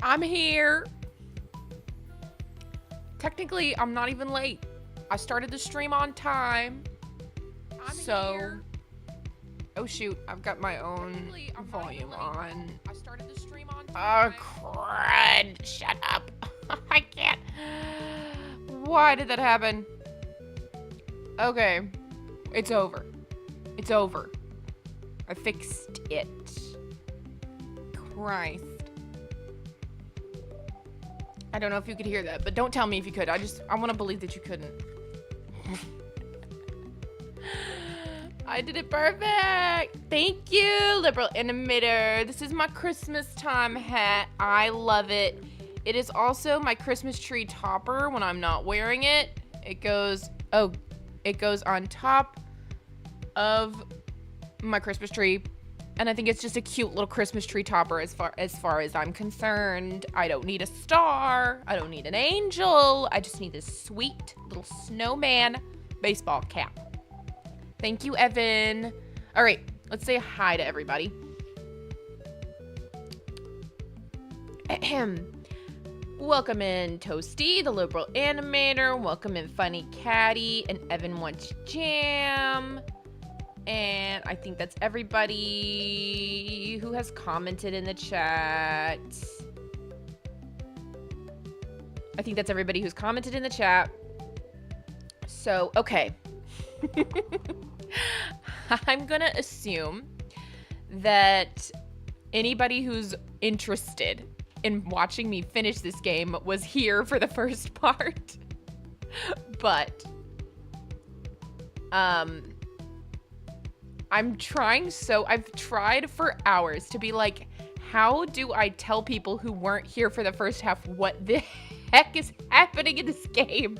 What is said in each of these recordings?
I'm here. Technically, I'm not even late. I started the stream on time. I'm here. Oh shoot, I've got my own volume on. I started the stream on time. Oh crud. Shut up. I can't. Why did that happen? Okay. It's over. It's over. I fixed it. Christ. I don't know if you could hear that, but don't tell me if you could. I want to believe that you couldn't. I did it perfect. Thank you, liberal animator. This is my Christmas time hat. I love it. It is also my Christmas tree topper when I'm not wearing it. It goes on top of my Christmas tree. And I think it's just a cute little Christmas tree topper as far as I'm concerned. I don't need a star. I don't need an angel. I just need this sweet little snowman baseball cap. Thank you, Evan. All right, let's say hi to everybody. Ahem. Welcome in, Toasty, the liberal animator. Welcome in, Funny Caddy, and Evan Wants Jam. And I think that's everybody who has commented in the chat. I think that's everybody who's commented in the chat. So, okay. I'm gonna assume that anybody who's interested in watching me finish this game was here for the first part. But, I've tried for hours to be like, how do I tell people who weren't here for the first half what the heck is happening in this game?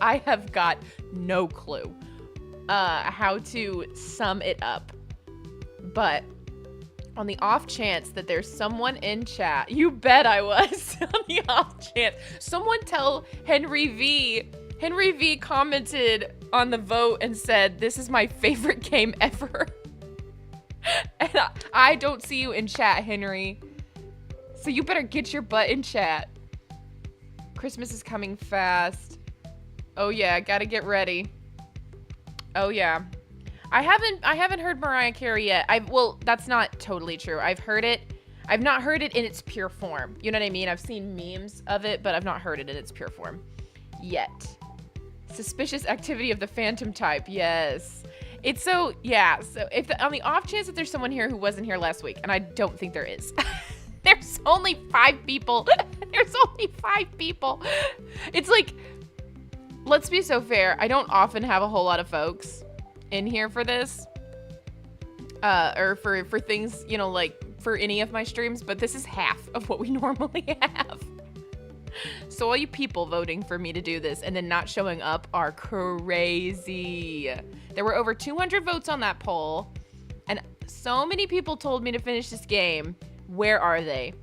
I have got no clue how to sum it up. But on the off chance that there's someone in chat, you bet I was. On the off chance, someone tell Henry V. Henry V commented on the vote and said, "This is my favorite game ever." And I don't see you in chat, Henry. So you better get your butt in chat. Christmas is coming fast. Oh yeah, gotta get ready. Oh yeah. I haven't heard Mariah Carey yet. Well, that's not totally true. I've heard it. I've not heard it in its pure form. You know what I mean? I've seen memes of it, but I've not heard it in its pure form yet. Suspicious activity of the phantom type. Yes. It's so, yeah. So on the off chance that there's someone here who wasn't here last week, and I don't think there is. There's only 5 people. There's only 5 people. It's like, let's be so fair. I don't often have a whole lot of folks in here for this. Or for things, you know, like for any of my streams, but this is half of what we normally have. So all you people voting for me to do this and then not showing up are crazy. There were over 200 votes on that poll, and so many people told me to finish this game. Where are they?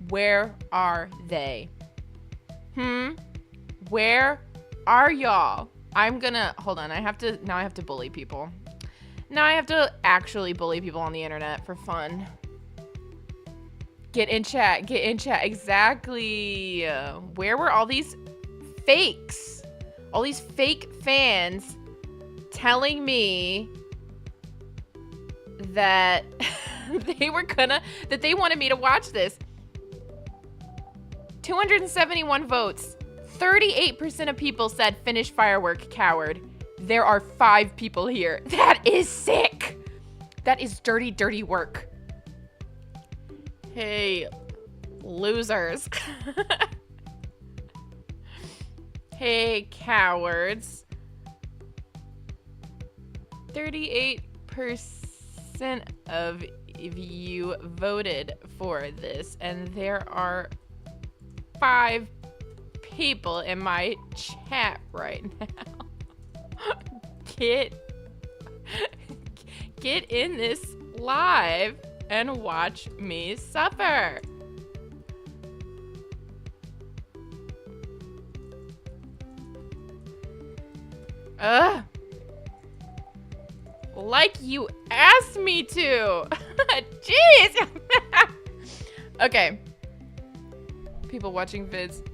Where are they? Where are y'all? I'm gonna, hold on, now I have to bully people. Now I have to actually bully people on the internet for fun. Get in chat, exactly. Where were all these fakes? All these fake fans telling me that they wanted me to watch this. 271 votes. 38% of people said finish Firework, coward. There are 5 people here. That is sick. That is dirty, dirty work. Hey, losers. Hey, cowards. 38% of you voted for this, and there are 5 people in my chat right now. Get in this live and watch me suffer. Like you asked me to. Jeez. Okay. People watching vids.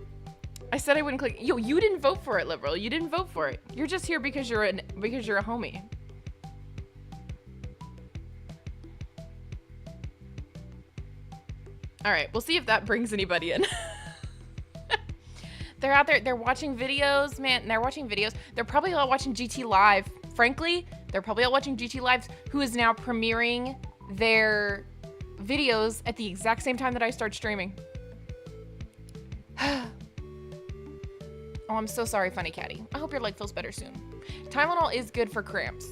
I said I wouldn't click. Yo, you didn't vote for it, liberal. You didn't vote for it. You're just here because you're a homie. All right, we'll see if that brings anybody in. They're out there. They're watching videos, man. They're watching videos. They're probably all watching GT Live. Frankly, they're probably all watching GT Live, who is now premiering their videos at the exact same time that I start streaming. Oh, I'm so sorry, Funny Catty. I hope your leg feels better soon. Tylenol is good for cramps,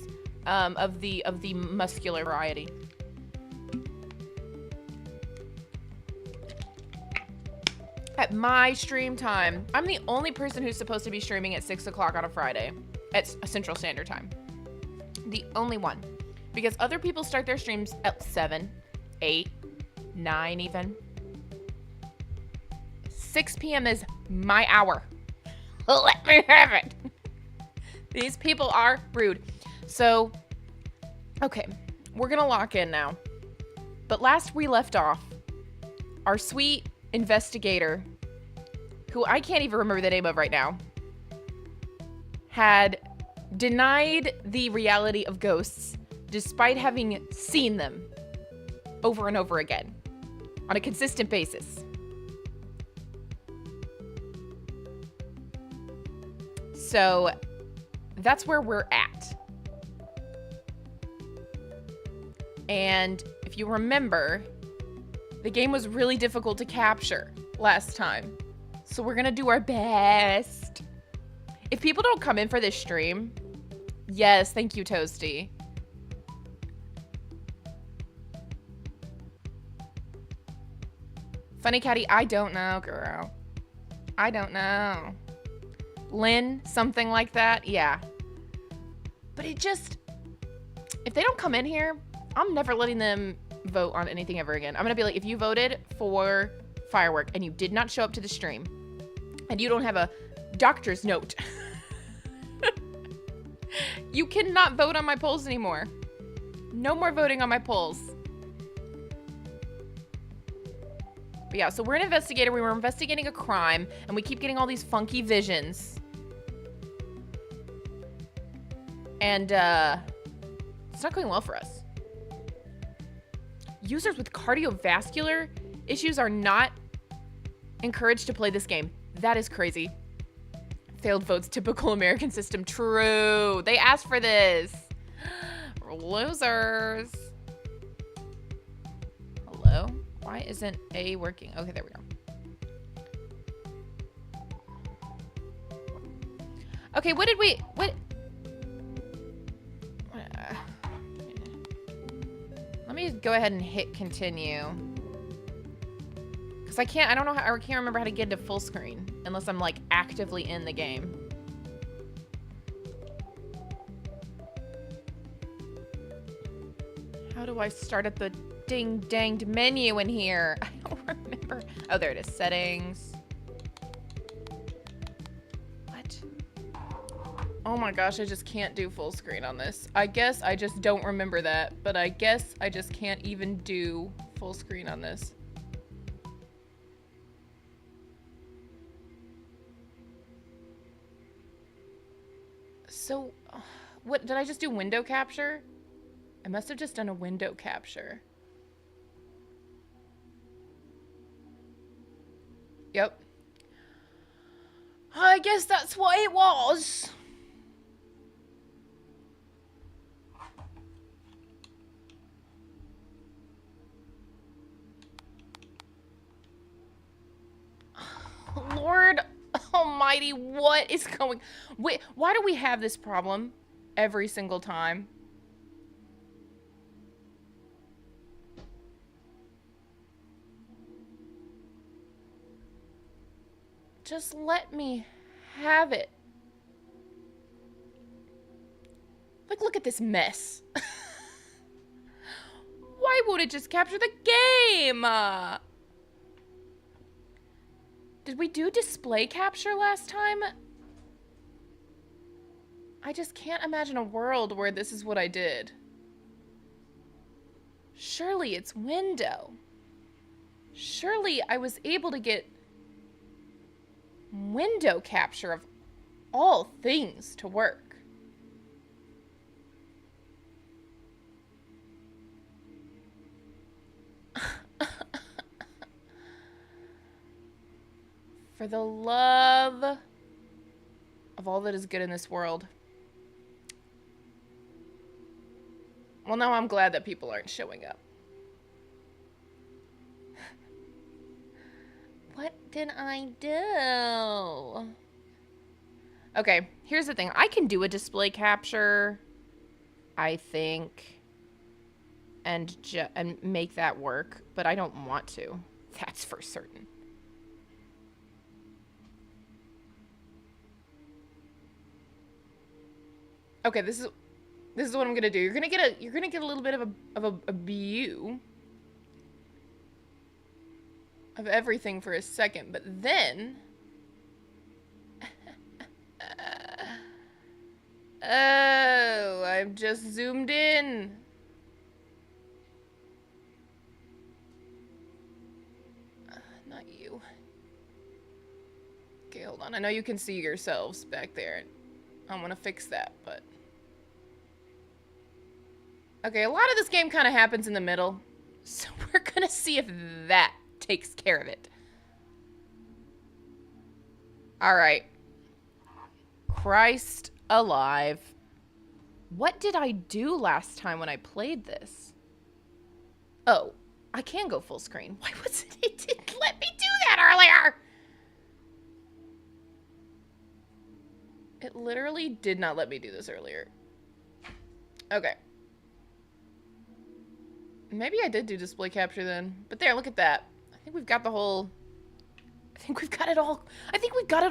of the muscular variety. At my stream time, I'm the only person who's supposed to be streaming at 6 o'clock on a Friday at Central Standard Time. The only one. Because other people start their streams at 7, 8, 9 even. 6 p.m. is my hour. Let me have it. These people are rude. So, okay, we're gonna lock in now. But last we left off, our sweet investigator, who I can't even remember the name of right now, had denied the reality of ghosts despite having seen them over and over again on a consistent basis. So that's where we're at. And if you remember, the game was really difficult to capture last time. So we're gonna do our best. If people don't come in for this stream, yes, thank you, Toasty. Funny Catty, I don't know, girl. I don't know. Lin, something like that, yeah. But it just, if they don't come in here, I'm never letting them vote on anything ever again. I'm gonna be like, if you voted for Firework and you did not show up to the stream, and you don't have a doctor's note, you cannot vote on my polls anymore. No more voting on my polls. But yeah, so we're an investigator. We were investigating a crime, and we keep getting all these funky visions. And it's not going well for us. Users with cardiovascular issues are not encouraged to play this game. That is crazy. Failed votes, typical American system. True. They asked for this. We're losers. Hello? Why isn't A working? Okay, there we go. Okay, what? Let me go ahead and hit continue. Because I don't know how, I can't remember how to get to full screen unless I'm like actively in the game. How do I start at the ding-danged menu in here? I don't remember. Oh, there it is. Settings. What? Oh my gosh, I just can't do full screen on this. I guess I just don't remember that, but I guess I just can't even do full screen on this. So, what, did I just do window capture? I must have just done a window capture. Yep. I guess that's what it was. Lord Almighty, what is going... Wait, why do we have this problem every single time? Just let me have it. Like, look at this mess. Why won't it just capture the game? Did we do display capture last time? I just can't imagine a world where this is what I did. Surely it's window. Surely I was able to get Window capture of all things to work. For the love of all that is good in this world. Well, now I'm glad that people aren't showing up. What did I do? Okay, here's the thing. I can do a display capture, I think, and make that work, but I don't want to. That's for certain. Okay, this is what I'm gonna do. You're gonna get a little bit of a view of everything for a second, but then oh, I've just zoomed in. Not you. Okay, hold on. I know you can see yourselves back there. I want to fix that, but okay, a lot of this game kind of happens in the middle, so we're gonna see if that takes care of it. Alright. Christ alive. What did I do last time when I played this? Oh, I can go full screen. Why wasn't it? It didn't let me do that earlier! It literally did not let me do this earlier. Okay. Maybe I did do display capture then. But there, look at that. I think we've got the whole... I think we've got it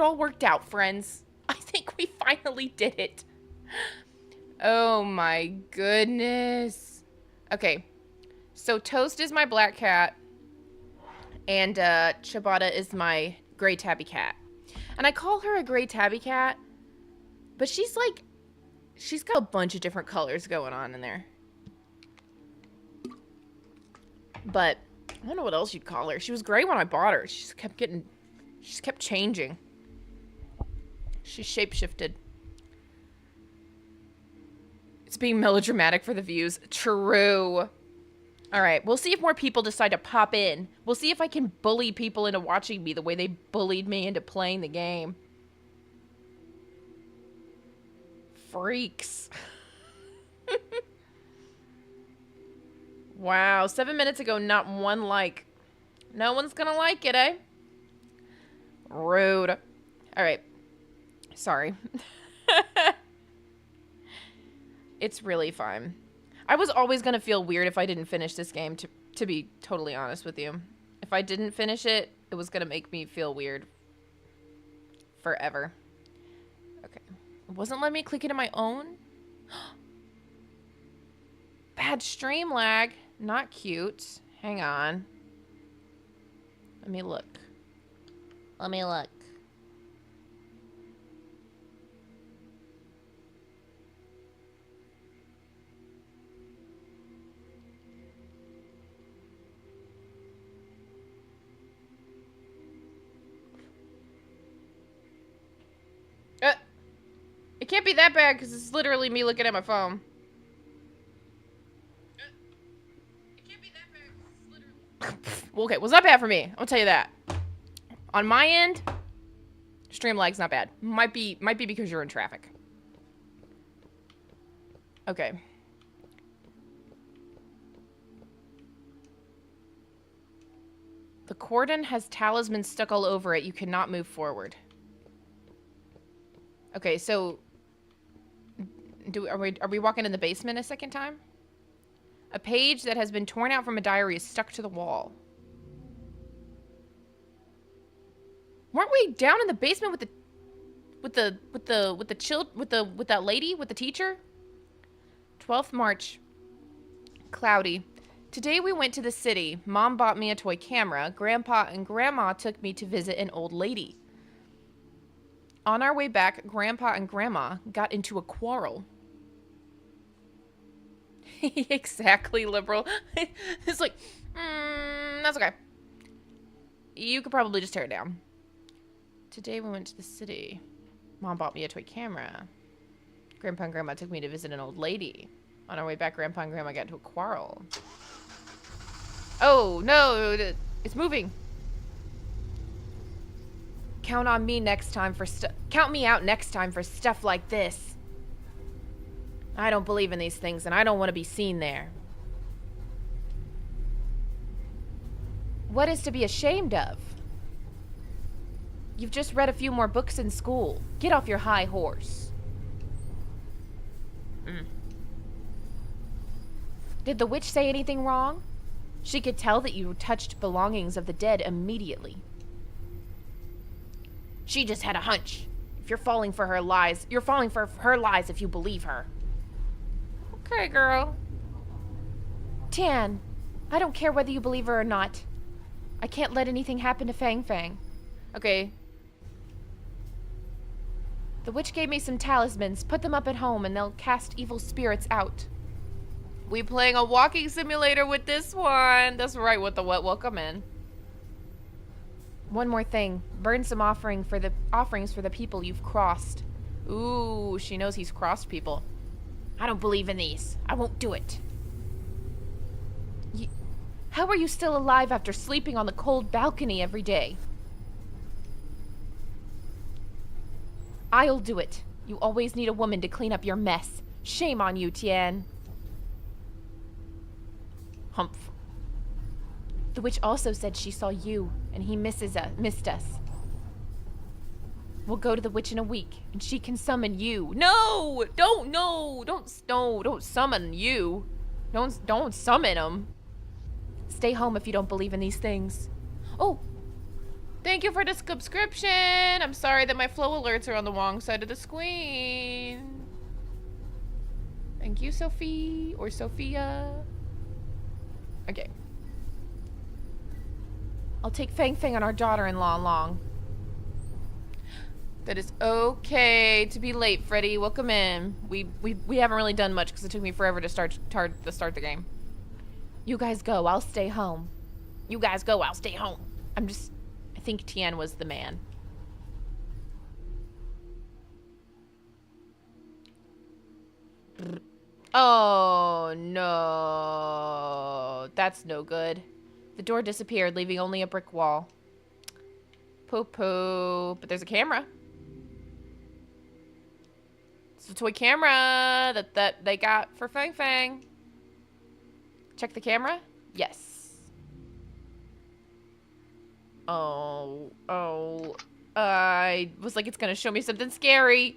all worked out, friends. I think we finally did it. Oh my goodness. Okay. So Toast is my black cat. And Ciabatta is my gray tabby cat. And I call her a gray tabby cat. But she's like... She's got a bunch of different colors going on in there. But I don't know what else you'd call her. She was gray when I bought her. She just kept changing. She shapeshifted. It's being melodramatic for the views. True. Alright, we'll see if more people decide to pop in. We'll see if I can bully people into watching me the way they bullied me into playing the game. Freaks. Wow, 7 minutes ago, not one like. No one's gonna like it, eh? Rude. Alright. Sorry. It's really fine. I was always gonna feel weird if I didn't finish this game, to be totally honest with you. If I didn't finish it, it was gonna make me feel weird. Forever. Okay. It wasn't letting me click into my own? Bad stream lag. Not cute. Hang on. Let me look. Let me look. It can't be that bad because it's literally me looking at my phone. Well, okay, was not bad for me. I'll tell you that. On my end, stream lag's not bad. Might be because you're in traffic. Okay. The cordon has talismans stuck all over it. You cannot move forward. Okay, so are we walking in the basement a second time? A page that has been torn out from a diary is stuck to the wall. Weren't we down in the basement with that lady, with the teacher? 12th March. Cloudy. Today we went to the city. Mom bought me a toy camera. Grandpa and Grandma took me to visit an old lady. On our way back, Grandpa and Grandma got into a quarrel. Exactly, liberal. It's like, that's okay. You could probably just tear it down. Today we went to the city. Mom bought me a toy camera. Grandpa and Grandma took me to visit an old lady. On our way back, Grandpa and Grandma got into a quarrel. Oh, no, it's moving. Count on me next time for count me out next time for stuff like this. I don't believe in these things, and I don't want to be seen there. What is to be ashamed of? You've just read a few more books in school. Get off your high horse. Did the witch say anything wrong? She could tell that you touched belongings of the dead immediately. She just had a hunch. If you're falling for her lies, you're falling for her lies if you believe her. Okay, girl. Tian, I don't care whether you believe her or not. I can't let anything happen to Fang Fang. Okay. The witch gave me some talismans. Put them up at home and they'll cast evil spirits out. We playing a walking simulator with this one. That's right, with the what? Welcome in. One more thing. Burn some offerings for the people you've crossed. Ooh, she knows he's crossed people. I don't believe in these. I won't do it. How are you still alive after sleeping on the cold balcony every day? I'll do it. You always need a woman to clean up your mess. Shame on you, Tian. Humph. The witch also said she saw you, and he missed us. We'll go to the witch in a week, and she can summon you. No! Don't summon you. Don't summon him. Stay home if you don't believe in these things. Oh! Thank you for the subscription! I'm sorry that my flow alerts are on the wrong side of the screen. Thank you, Sophie. Or Sophia. Okay. I'll take Fang Fang and our daughter-in-law along. That is okay to be late, Freddy. Welcome in. We haven't really done much because it took me forever to start the game. You guys go. I'll stay home. You guys go. I'll stay home. I think Tian was the man. Oh, no. That's no good. The door disappeared, leaving only a brick wall. Poo-poo. But there's a camera. It's a toy camera that they got for Fang Fang. Check the camera? Yes. Oh. I was like, it's gonna show me something scary.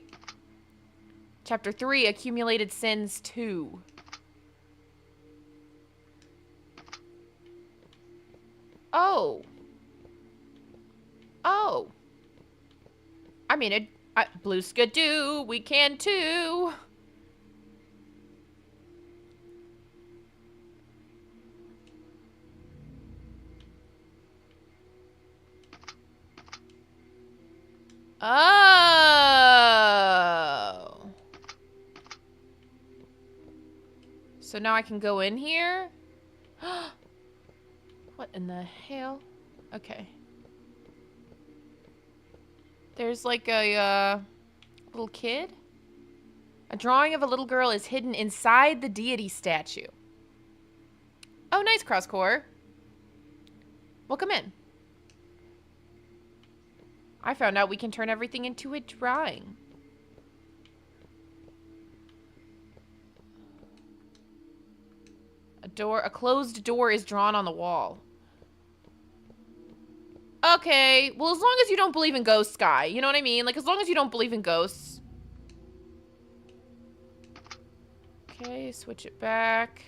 Chapter 3, Accumulated Sins 2. Oh. I mean, blue skidoo, we can too. Oh. So now I can go in here? What in the hell? Okay. There's like a little kid. A drawing of a little girl is hidden inside the deity statue. Oh, nice, Crosscore. Welcome in. I found out we can turn everything into a drawing. A closed door is drawn on the wall. Okay, well, as long as you don't believe in ghosts, Sky. You know what I mean? Like, as long as you don't believe in ghosts. Okay, switch it back.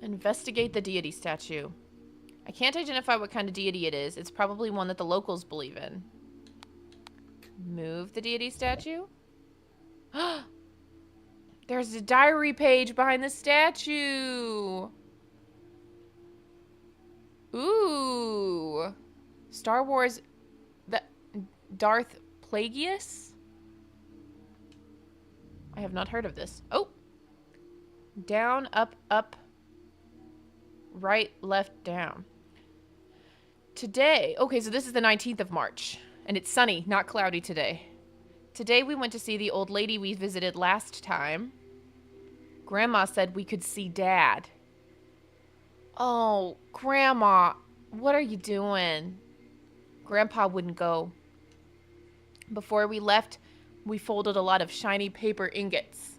Investigate the deity statue. I can't identify what kind of deity it is. It's probably one that the locals believe in. Move the deity statue. There's a diary page behind the statue. Ooh. Star Wars. Darth Plagueis? I have not heard of this. Oh. Down, up, up. Right, left, down. Today, okay, so this is the 19th of March, and it's sunny, not cloudy today. Today we went to see the old lady we visited last time. Grandma said we could see Dad. Oh, Grandma, what are you doing? Grandpa wouldn't go. Before we left, we folded a lot of shiny paper ingots.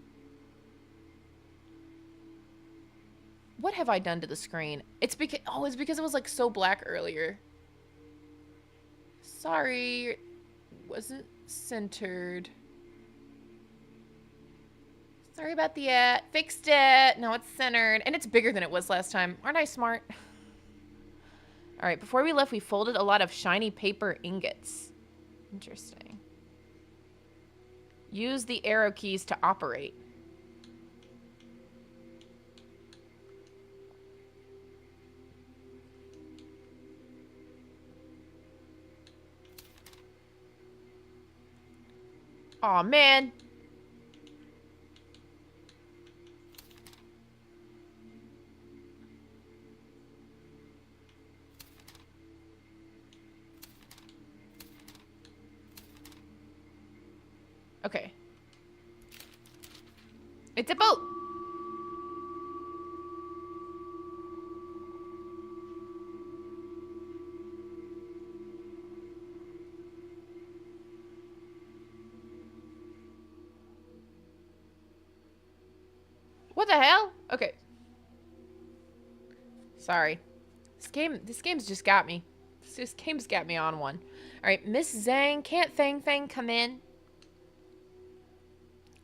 What have I done to the screen? It's because it was like so black earlier. Sorry, wasn't centered. Sorry about the fixed it. No, it's centered. And it's bigger than it was last time. Aren't I smart? Alright, before we left, we folded a lot of shiny paper ingots. Interesting. Use the arrow keys to operate. Aw, man. Okay. It's a boat. What the hell? Okay. Sorry. This game's just got me. This game's got me on one. Alright, Miss Zhang, can't Fang Fang come in?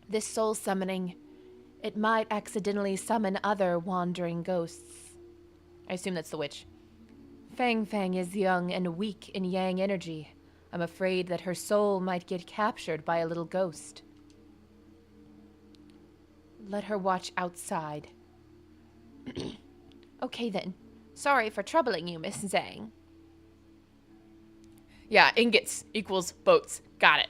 This soul summoning, it might accidentally summon other wandering ghosts. I assume that's the witch. Fang Fang is young and weak in yang energy. I'm afraid that her soul might get captured by a little ghost. Let her watch outside. Okay then. Sorry for troubling you, Miss Zhang. Yeah, ingots equals boats. Got it.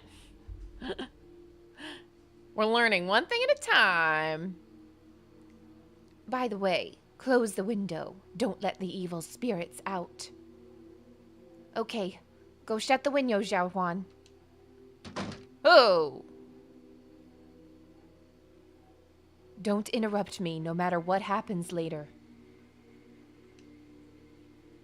We're learning one thing at a time. By the way, close the window. Don't let the evil spirits out. Okay, go shut the window, Xiao Huan. Oh! Don't interrupt me, no matter what happens later.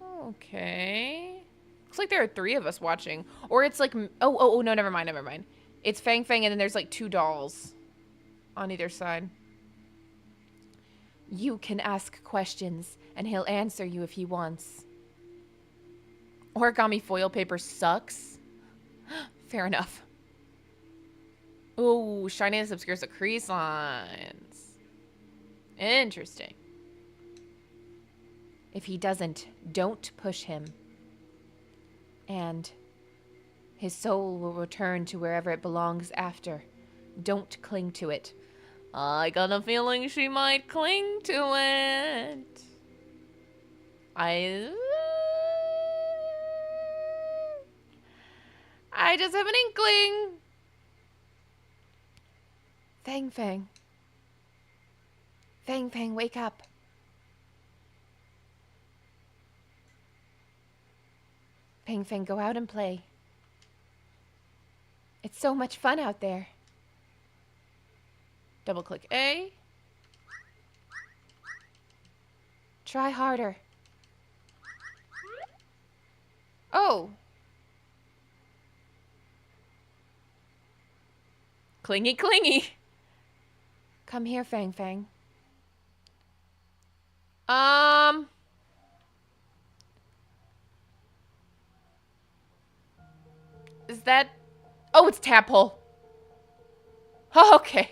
Okay. Looks like there are 3 of us watching. Or it's like... Oh, no, never mind. It's Fang Fang, and then there's like 2 dolls on either side. You can ask questions, and he'll answer you if he wants. Origami foil paper sucks. Fair enough. Ooh, shininess obscures the crease lines. Interesting. If he doesn't, don't push him. And his soul will return to wherever it belongs after. Don't cling to it. I got a feeling she might cling to it. I just have an inkling. Fang Fang. Fang Fang, wake up. Fang Fang, go out and play. It's so much fun out there. Double click A. Try harder. Oh. Clingy, clingy. Come here, Fang Fang. Is that... Oh, it's tadpole. Oh, okay.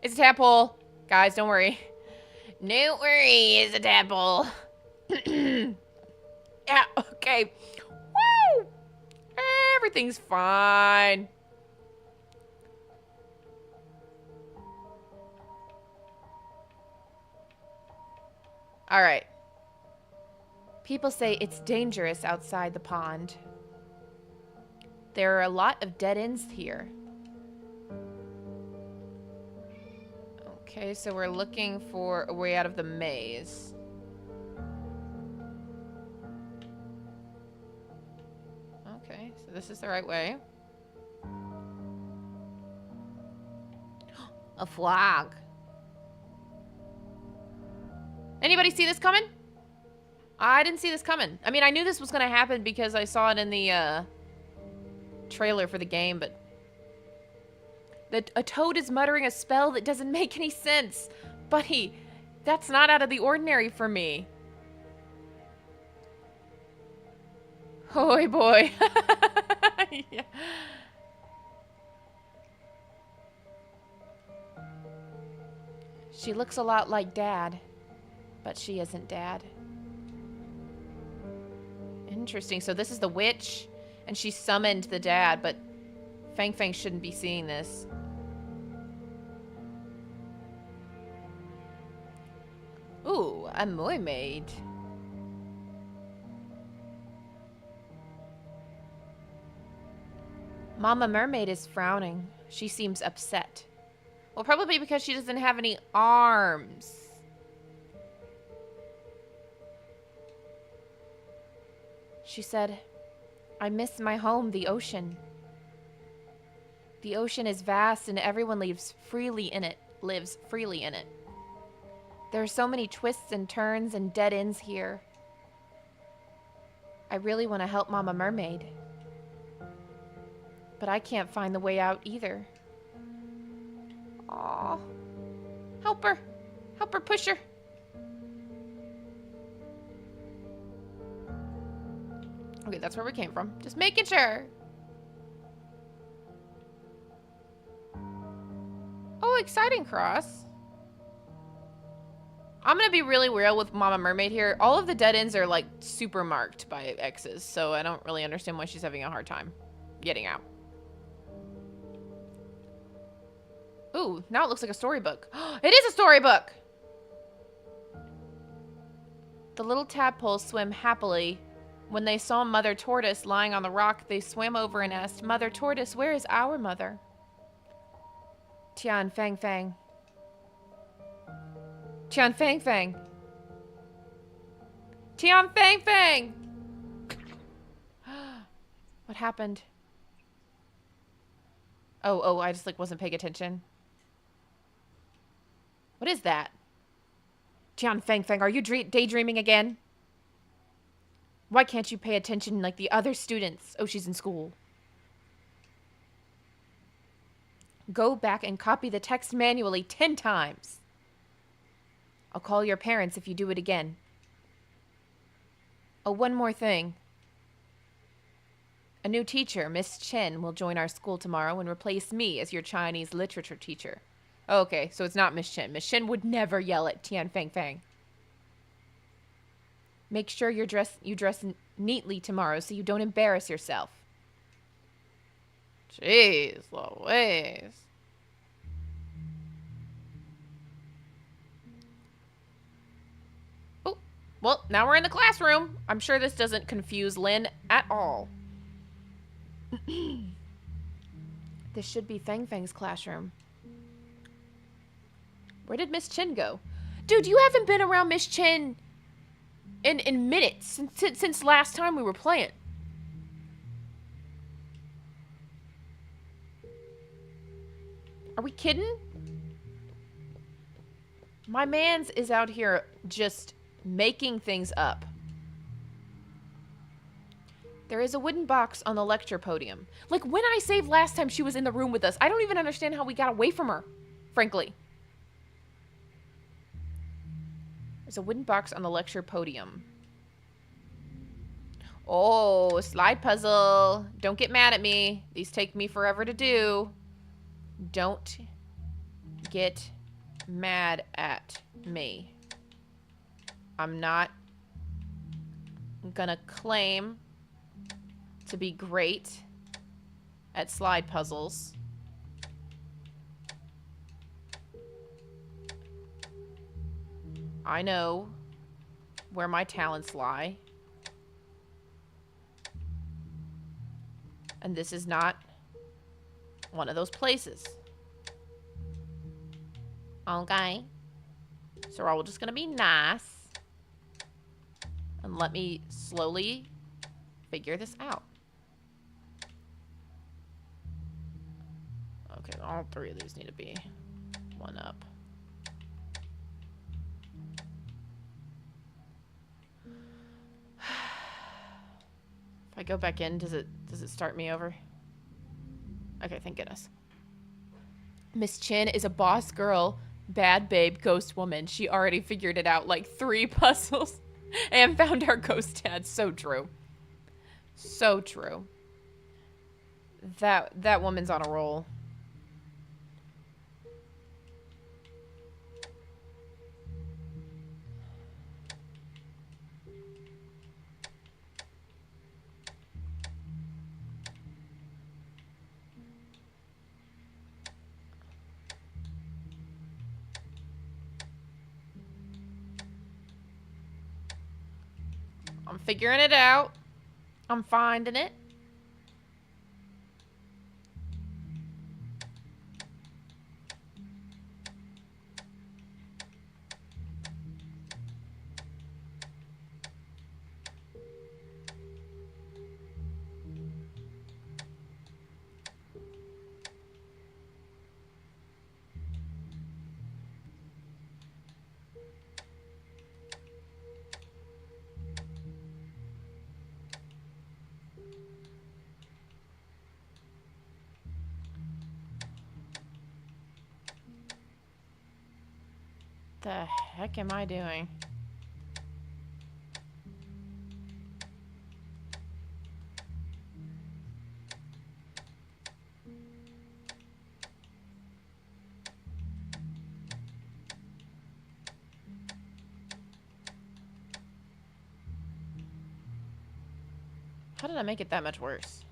It's a tadpole. Guys, don't worry. No worry, it's a tadpole. Yeah, okay. Woo! Everything's fine. All right. People say it's dangerous outside the pond. There are a lot of dead ends here. Okay, so we're looking for a way out of the maze. Okay, so this is the right way. A flag. Anybody see this coming? I didn't see this coming. I mean, I knew this was going to happen because I saw it in the trailer for the game, but... A toad is muttering a spell that doesn't make any sense. Buddy, that's not out of the ordinary for me. Hoy boy. Yeah. She looks a lot like Dad, but she isn't Dad. Interesting. So this is the witch, and she summoned the dad, but Fang Fang shouldn't be seeing this. Ooh, a mermaid. Mama Mermaid is frowning. She seems upset. Well, probably because she doesn't have any arms. She said, I miss my home, the ocean. The ocean is vast and everyone lives freely in it. There are so many twists and turns and dead ends here. I really want to help Mama Mermaid. But I can't find the way out either. Aw. Help her. Help her, push her. Okay, that's where we came from. Just making sure. Oh, exciting cross. I'm gonna be really real with Mama Mermaid here. All of the dead ends are like super marked by X's, so I don't really understand why she's having a hard time getting out. Ooh, now it looks like a storybook. It is a storybook! The little tadpoles swim happily. When they saw Mother Tortoise lying on the rock, they swam over and asked, Mother Tortoise, where is our mother? Tian Fang Fang. Tian Fang Fang. Tian Fang Fang! What happened? Oh, I just like wasn't paying attention. What is that? Tian Fang Fang, are you daydreaming again? Why can't you pay attention like the other students? Oh, she's in school. Go back and copy the text manually 10 times. I'll call your parents if you do it again. Oh, one more thing. A new teacher, Miss Chen, will join our school tomorrow and replace me as your Chinese literature teacher. Oh, okay, so it's not Miss Chen. Miss Chen would never yell at Tian Fang Fang. Make sure you dress neatly tomorrow so you don't embarrass yourself. Jeez Louise. Oh, well, now we're in the classroom. I'm sure this doesn't confuse Lin at all. This should be Fang Fang's classroom. Where did Miss Chen go? Dude, you haven't been around Miss Chen in minutes since last time we were playing. Are we kidding? My man's is out here just making things up. There is a wooden box on the lecture podium. Like, when I saved last time she was in the room with us, I don't even understand how we got away from her, frankly. There's a wooden box on the lecture podium. Oh, slide puzzle. Don't get mad at me. These take me forever to do. Don't get mad at me. I'm not gonna claim to be great at slide puzzles. I know where my talents lie. And this is not one of those places. Okay. So we're all just gonna be nice. And let me slowly figure this out. Okay, all three of these need to be one up. If I go back in, does it start me over? Okay, thank goodness. Miss Chin is a boss girl, bad babe, ghost woman. She already figured it out like 3 puzzles and found our ghost dad. So true. So true. That woman's on a roll. I'm figuring it out. I'm finding it. The heck am I doing? How did I make it that much worse?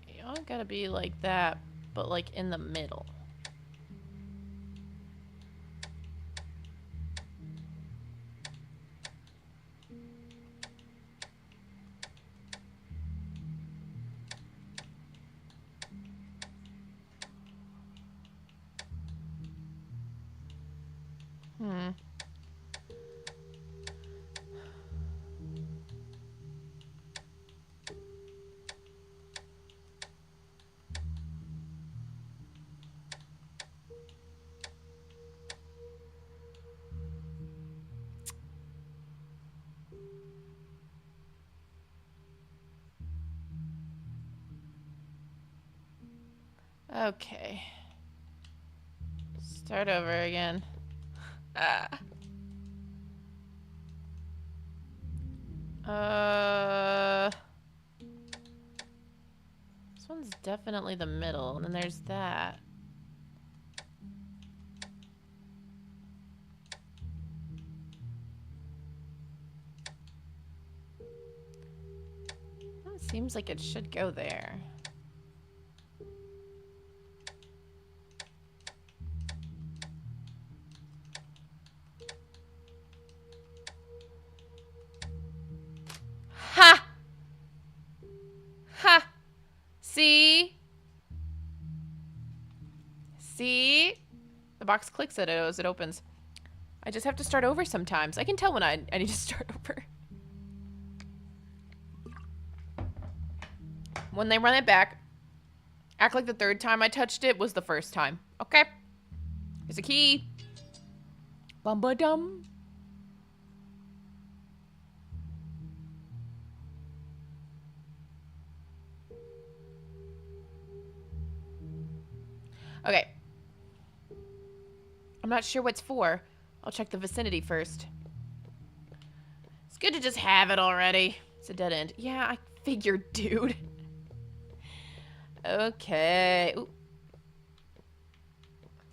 You don't gotta be like that, but like in the middle. Okay. Start over again. Ah. This one's definitely the middle, and then there's that. That seems like it should go there. Ha! Ha! See? See? The box clicks at it as it opens. I just have to start over sometimes. I can tell when I need to start over. When they run it back, act like the third time I touched it was the first time. Okay? There's a key. Bum-ba-dum. Okay. I'm not sure what's for. I'll check the vicinity first. It's good to just have it already. It's a dead end. Yeah, I figured, dude. Okay. Ooh.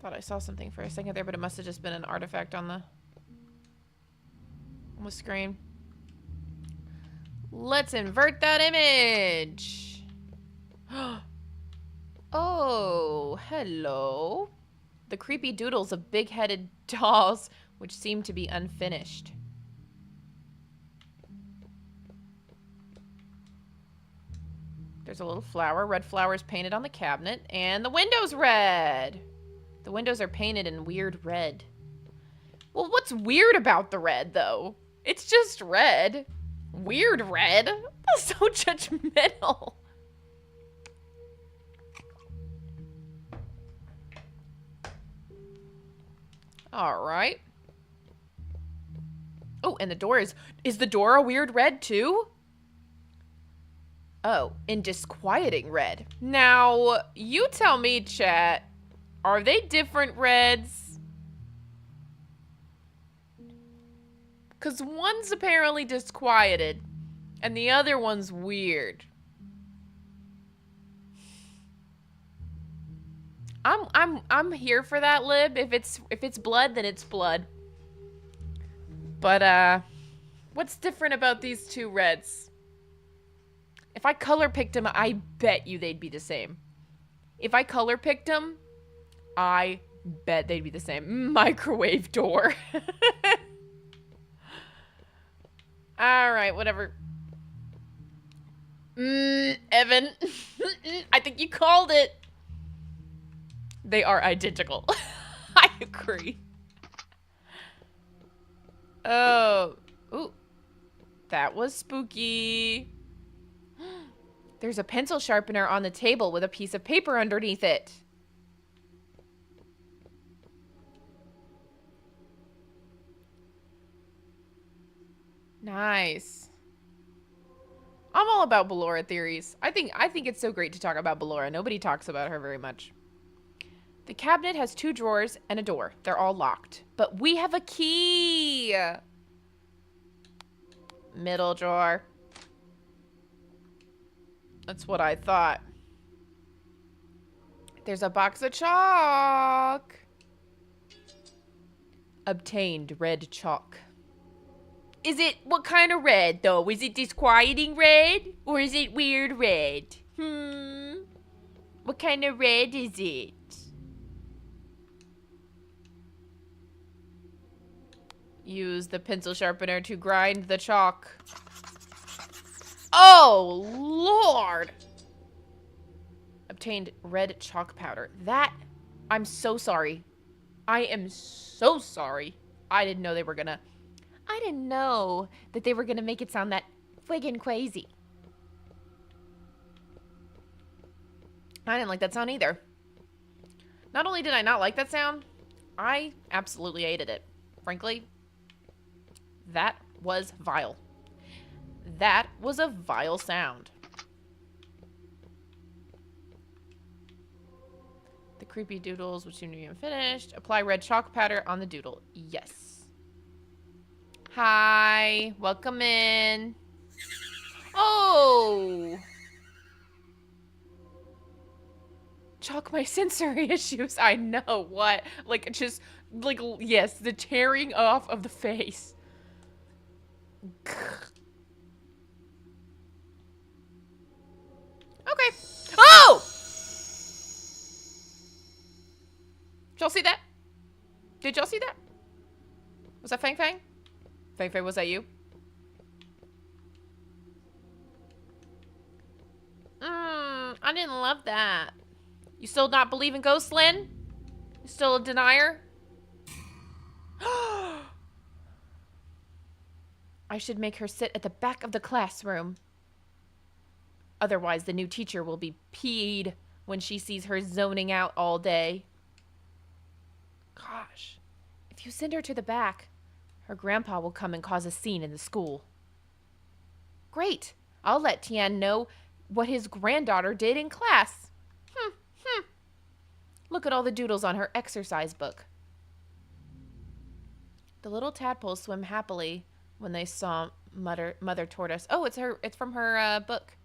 Thought I saw something for a second there, but it must have just been an artifact on the screen. Let's invert that image. Oh, hello. The creepy doodles of big-headed dolls which seem to be unfinished. There's a little flower. Red flowers painted on the cabinet. And the window's red. The windows are painted in weird red. Well, what's weird about the red, though? It's just red. Weird red? That's so judgmental. Alright. Oh, and the door is the door a weird red, too? Oh, in disquieting red. Now, you tell me, chat. Are they different reds? Because one's apparently disquieted, and the other one's weird. I'm here for that, Lib. If it's blood, then it's blood. But what's different about these two reds? If I color picked them, I bet you they'd be the same. If I color picked them, I bet they'd be the same. Microwave door. Alright, whatever. Evan. I think you called it. They are identical. I agree. Oh. Ooh. That was spooky. There's a pencil sharpener on the table with a piece of paper underneath it. Nice. I'm all about Ballora theories. I think it's so great to talk about Ballora. Nobody talks about her very much. The cabinet has 2 drawers and a door. They're all locked. But we have a key! Middle drawer. That's what I thought. There's a box of chalk. Obtained red chalk. Is it, what kind of red, though? Is it disquieting red? Or is it weird red? What kind of red is it? Use the pencil sharpener to grind the chalk. Oh, Lord! Obtained red chalk powder. That, I'm so sorry. I am so sorry. I didn't know that they were gonna make it sound that friggin' crazy. I didn't like that sound either. Not only did I not like that sound, I absolutely hated it. Frankly, that was vile. That was a vile sound. The creepy doodles, which seem to be unfinished. Apply red chalk powder on the doodle. Yes. Hi. Welcome in. Oh! Chalk my sensory issues. I know. What? Like, just, like, yes, the tearing off of the face. Okay. Oh! Did y'all see that? Did y'all see that? Was that Fang Fang? Fang Fang, was that you? I didn't love that. You still not believe in ghosts, Lin? You still a denier? I should make her sit at the back of the classroom. Otherwise, the new teacher will be peed when she sees her zoning out all day. Gosh, if you send her to the back, her grandpa will come and cause a scene in the school. Great. I'll let Tian know what his granddaughter did in class. Look at all the doodles on her exercise book. The little tadpoles swim happily when they saw Mother Tortoise. Oh, it's from her book.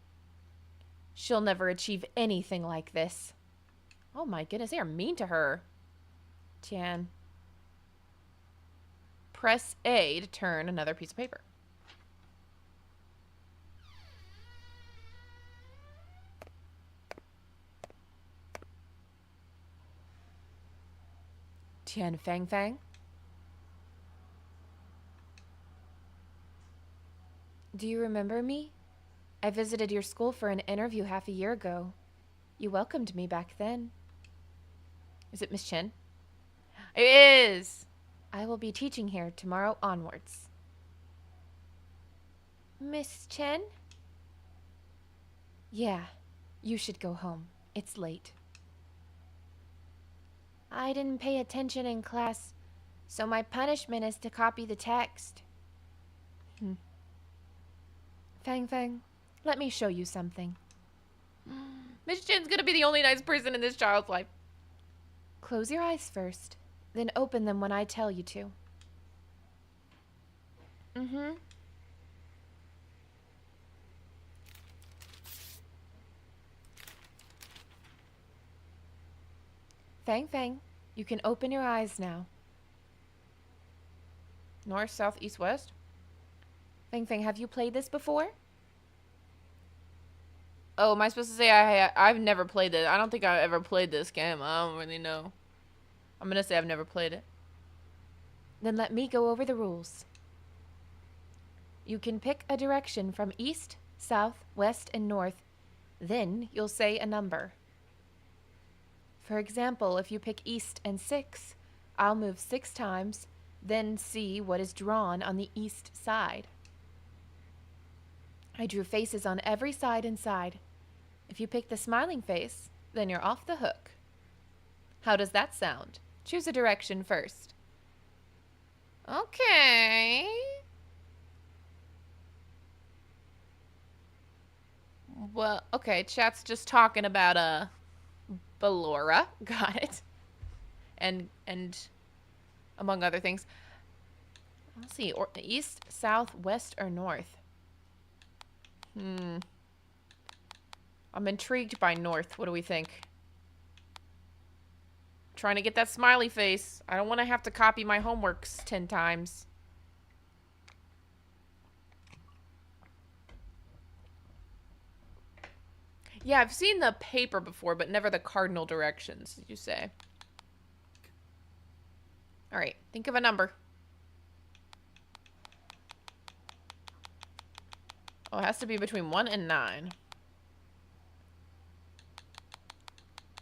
She'll never achieve anything like this. Oh my goodness, they are mean to her. Tian. Press A to turn another piece of paper. Tian Fang Fang. Do you remember me? I visited your school for an interview half a year ago. You welcomed me back then. Is it Miss Chen? It is! I will be teaching here tomorrow onwards. Miss Chen? Yeah, you should go home. It's late. I didn't pay attention in class, so my punishment is to copy the text. Fang Fang, let me show you something. Miss Chen's gonna be the only nice person in this child's life. Close your eyes first, then open them when I tell you to. Fang Fang, you can open your eyes now. North, south, east, west? Fang Fang, have you played this before? Oh, am I supposed to say I've never played it? I don't think I've ever played this game. I don't really know. I'm gonna say I've never played it. Then let me go over the rules. You can pick a direction from east, south, west, and north. Then you'll say a number. For example, if you pick east and 6, I'll move 6 times, then see what is drawn on the east side. I drew faces on every side and side. If you pick the smiling face, then you're off the hook. How does that sound? Choose a direction first. Okay. Well, okay, chat's just talking about Ballora. Got it. And among other things. Let's see, east, south, west, or north? I'm intrigued by north. What do we think? Trying to get that smiley face. I don't want to have to copy my homeworks 10 times. Yeah, I've seen the paper before, but never the cardinal directions, you say. All right, think of a number. Oh, it has to be between 1 and 9.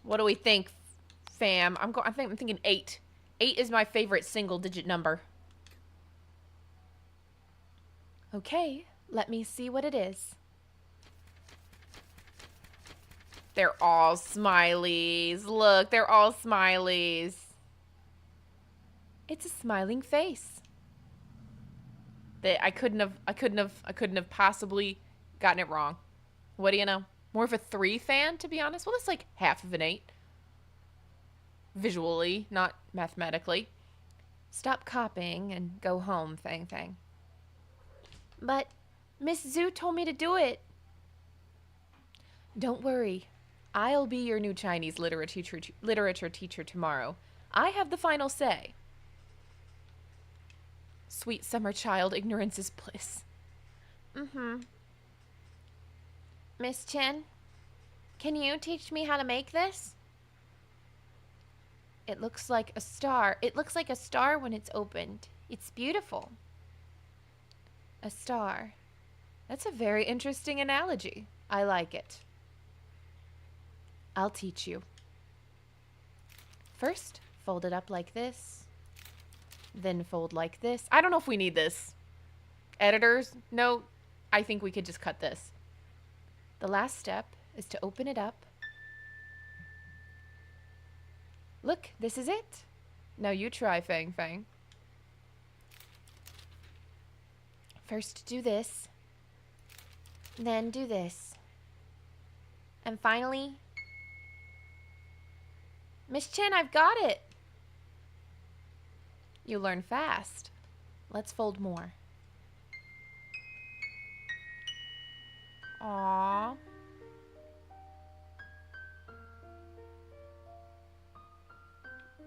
What do we think, fam? I'm thinking 8. 8 is my favorite single-digit number. Okay, let me see what it is. They're all smileys. Look, they're all smileys. It's a smiling face. I couldn't have possibly gotten it wrong. What do you know? More of a 3 fan, to be honest. Well, that's like half of an 8. Visually, not mathematically. Stop copying and go home, Fang Fang. But Miss Zhu told me to do it. Don't worry. I'll be your new Chinese literature teacher tomorrow. I have the final say. Sweet summer child, ignorance is bliss. Miss Chen, can you teach me how to make this? It looks like a star. It looks like a star when it's opened. It's beautiful. A star. That's a very interesting analogy. I like it. I'll teach you. First, fold it up like this. Then fold like this. I don't know if we need this. Editors, no, I think we could just cut this. The last step is to open it up. Look, this is it. Now you try, Fang Fang. First do this. Then do this. And finally, Miss Chen, I've got it. You learn fast. Let's fold more. Aww.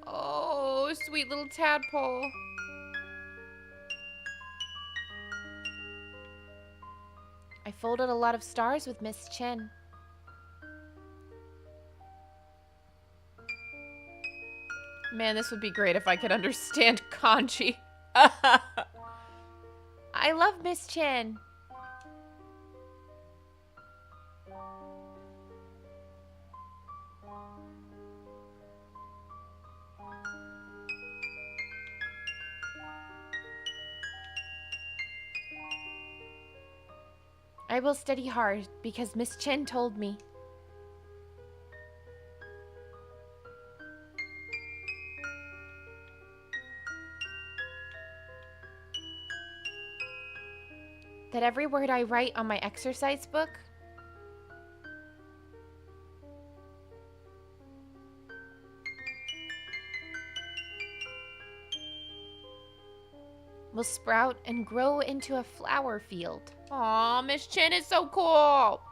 Oh, sweet little tadpole. I folded a lot of stars with Miss Chen. Man, this would be great if I could understand kanji. I love Miss Chen. I will study hard because Miss Chen told me. That every word I write on my exercise book will sprout and grow into a flower field. Aw, Miss Chen is so cool.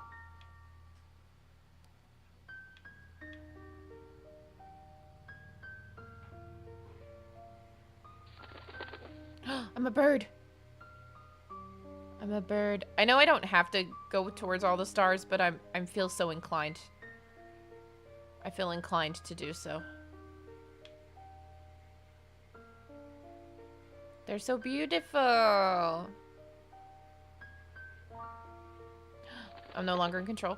I'm a bird. I'm a bird. I know I don't have to go towards all the stars, but I feel so inclined. I feel inclined to do so. They're so beautiful. I'm no longer in control.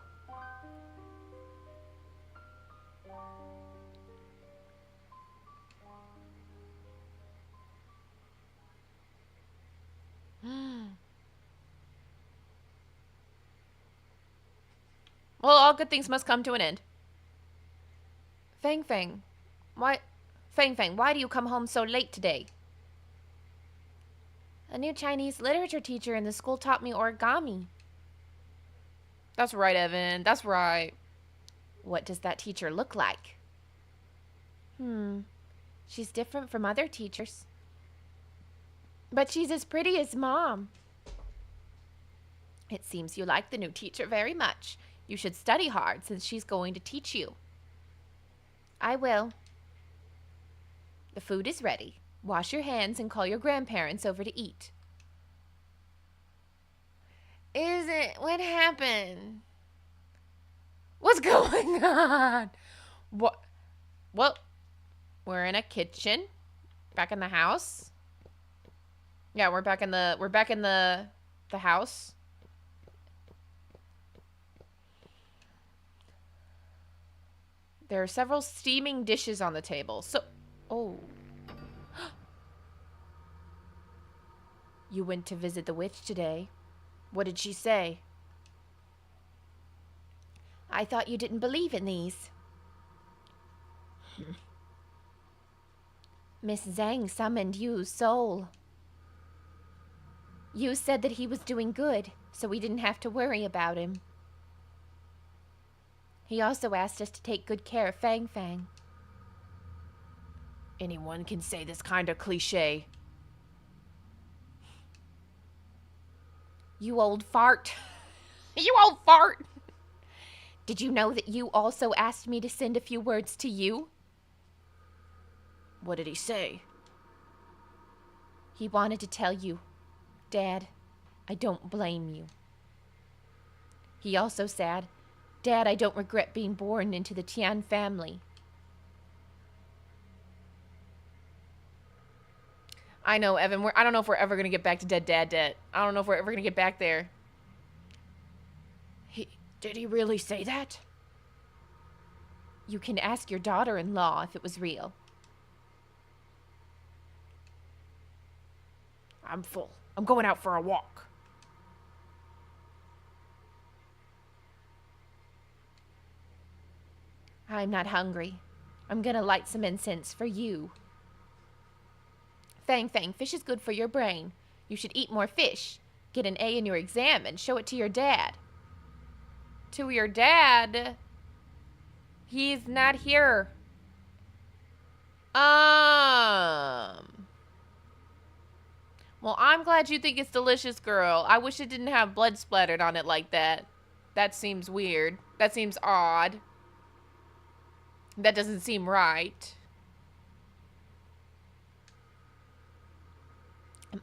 Well, all good things must come to an end. Fang Fang, why do you come home so late today? A new Chinese literature teacher in the school taught me origami. That's right, Evan. That's right. What does that teacher look like? She's different from other teachers. But she's as pretty as Mom. It seems you like the new teacher very much. You should study hard since she's going to teach you. I will. The food is ready. Wash your hands and call your grandparents over to eat. What happened? What's going on? What? Well, we're in a kitchen. Back in the house. Yeah, we're back in the house. There are several steaming dishes on the table. So, oh. You went to visit the witch today. What did she say? I thought you didn't believe in these. Miss Zhang summoned Yu's soul. Yu said that he was doing good, so we didn't have to worry about him. He also asked us to take good care of Fang Fang. Anyone can say this kind of cliche. You old fart. You old fart! Did you know that Yu also asked me to send a few words to you? What did he say? He wanted to tell you, Dad, I don't blame you. He also said, Dad, I don't regret being born into the Tian family. I know, Evan. I don't know if we're ever going to get back to dead dad debt. I don't know if we're ever going to get back there. Did he really say that? You can ask your daughter-in-law if it was real. I'm full. I'm going out for a walk. I'm not hungry. I'm gonna light some incense for you. Fang Fang, fish is good for your brain. You should eat more fish. Get an A in your exam and show it to your dad. To your dad? He's not here. Well, I'm glad you think it's delicious, girl. I wish it didn't have blood splattered on it like that. That seems weird. That seems odd. That doesn't seem right.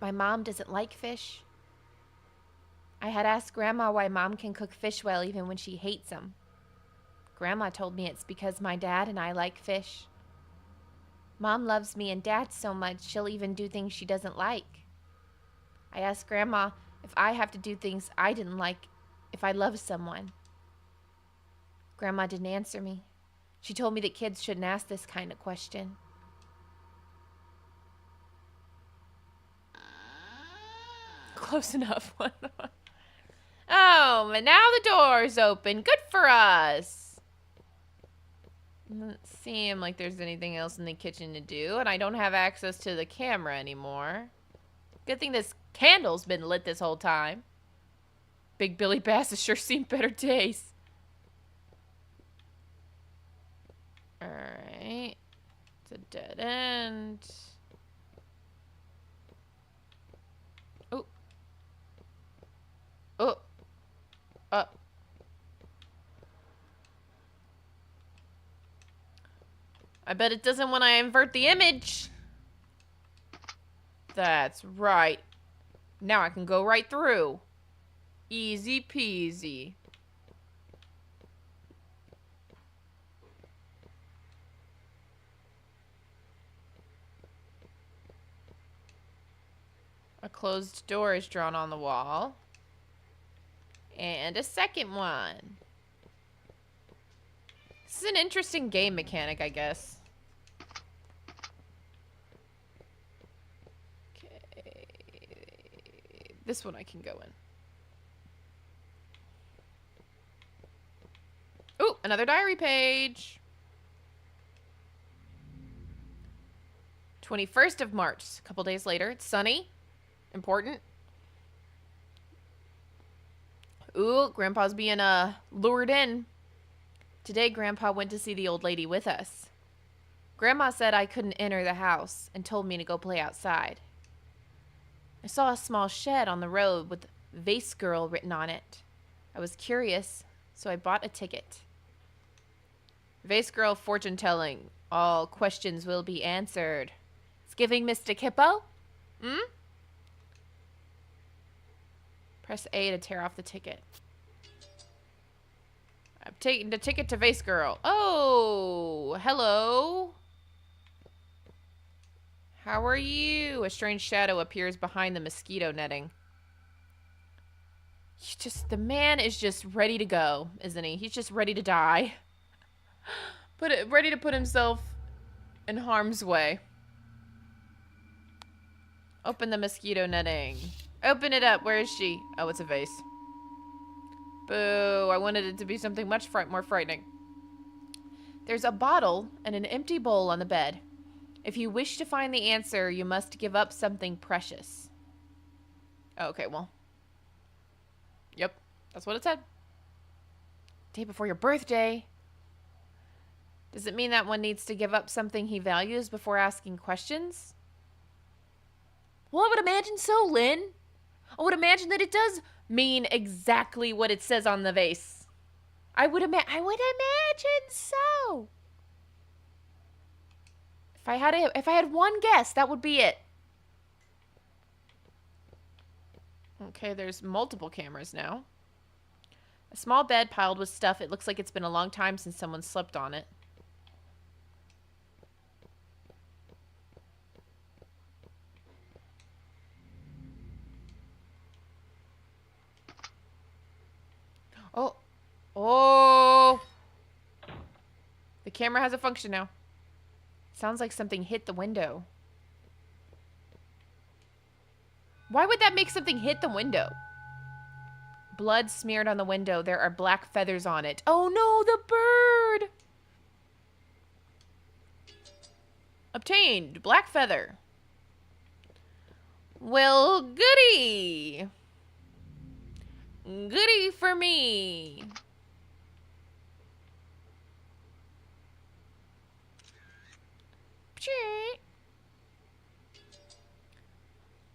My mom doesn't like fish. I had asked Grandma why Mom can cook fish well even when she hates them. Grandma told me it's because my dad and I like fish. Mom loves me and Dad so much she'll even do things she doesn't like. I asked Grandma if I have to do things I didn't like if I love someone. Grandma didn't answer me. She told me that kids shouldn't ask this kind of question. Close enough. Oh, and now the door's open. Good for us. Doesn't seem like there's anything else in the kitchen to do, and I don't have access to the camera anymore. Good thing this candle's been lit this whole time. Big Billy Bass has sure seen better days. Alright. It's a dead end. Oh. Oh. I bet it doesn't when I invert the image. That's right. Now I can go right through. Easy peasy. A closed door is drawn on the wall. And a second one. This is an interesting game mechanic, I guess. Okay. This one I can go in. Ooh, another diary page. 21st of March. A couple days later. It's sunny. Important. Ooh, Grandpa's being lured in. Today, Grandpa went to see the old lady with us. Grandma said I couldn't enter the house and told me to go play outside. I saw a small shed on the road with Vase Girl written on it. I was curious, so I bought a ticket. Vase Girl fortune telling. All questions will be answered. It's giving Mystic Hippo? Press A to tear off the ticket. I've taken the ticket to Vase Girl. Oh, hello. How are you? A strange shadow appears behind the mosquito netting. The man is just ready to go, isn't he? He's just ready to die. Ready to put himself in harm's way. Open the mosquito netting. Open it up. Where is she? Oh, it's a vase. Boo. I wanted it to be something much more frightening. There's a bottle and an empty bowl on the bed. If you wish to find the answer, you must give up something precious. Okay, well. Yep. That's what it said. Day before your birthday. Does it mean that one needs to give up something he values before asking questions? Well, I would imagine so, Lynn. I would imagine that it does mean exactly what it says on the vase. I would imagine so. If I had one guess, that would be it. Okay, there's multiple cameras now. A small bed piled with stuff. It looks like it's been a long time since someone slept on it. Oh. Oh. The camera has a function now. Sounds like something hit the window. Why would that make something hit the window? Blood smeared on the window. There are black feathers on it. Oh no, the bird! Obtained. Black feather. Well, goody. Goody for me.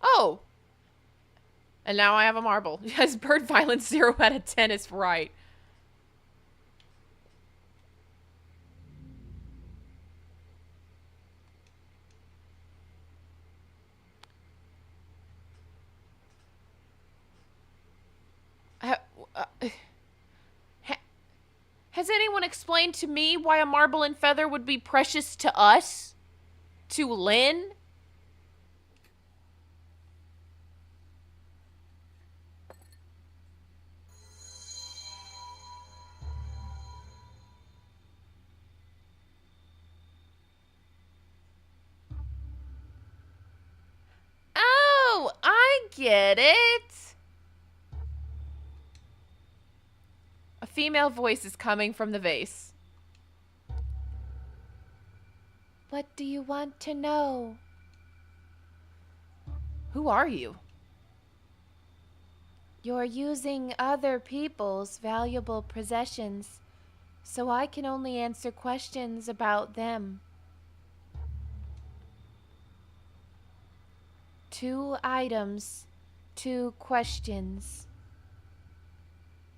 Oh. And now I have a marble. Yes, bird violence 0 out of 10 is right. Has anyone explained to me why a marble and feather would be precious to us? To Lynn? Oh, I get it. female voice is coming from the vase. What do you want to know? Who are you? You're using other people's valuable possessions, so I can only answer questions about them. 2 items, 2 questions.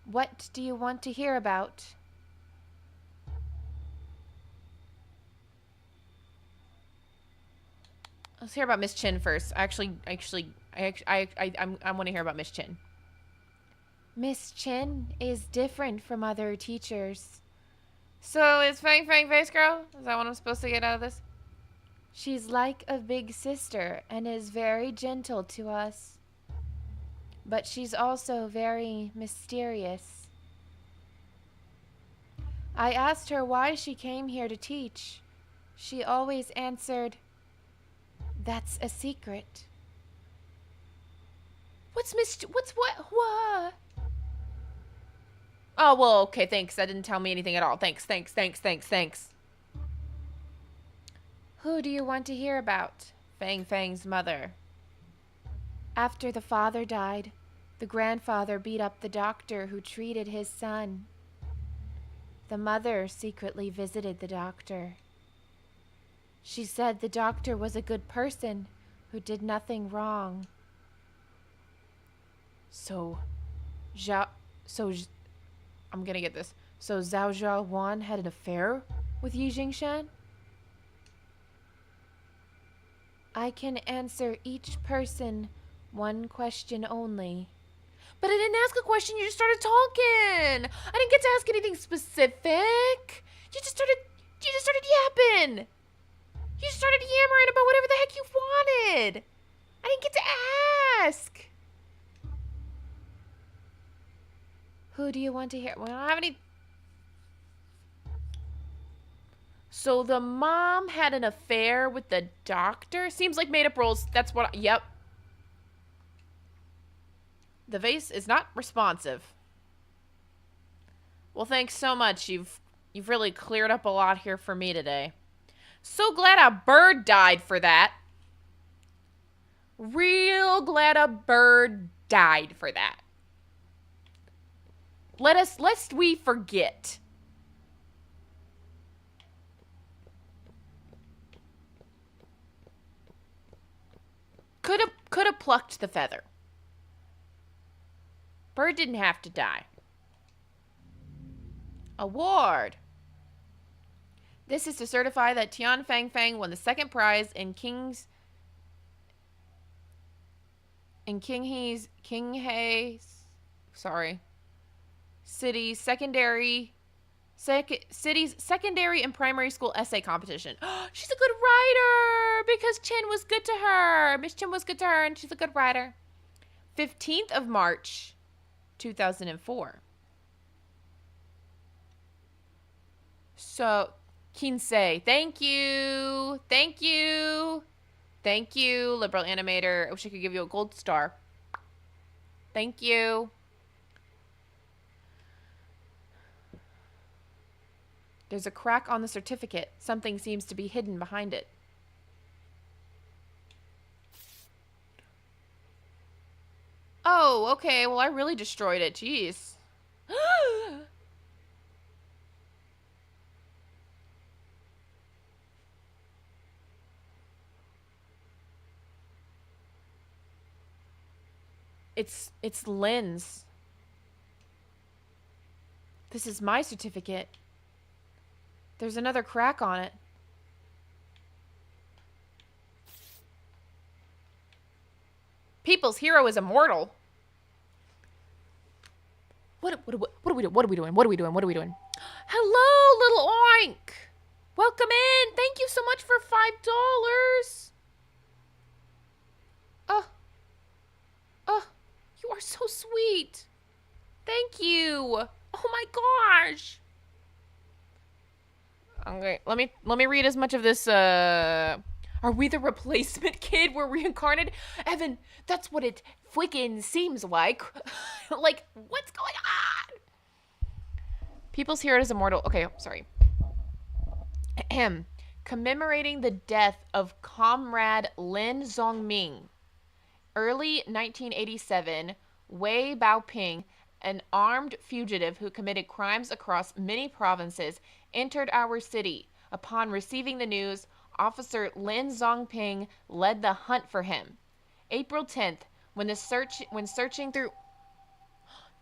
What do you want to hear about? Let's hear about Miss Chin first. I want to hear about Miss Chin. Miss Chin is different from other teachers. So is Fang Fang Face Girl? Is that what I'm supposed to get out of this? She's like a big sister and is very gentle to us. But she's also very mysterious. I asked her why she came here to teach. She always answered, "That's a secret." What's what? Oh, well, okay, thanks. That didn't tell me anything at all. Thanks. Who do you want to hear about? Fang Fang's mother. After the father died, the grandfather beat up the doctor who treated his son. The mother secretly visited the doctor. She said the doctor was a good person who did nothing wrong. I'm gonna get this. So Zhao Zhao Wan had an affair with Yi Jingshan? I can answer each person 1 question only. But I didn't ask a question, you just started talking. I didn't get to ask anything specific. You just started yapping. You just started yammering about whatever the heck you wanted. I didn't get to ask. Who do you want to hear? We don't have any. So the mom had an affair with the doctor? Seems like made up rules. That's what yep. The vase is not responsive. Well, thanks so much. You've really cleared up a lot here for me today. So glad a bird died for that. Real glad a bird died for that. Lest we forget. Could have plucked the feather. Bird didn't have to die. Award. This is to certify that Tian Fang Fang won the 2nd prize in King City's secondary and primary school essay competition. She's a good writer because Chen was good to her. Miss Chen was good to her and she's a good writer. 15th of March, 2004. So, Kinsei, thank you, liberal animator. I wish I could give you a gold star. Thank you. There's a crack on the certificate. Something seems to be hidden behind it. Oh, okay. Well, I really destroyed it. Jeez. It's Lin's. This is my certificate. There's another crack on it. People's hero is immortal. What are we doing? Hello, little oink. Welcome in. Thank you so much for $5. You are so sweet. Thank you. Oh my gosh. Okay, let me read as much of this. Are we the replacement kid? We're reincarnated? Evan, that's what it freaking seems like. Like, what's going on? People's hero is immortal. Okay, sorry. Ahem. Commemorating the death of Comrade Lin Zongming. Early 1987, Wei Baoping, an armed fugitive who committed crimes across many provinces, entered our city. Upon receiving the news, Officer Lin Zongping led the hunt for him. April 10th, when searching through.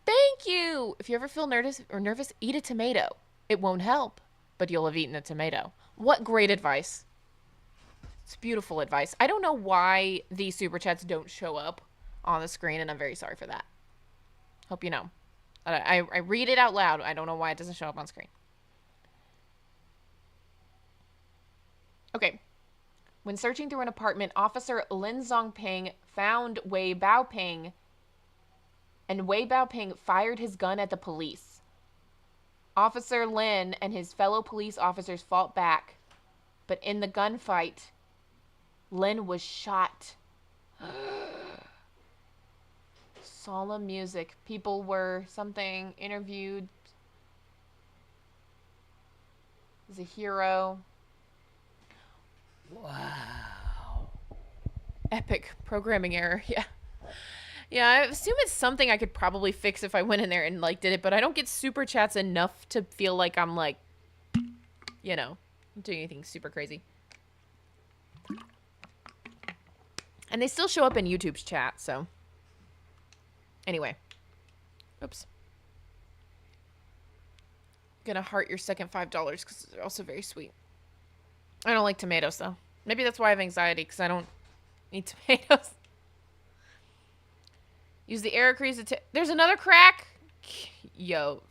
Thank you. If you ever feel nervous, eat a tomato. It won't help, but you'll have eaten a tomato. What great advice. It's beautiful advice. I don't know why these super chats don't show up on the screen, and I'm very sorry for that. Hope you know. I read it out loud. I don't know why it doesn't show up on screen. Okay. When searching through an apartment, Officer Lin Zongping found Wei Baoping, and Wei Baoping fired his gun at the police. Officer Lin and his fellow police officers fought back, but in the gunfight, Lin was shot. Solemn music. People were something interviewed as a hero. Wow. Epic programming error. Yeah. Yeah, I assume it's something I could probably fix if I went in there and like did it, but I don't get super chats enough to feel like I'm like, you know, doing anything super crazy. And they still show up in YouTube's chat, so. Anyway. Oops. Gonna heart your second $5 because they're also very sweet. I don't like tomatoes, though. Maybe that's why I have anxiety, because I don't eat tomatoes. Use the arrow keys to... There's another crack? Yo.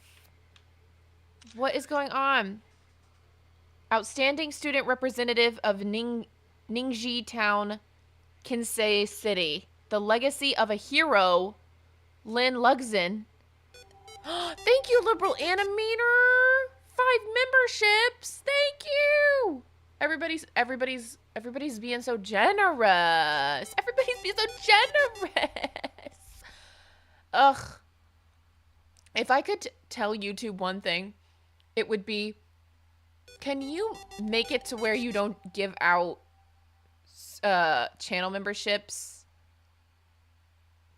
What is going on? Outstanding student representative of Ningxi Town, Kinsei City. The legacy of a hero, Lin Lixun. Thank you, liberal animator. 5 memberships. Thank you. Everybody's being so generous. Everybody's being so generous. Ugh. If I could tell YouTube one thing, it would be, can you make it to where you don't give out channel memberships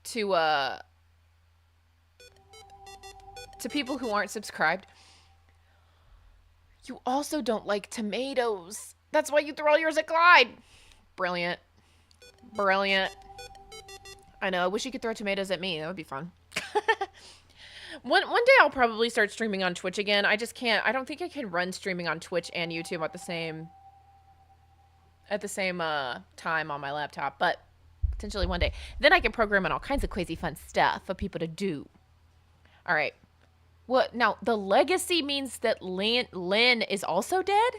to people who aren't subscribed? You also don't like tomatoes. That's why you threw all yours at Clyde. Brilliant. Brilliant. I know. I wish you could throw tomatoes at me. That would be fun. One day I'll probably start streaming on Twitch again. I just can't. I don't think I can run streaming on Twitch and YouTube at the same time on my laptop, but potentially one day. Then I can program in all kinds of crazy fun stuff for people to do. All right. What now? The legacy means that Lin is also dead?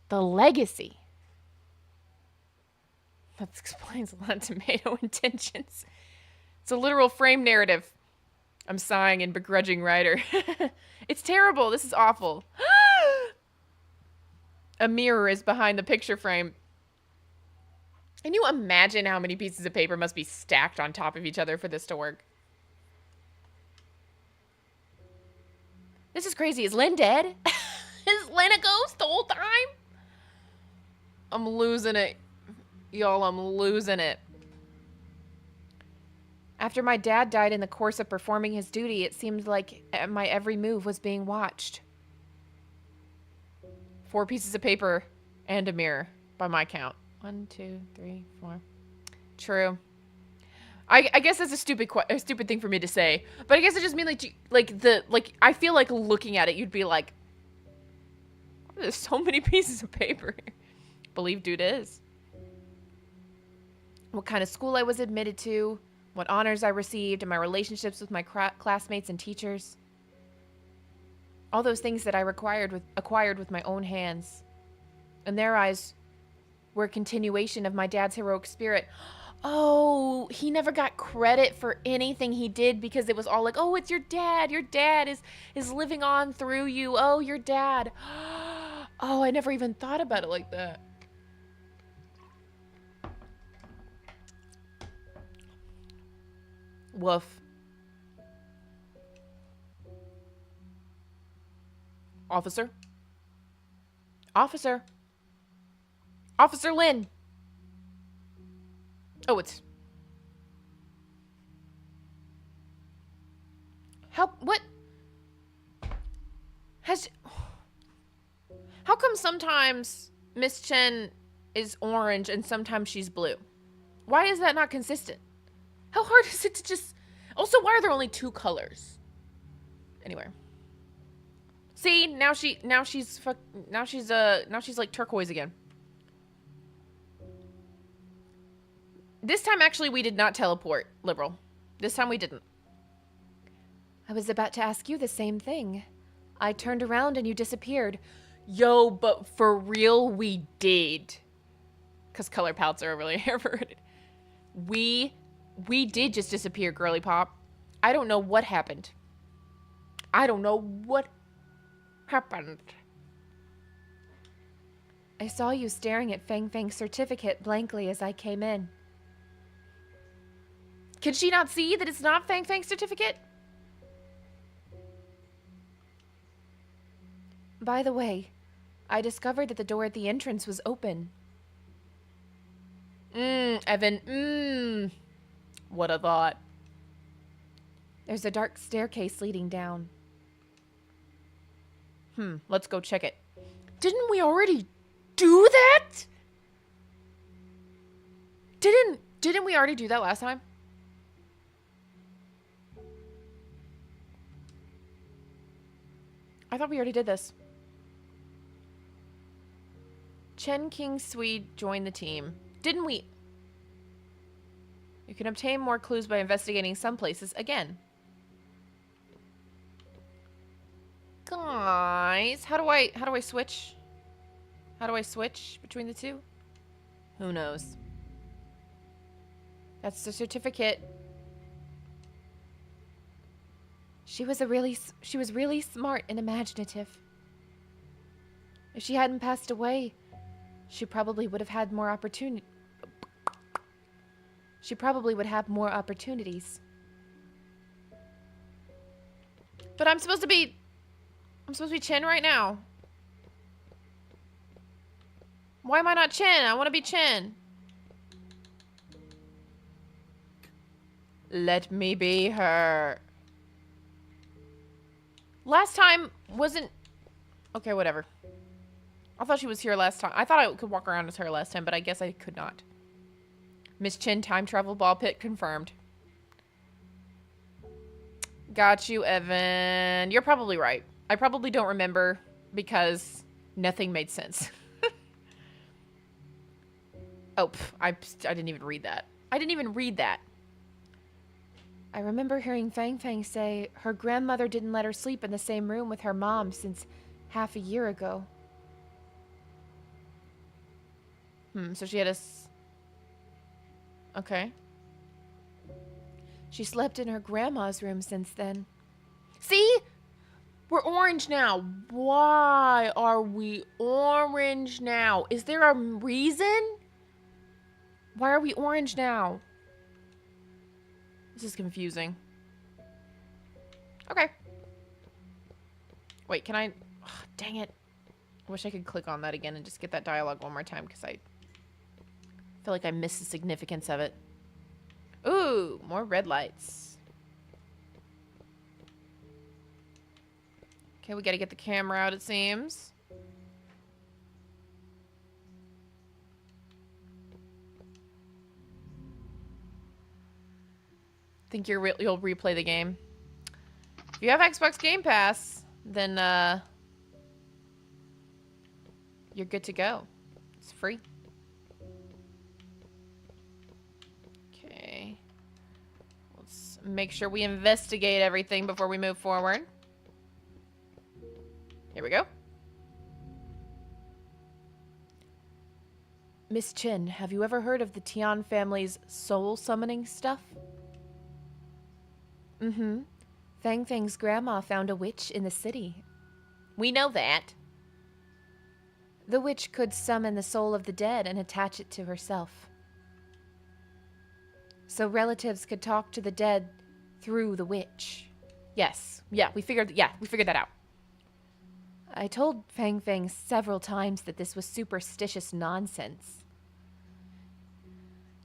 The legacy. That explains a lot of tomato intentions. It's a literal frame narrative. I'm sighing in begrudging writer. It's terrible. This is awful. A mirror is behind the picture frame. Can you imagine how many pieces of paper must be stacked on top of each other for this to work? This is crazy. Is Lin dead? Is Lin a ghost the whole time? I'm losing it. Y'all, I'm losing it. After my dad died in the course of performing his duty, it seemed like my every move was being watched. 4 pieces of paper and a mirror, by my count. 1, 2, 3, 4. True. I guess that's a stupid thing for me to say, but I guess it just means like I feel like looking at it, you'd be like, there's so many pieces of paper here. Believe dude is. What kind of school I was admitted to, what honors I received, and my relationships with my classmates and teachers. All those things that I acquired with my own hands. In their eyes, were a continuation of my dad's heroic spirit. Oh, he never got credit for anything he did because it was all like, oh, it's your dad. Your dad is living on through you. Oh, your dad. Oh, I never even thought about it like that. Woof. Officer? Officer? Officer Lin! Oh, it's... What? How come sometimes Miss Chen is orange and sometimes she's blue? Why is that not consistent? How hard is it to just... Also, why are there only 2 colors? Anyway. See, now she's like turquoise again. This time, actually, we did not teleport, Liberal. This time we didn't. I was about to ask you the same thing. I turned around and you disappeared. Yo, but for real, we did. Because color palettes are really overrated. We did just disappear, girly pop. I don't know what happened. I don't know what happened. I saw you staring at Fang Fang's certificate blankly as I came in. Can she not see that it's not Fang Fang's certificate? By the way, I discovered that the door at the entrance was open. Evan, what a thought. There's a dark staircase leading down. Let's go check it. Didn't we already do that? Didn't we already do that last time? I thought we already did this. Chen King Swede joined the team. Didn't we? You can obtain more clues by investigating some places again. Guys, how do I switch? How do I switch between the two? Who knows? That's the certificate. She was really smart and imaginative. If she hadn't passed away, she probably would have had more opportunity. She probably would have more opportunities. But I'm supposed to be Chen right now. Why am I not Chen? I want to be Chen. Let me be her. Last time wasn't... Okay, whatever. I thought she was here last time. I thought I could walk around as her last time, but I guess I could not. Miss Chen time travel ball pit confirmed. Got you, Evan. You're probably right. I probably don't remember because nothing made sense. Oh, I didn't even read that. I didn't even read that. I remember hearing Fang Fang say her grandmother didn't let her sleep in the same room with her mom since half a year ago. So she had a... Okay. She slept in her grandma's room since then. See? We're orange now. Why are we orange now? Is there a reason? Why are we orange now? This is confusing. Okay. Wait, can I... Oh, dang it. I wish I could click on that again and just get that dialogue one more time because I feel like I missed the significance of it. Ooh, more red lights. Okay, we gotta get the camera out, it seems. Think you'll replay the game. If you have Xbox Game Pass, then you're good to go. It's free. Okay. Let's make sure we investigate everything before we move forward. Here we go. Miss Chen, have you ever heard of the Tian family's soul summoning stuff? Fang Fang's grandma found a witch in the city. We know that. The witch could summon the soul of the dead and attach it to herself. So relatives could talk to the dead through the witch. Yes. Yeah, we figured that out. I told Fang Fang several times that this was superstitious nonsense.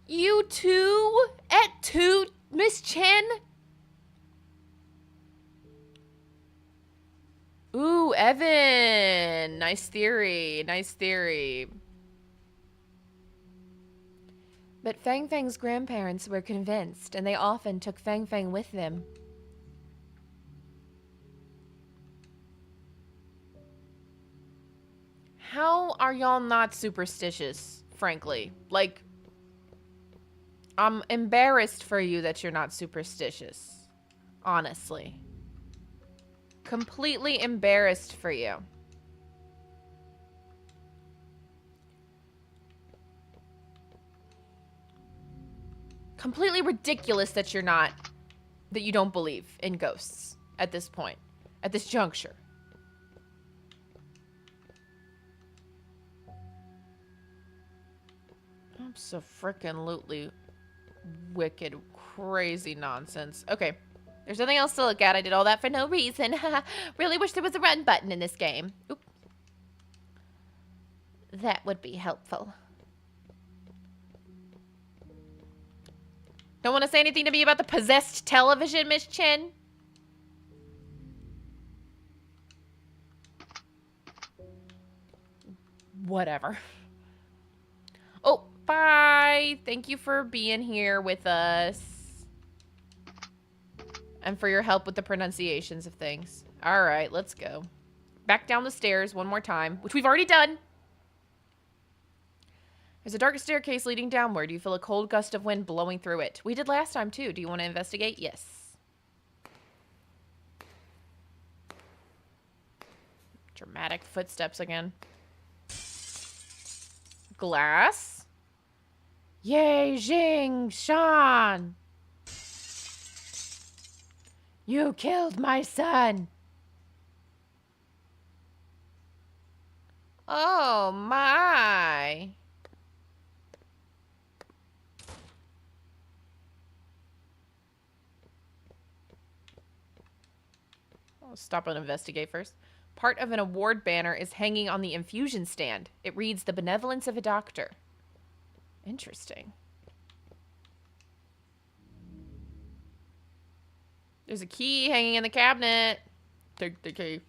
You too? At 2, Miss Chen? Ooh, Evan. Nice theory. Nice theory. But Fang Fang's grandparents were convinced, and they often took Fang Fang with them. How are y'all not superstitious, frankly? Like, I'm embarrassed for you that you're not superstitious. Honestly. Completely embarrassed for you. Completely ridiculous that you're not, that you don't believe in ghosts at this point, at this juncture. Abso-frickin-lutely wicked, crazy nonsense. Okay, there's nothing else to look at. I did all that for no reason. Really wish there was a run button in this game. Oop. That would be helpful. Don't want to say anything to me about the possessed television, Miss Chen? Whatever. Oh, bye. Thank you for being here with us. And for your help with the pronunciations of things. All right, let's go. Back down the stairs one more time, which we've already done. There's a dark staircase leading downward. You feel a cold gust of wind blowing through it. We did last time, too. Do you want to investigate? Yes. Dramatic footsteps again. Glass. Ye Jing Shan. You killed my son. Oh, my. I'll stop and investigate first. Part of an award banner is hanging on the infusion stand. It reads, "The Benevolence of a Doctor." Interesting. There's a key hanging in the cabinet. Take the key.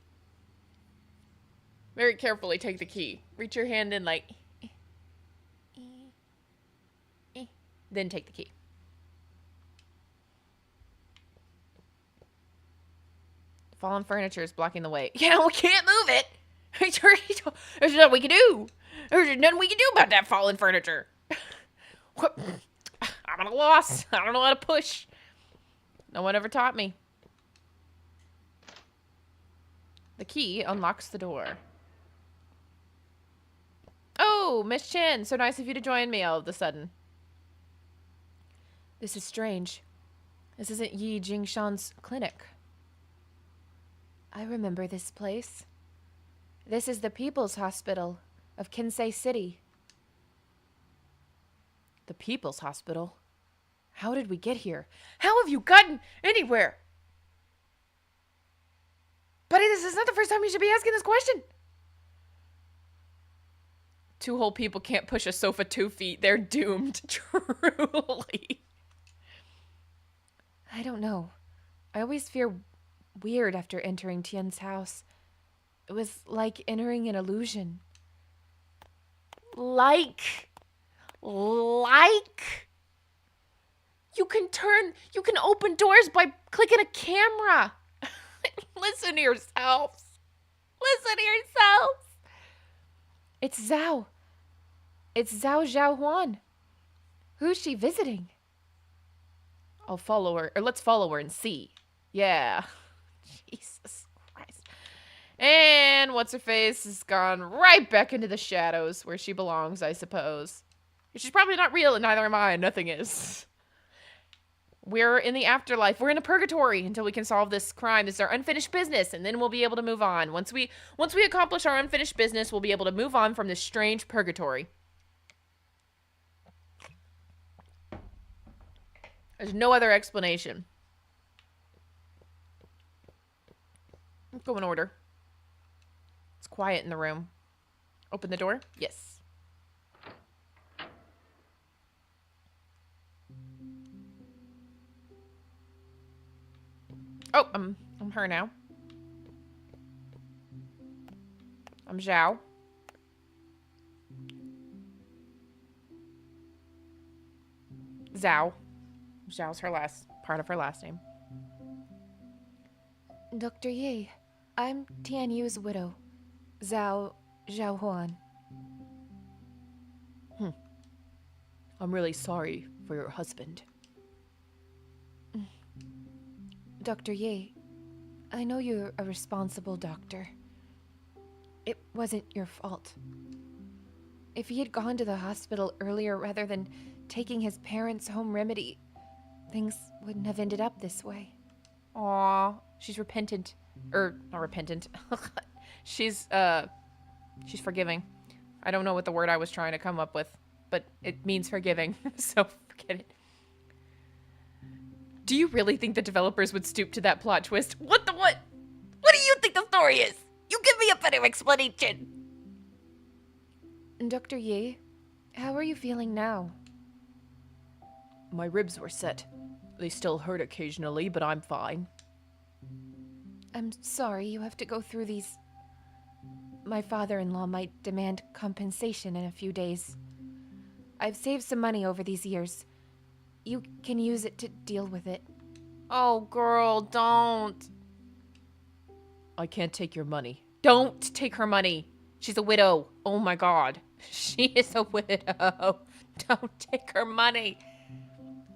Very carefully take the key. Reach your hand in like... Then take the key. Fallen furniture is blocking the way. Yeah, we can't move it. There's nothing we can do. There's nothing we can do about that fallen furniture. What? I'm at a loss. I don't know how to push. No one ever taught me. The key unlocks the door. Oh, Miss Chen. So nice of you to join me all of a sudden. This is strange. This isn't Yi Jingshan's clinic. I remember this place. This is the People's Hospital of Kinsei City. The People's Hospital? How did we get here? How have you gotten anywhere? Buddy, this is not the first time you should be asking this question. 2 whole people can't push a sofa 2 feet. They're doomed, truly. I don't know. I always feel weird after entering Tian's house. It was like entering an illusion. Like? You can open doors by clicking a camera. Listen to yourselves. Listen to yourselves. It's Zhao. It's Zhao Zhaohuan. Who's she visiting? I'll follow her, or let's follow her and see. Yeah. Jesus Christ. And what's-her-face has gone right back into the shadows where she belongs, I suppose. She's probably not real, and neither am I. Nothing is. We're in the afterlife. We're in a purgatory until we can solve this crime. This is our unfinished business, and then we'll be able to move on. Once we accomplish our unfinished business, we'll be able to move on from this strange purgatory. There's no other explanation. Let's go in order. It's quiet in the room. Open the door? Yes. Oh, I'm her now. I'm Zhao. Zhao. Zhao's her part of her last name. Dr. Yi, I'm Tian Yu's widow, Zhao Huan. I'm really sorry for your husband. Dr. Yi, I know you're a responsible doctor. It wasn't your fault. If he had gone to the hospital earlier rather than taking his parents' home remedy, things wouldn't have ended up this way. Aw, she's repentant. Not repentant. She's forgiving. I don't know what the word I was trying to come up with, but it means forgiving, so forget it. Do you really think the developers would stoop to that plot twist? What? What do you think the story is? You give me a better explanation. Dr. Yi, how are you feeling now? My ribs were set. They still hurt occasionally, but I'm fine. I'm sorry you have to go through these. My father-in-law might demand compensation in a few days. I've saved some money over these years. You can use it to deal with it. Oh, girl, don't. I can't take your money. Don't take her money. She's a widow. Oh my god. She is a widow. Don't take her money.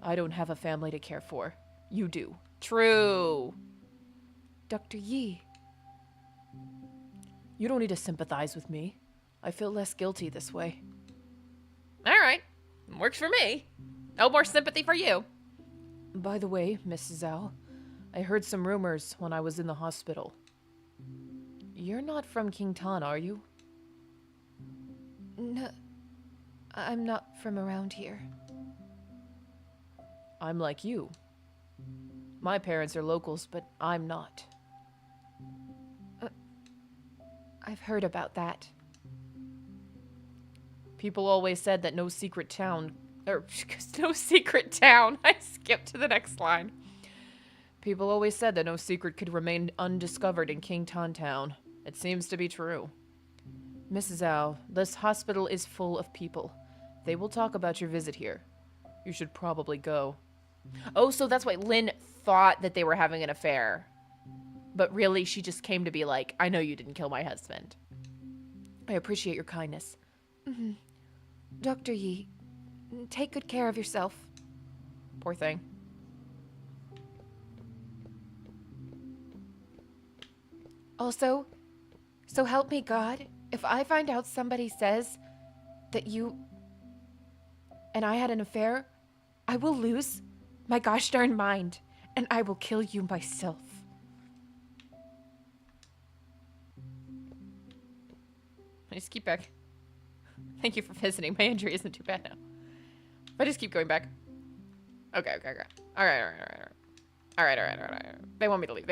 I don't have a family to care for. You do. True. Dr. Yi. You don't need to sympathize with me. I feel less guilty this way. All right. Works for me. No more sympathy for you. By the way, Mrs. Zhao, I heard some rumors when I was in the hospital. You're not from King Tan, are you? No, I'm not from around here. I'm like you. My parents are locals, but I'm not. I've heard about that. People always said that no secret town... no secret town. I skipped to the next line. People always said that no secret could remain undiscovered in King Tan Town. It seems to be true. Mrs. Zhao, this hospital is full of people. They will talk about your visit here. You should probably go. Oh, so that's why Lin thought that they were having an affair. But really, she just came to be like, I know you didn't kill my husband. I appreciate your kindness. Mm-hmm. Dr. Yi, take good care of yourself. Poor thing. Also, so help me God, if I find out somebody says that you and I had an affair, I will lose my gosh darn mind, and I will kill you myself. I just keep back. Thank you for visiting. My injury isn't too bad now. I just keep going back. Okay. All right. They want me to leave.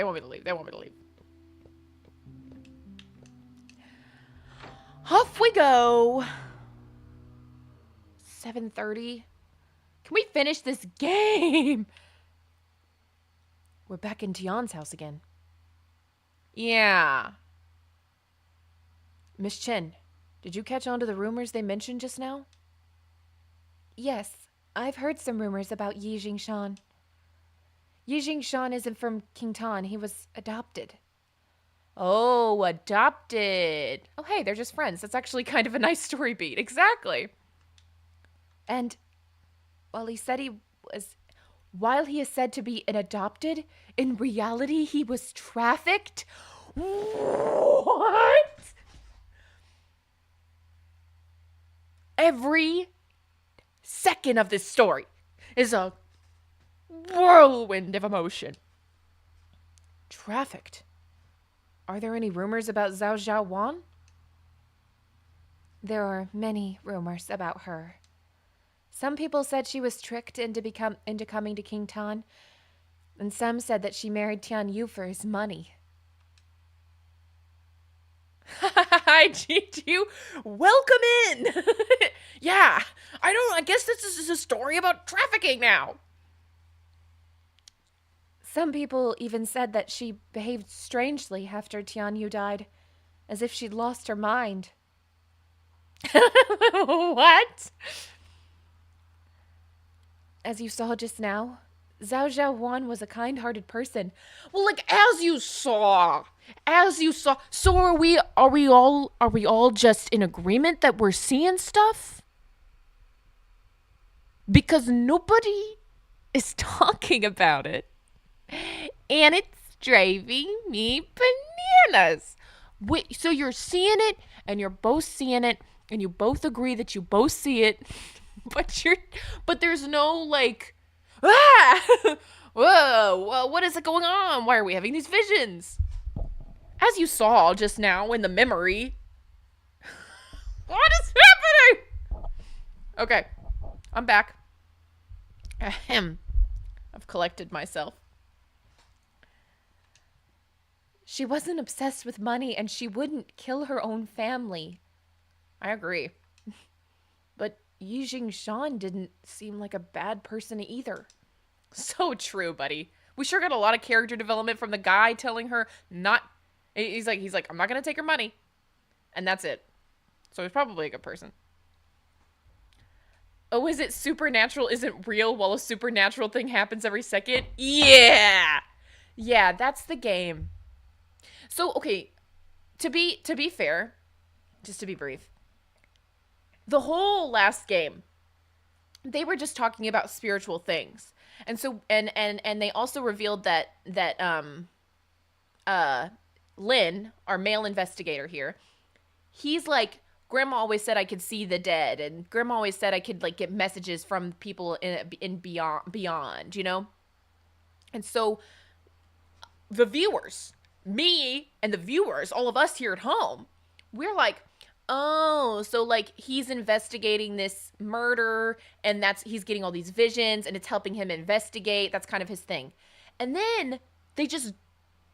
Off we go. 7:30. Can we finish this game? We're back in Tian's house again. Yeah. Miss Chen, did you catch on to the rumors they mentioned just now? Yes, I've heard some rumors about Yi Jingshan. Yi Jingshan isn't from King Tan. He was adopted. Oh, adopted. Oh, hey, they're just friends. That's actually kind of a nice story beat. Exactly. And while he is said to be an adopted, in reality he was trafficked. What? Every second of this story is a whirlwind of emotion. Trafficked. Are there any rumors about Zhao Zhaowan? There are many rumors about her. Some people said she was tricked into coming to King Tan, and some said that she married Tian Yu for his money. Gigi. Welcome in. Yeah, I guess this is a story about trafficking now. Some people even said that she behaved strangely after Tianyu died, as if she'd lost her mind. What? As you saw just now, Zhao Zhaohuan was a kind-hearted person. Well, like as you saw. So are we all just in agreement that we're seeing stuff? Because nobody is talking about it. And it's driving me bananas. Wait, so you're seeing it and you're both seeing it and you both agree that you both see it, but there's no like whoa, what is it going on? Why are we having these visions? As you saw just now in the memory. What is happening? Okay, I'm back. Ahem. I've collected myself. She wasn't obsessed with money and she wouldn't kill her own family. I agree. But Yi Jingshan didn't seem like a bad person either. So true, buddy. We sure got a lot of character development from the guy telling her not. He's like, I'm not gonna take her money, and that's it. So he's probably a good person. Oh, is it supernatural isn't real while a supernatural thing happens every second? Yeah, that's the game. So okay, to be fair, just to be brief, the whole last game, they were just talking about spiritual things. And so and they also revealed that Lin, our male investigator here, he's like, Grandma always said I could see the dead, and Grandma always said I could like get messages from people in beyond, you know? And so the viewers, me and the viewers, all of us here at home, we're like, oh, so like he's investigating this murder and he's getting all these visions and it's helping him investigate. That's kind of his thing. And then they just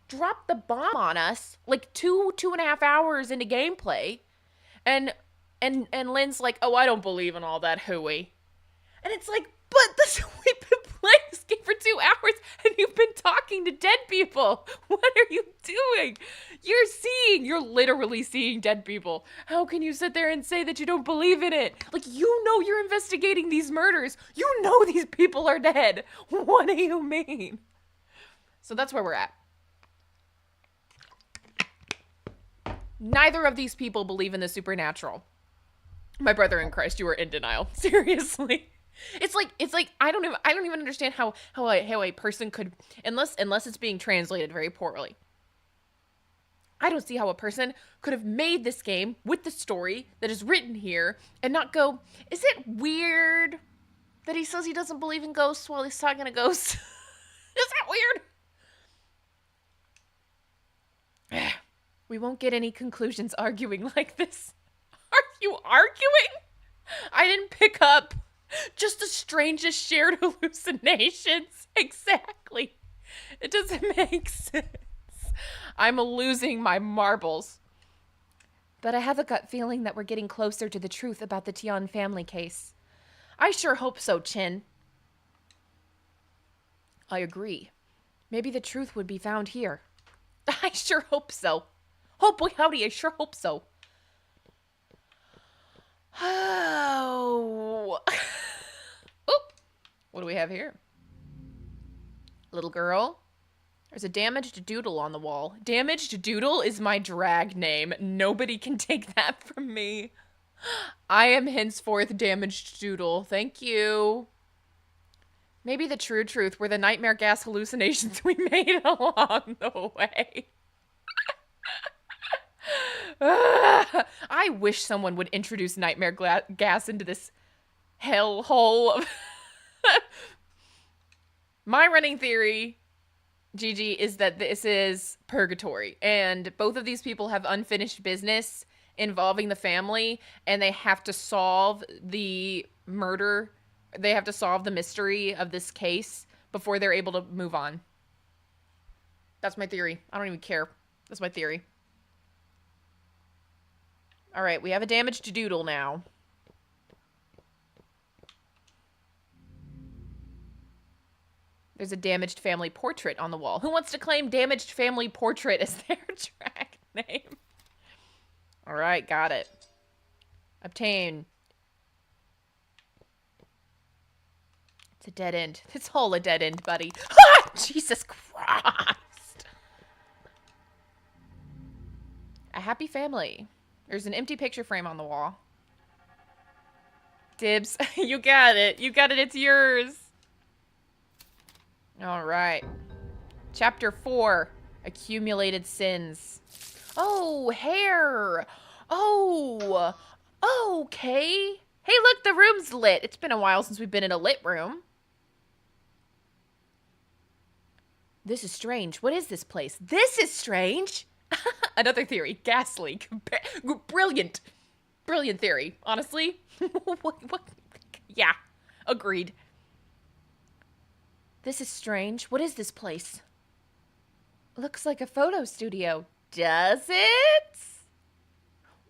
dropped the bomb on us like 2.5 hours into gameplay. And Lynn's like, oh, I don't believe in all that hooey. And it's like, but we've been playing this game for 2 hours and you've been talking to dead people. What are you doing? You're literally seeing dead people. How can you sit there and say that you don't believe in it? Like, you know you're investigating these murders. You know these people are dead. What do you mean? So that's where we're at. Neither of these people believe in the supernatural. My brother in Christ, you are in denial. Seriously. It's like I don't even understand how a person could, unless it's being translated very poorly. I don't see how a person could have made this game with the story that is written here and not go, is it weird that he says he doesn't believe in ghosts while he's talking to ghosts? Is that weird? We won't get any conclusions arguing like this. Are you arguing? I didn't pick up. Just the strangest shared hallucinations. Exactly. It doesn't make sense. I'm losing my marbles. But I have a gut feeling that we're getting closer to the truth about the Tian family case. I sure hope so, Chin. I agree. Maybe the truth would be found here. I sure hope so. Oh boy, howdy, I sure hope so. Oh. Oop. What do we have here? Little girl. There's a damaged doodle on the wall. Damaged doodle is my drag name. Nobody can take that from me. I am henceforth damaged doodle. Thank you. Maybe the true truth were the nightmare gas hallucinations we made along the way. I wish someone would introduce nightmare gas into this hellhole. My running theory, Gigi, is that this is purgatory, and both of these people have unfinished business involving the family, and they have to solve the murder. They have to solve the mystery of this case before they're able to move on. That's my theory. I don't even care. That's my theory. All right, we have a damaged doodle now. There's a damaged family portrait on the wall. Who wants to claim damaged family portrait as their track name? All right, got it. Obtain. It's a dead end. It's all a dead end, buddy. Ah! Jesus Christ. A happy family. There's an empty picture frame on the wall. Dibs. You got it. You got it. It's yours. All right. Chapter 4. Accumulated sins. Oh, hair. Oh. Okay. Hey, look, the room's lit. It's been a while since we've been in a lit room. This is strange. What is this place? This is strange. Another theory. Gas leak. Brilliant. Brilliant theory. Honestly. what? Yeah. Agreed. This is strange. What is this place? Looks like a photo studio. Does it?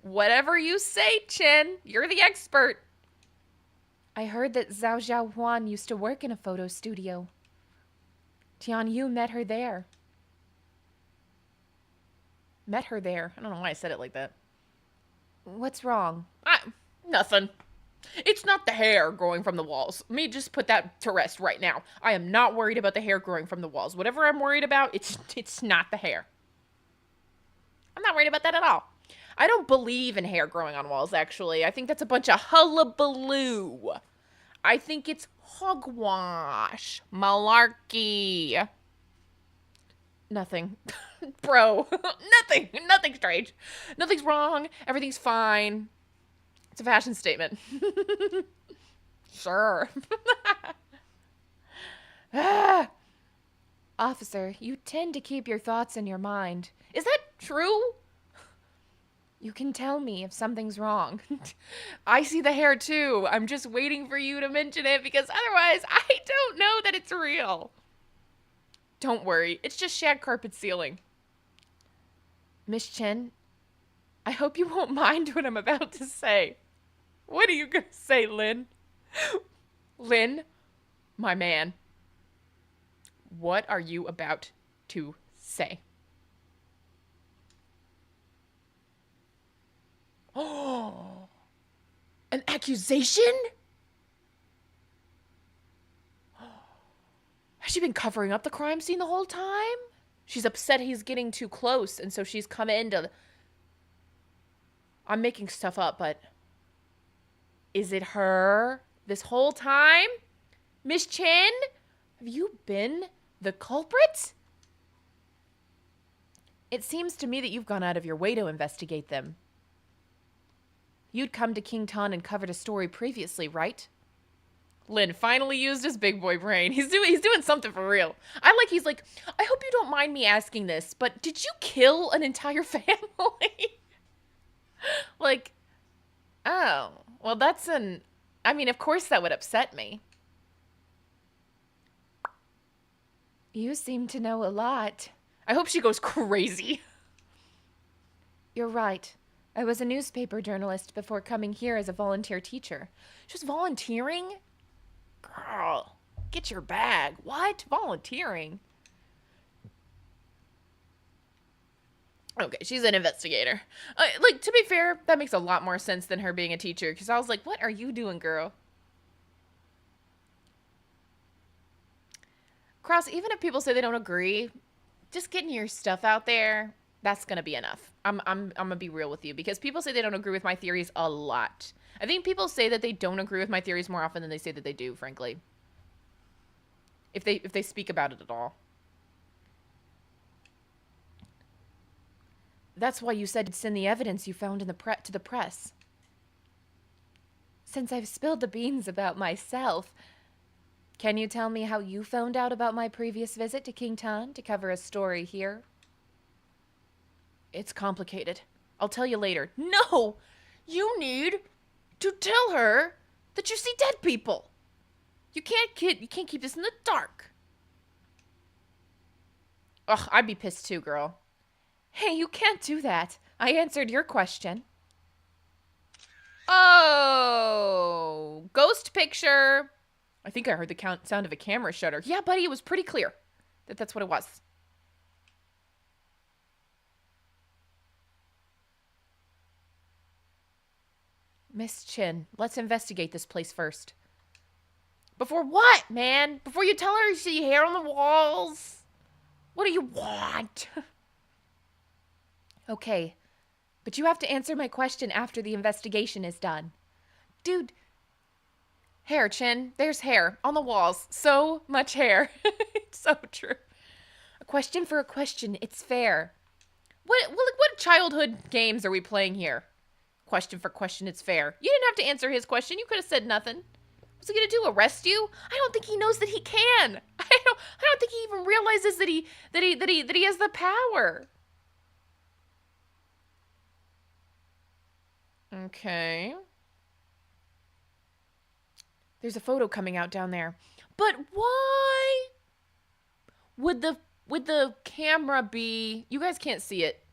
Whatever you say, Chen. You're the expert. I heard that Zhao Xiaohuan used to work in a photo studio. Tian Yu met her there. Met her there. I don't know why I said it like that. What's wrong? Nothing. It's not the hair growing from the walls. Let me just put that to rest right now. I am not worried about the hair growing from the walls. Whatever I'm worried about, it's not the hair. I'm not worried about that at all. I don't believe in hair growing on walls, actually. I think that's a bunch of hullabaloo. I think it's hogwash. Malarkey. Nothing. Bro. Nothing. Nothing strange. Nothing's wrong. Everything's fine. It's a fashion statement. Sure. Officer, you tend to keep your thoughts in your mind. Is that true? You can tell me if something's wrong. I see the hair too. I'm just waiting for you to mention it because otherwise I don't know that it's real. Don't worry. It's just shag carpet ceiling. Miss Chen, I hope you won't mind what I'm about to say. What are you gonna say, Lin? Lin, my man. What are you about to say? Oh, an accusation? Has she been covering up the crime scene the whole time? She's upset he's getting too close, and so she's come in to... I'm making stuff up, but... Is it her this whole time? Miss Chen? Have you been the culprit? it seems to me that you've gone out of your way to investigate them. You'd come to King Ton and covered a story previously, right? Lin finally used his big boy brain. He's doing something for real. He's like, I hope you don't mind me asking this, but did you kill an entire family? Like, oh, well I mean, of course that would upset me. You seem to know a lot. I hope she goes crazy. You're right. I was a newspaper journalist before coming here as a volunteer teacher. She was volunteering? Girl, get your bag. What? Volunteering? Okay, she's an investigator. To be fair, that makes a lot more sense than her being a teacher, because I was like, what are you doing, girl? Cross, even if people say they don't agree, just getting your stuff out there, that's going to be enough. I'm going to be real with you, because people say they don't agree with my theories a lot. I think people say that they don't agree with my theories more often than they say that they do, frankly. If they speak about it at all. That's why you said to send the evidence you found in to the press. Since I've spilled the beans about myself, can you tell me how you found out about my previous visit to King Tan to cover a story here? It's complicated. I'll tell you later. No! You need to tell her that you see dead people. You can't keep this in the dark. Ugh, I'd be pissed too, girl. Hey, you can't do that. I answered your question. Oh, ghost picture. I think I heard the sound of a camera shutter. Yeah, buddy, it was pretty clear that that's what it was. Miss Chin, let's investigate this place first. Before what, man? Before you tell her you see hair on the walls? What do you want? Okay, but you have to answer my question after the investigation is done. Dude, hair, Chin. There's hair on the walls. So much hair. It's so true. A question for a question. It's fair. What childhood games are we playing here? Question for question. It's fair. You didn't have to answer his question. You could have said nothing. What's he gonna do? Arrest you? I don't think he knows that he can. I don't think he even realizes that he has the power. Okay. There's a photo coming out down there. But why would the camera be... You guys can't see it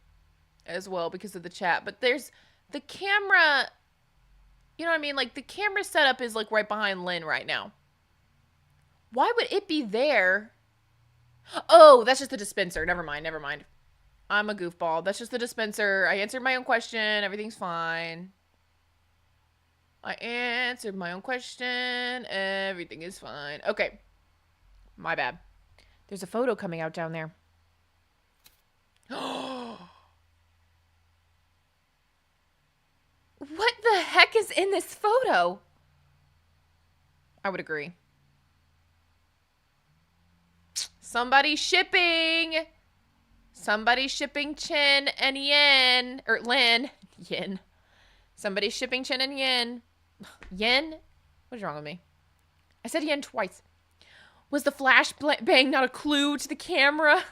as well because of the chat, but there's the camera... You know what I mean? Like, the camera setup is, like, right behind Lin right now. Why would it be there? Oh, that's just the dispenser. Never mind. I'm a goofball. That's just the dispenser. I answered my own question. Everything's fine. I answered my own question. Everything is fine. Okay. My bad. There's a photo coming out down there. What the heck is in this photo? I would agree. Somebody shipping. Somebody shipping Chin and Yen. Or Lin. Yin. Somebody shipping Chin and Yen. Yen? What is wrong with me? I said Yen twice. Was the flashbang not a clue to the camera?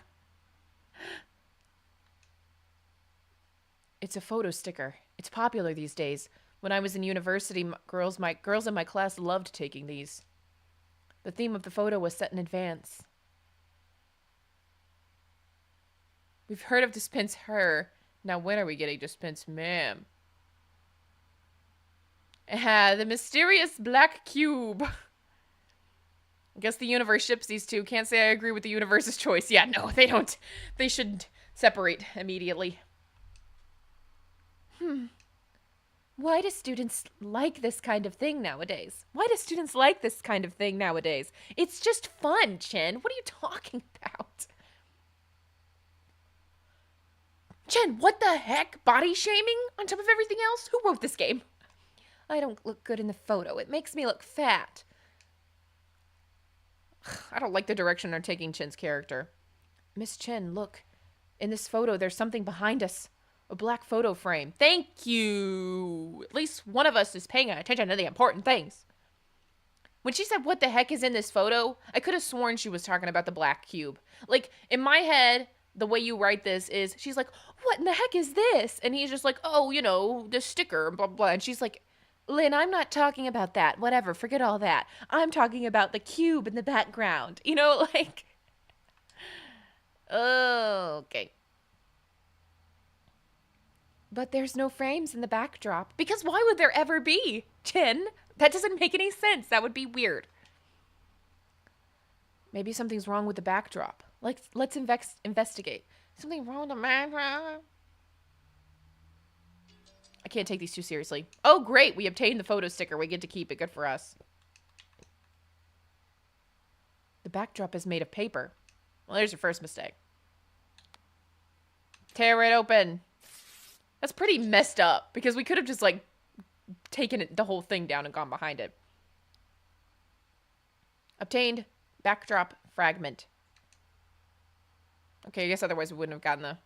It's a photo sticker. It's popular these days. When I was in university, girls in my class loved taking these. The theme of the photo was set in advance. We've heard of dispense her. Now when are we getting dispense ma'am? The mysterious black cube. I guess the universe ships these two. Can't say I agree with the universe's choice. Yeah, no, they don't. They should separate immediately. Why do students like this kind of thing nowadays? It's just fun, Chen. What are you talking about? Chen, what the heck? Body shaming on top of everything else? Who wrote this game? I don't look good in the photo. It makes me look fat. I don't like the direction they're taking Chen's character. Miss Chen, look. In this photo, there's something behind us. A black photo frame. Thank you. At least one of us is paying attention to the important things. When she said, what the heck is in this photo? I could have sworn she was talking about the black cube. Like, in my head, the way you write this is, she's like, what in the heck is this? And he's just like, oh, you know, the sticker, blah, blah. And she's like, Lin, I'm not talking about that. Whatever, forget all that. I'm talking about the cube in the background. You know, like... Okay. But there's no frames in the backdrop. Because why would there ever be, Chin? That doesn't make any sense. That would be weird. Maybe something's wrong with the backdrop. Like, let's investigate. Something wrong with the backdrop? I can't take these too seriously. Oh, great. We obtained the photo sticker. We get to keep it. Good for us. The backdrop is made of paper. Well, there's your first mistake. Tear it open. That's pretty messed up because we could have just, like, taken the whole thing down and gone behind it. Obtained backdrop fragment. Okay, I guess otherwise we wouldn't have gotten the...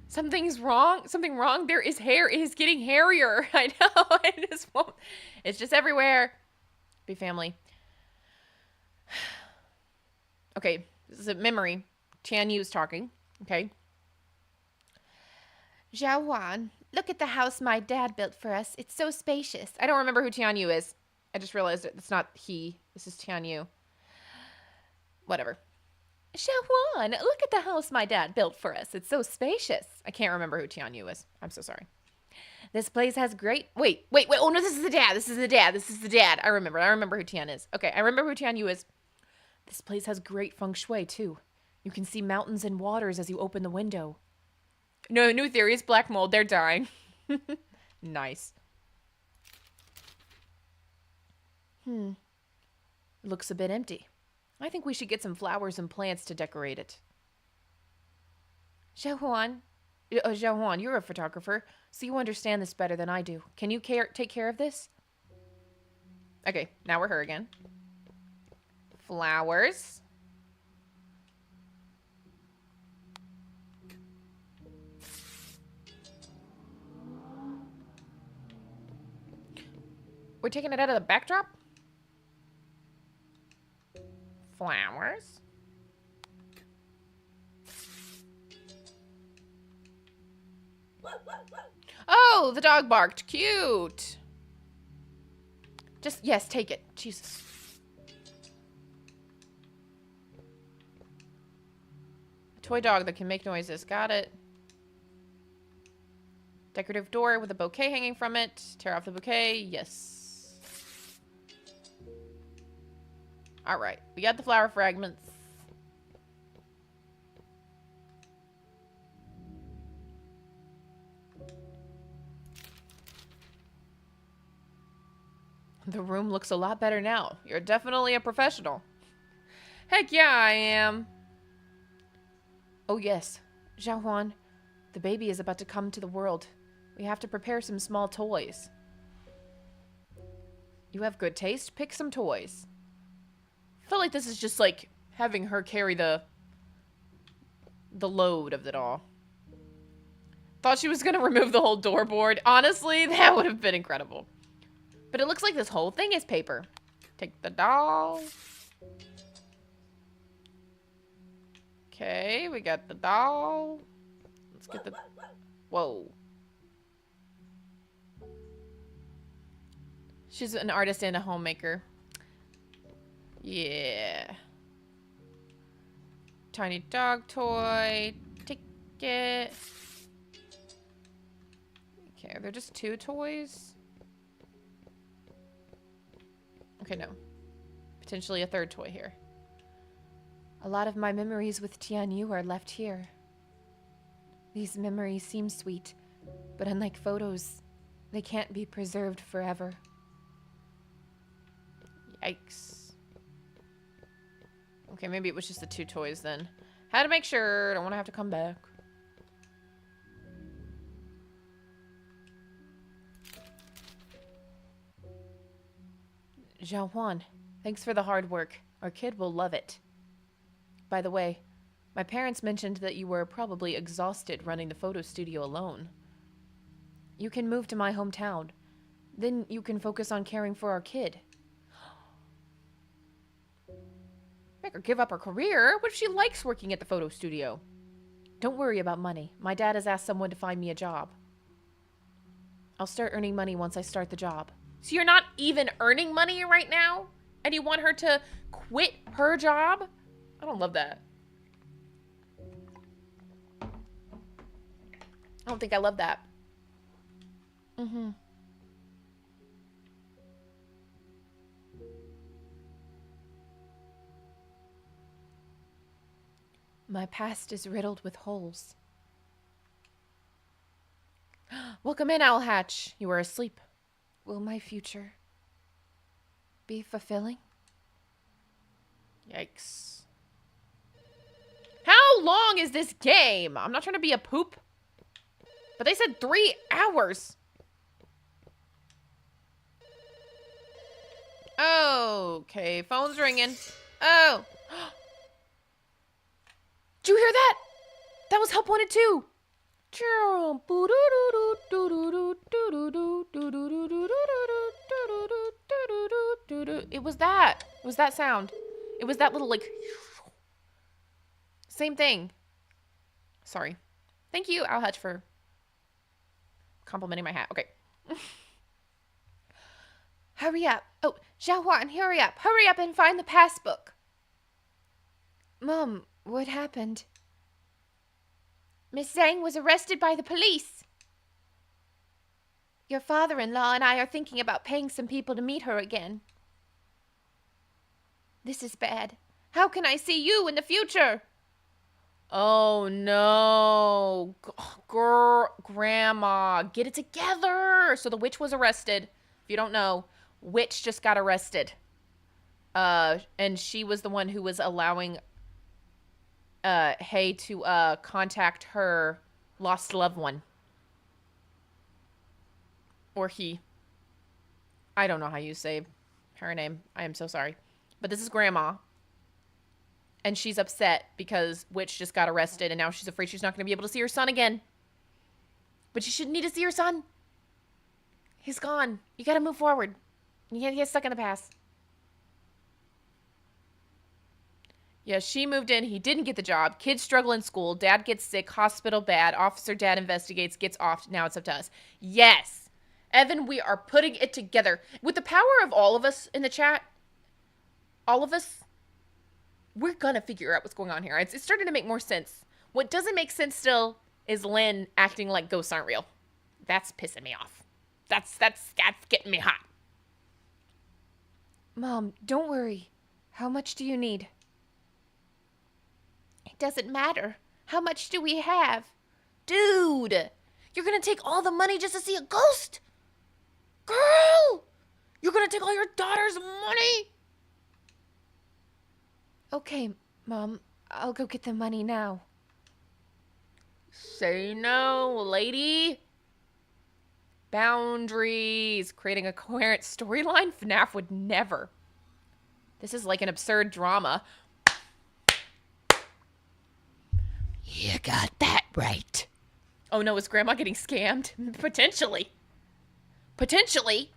Something's wrong. Something wrong. There is hair. It is getting hairier. I know. I just won't. It's just everywhere. Be family. Okay, this is a memory. Tian Yu's talking. Okay. Zhao Wan, look at the house my dad built for us. It's so spacious. I don't remember who Tian Yu is. I just realized it's not he. This is Tian Yu. Whatever. Zhao Wan, look at the house my dad built for us. It's so spacious. I can't remember who Tian Yu is. I'm so sorry. This place has great... Wait. Oh, no, this is the dad. This is the dad. I remember who Tian is. Okay, I remember who Tian Yu is. This place has great feng shui, too. You can see mountains and waters as you open the window. No, new theories, black mold, they're dying. Nice. It looks a bit empty. I think we should get some flowers and plants to decorate it. Xiaohuan, you're a photographer, so you understand this better than I do. Can you take care of this? Okay, now we're her again. Flowers. We're taking it out of the backdrop? Flowers. Oh, the dog barked. Cute. Just, yes, take it. Jesus. A toy dog that can make noises. Got it. Decorative door with a bouquet hanging from it. Tear off the bouquet. Yes. Alright. We got the flower fragments. The room looks a lot better now. You're definitely a professional. Heck yeah, I am. Oh yes, Xiaohuan, the baby is about to come to the world. We have to prepare some small toys. You have good taste. Pick some toys. I feel like this is just like having her carry the load of it all. Thought she was gonna remove the whole door board. Honestly, that would have been incredible. But it looks like this whole thing is paper. Take the doll. Okay, we got the doll. Let's get the... Whoa. She's an artist and a homemaker. Yeah. Tiny dog toy. Take it. Okay, are there just 2 toys? Okay, no. Potentially a 3rd toy here. A lot of my memories with Tian Yu are left here. These memories seem sweet, but unlike photos, they can't be preserved forever. Yikes. Okay, maybe it was just the 2 toys then. Had to make sure. Don't want to have to come back. Xiaohuan, thanks for the hard work. Our kid will love it. By the way, my parents mentioned that you were probably exhausted running the photo studio alone. You can move to my hometown. Then you can focus on caring for our kid. Make her give up her career? What if she likes working at the photo studio? Don't worry about money. My dad has asked someone to find me a job. I'll start earning money once I start the job. So you're not even earning money right now? And you want her to quit her job? I don't love that. I don't think I love that. Mm-hmm. My past is riddled with holes. Welcome in, Owl Hatch. You were asleep. Will my future be fulfilling? Yikes. How long is this game? I'm not trying to be a poop. But they said 3 hours. Okay, phone's ringing. Oh. Did you hear that? That was Help Wanted 2. It was that. It was that sound. It was that little, like... Same thing. Sorry. Thank you, Owl Hatch, for complimenting my hat. Okay. Hurry up. Oh, Xiaohuan, hurry up. Hurry up and find the passbook. Mom, what happened? Miss Zhang was arrested by the police. Your father-in-law and I are thinking about paying some people to meet her again. This is bad. How can I see you in the future? Oh no. Grandma, get it together. So the witch was arrested. If you don't know, witch just got arrested. And she was the one who was allowing Hay to contact her lost loved one. Or he. I don't know how you say her name. I am so sorry. But this is Grandma. And she's upset because Witch just got arrested and now she's afraid she's not going to be able to see her son again. But she shouldn't need to see her son. He's gone. You got to move forward. You can't get stuck in the past. Yeah, she moved in. He didn't get the job. Kids struggle in school. Dad gets sick. Hospital bad. Officer dad investigates. Gets off. Now it's up to us. Yes. Evan, we are putting it together. With the power of all of us in the chat, all of us, we're going to figure out what's going on here. It's starting to make more sense. What doesn't make sense still is Lin acting like ghosts aren't real. That's pissing me off. That's getting me hot. Mom, don't worry. How much do you need? It doesn't matter. How much do we have? Dude, you're going to take all the money just to see a ghost? Girl, you're going to take all your daughter's money? Okay, Mom. I'll go get the money now. Say no, lady. Boundaries. Creating a coherent storyline? FNAF would never. This is like an absurd drama. You got that right. Oh no, is Grandma getting scammed? Potentially. Potentially.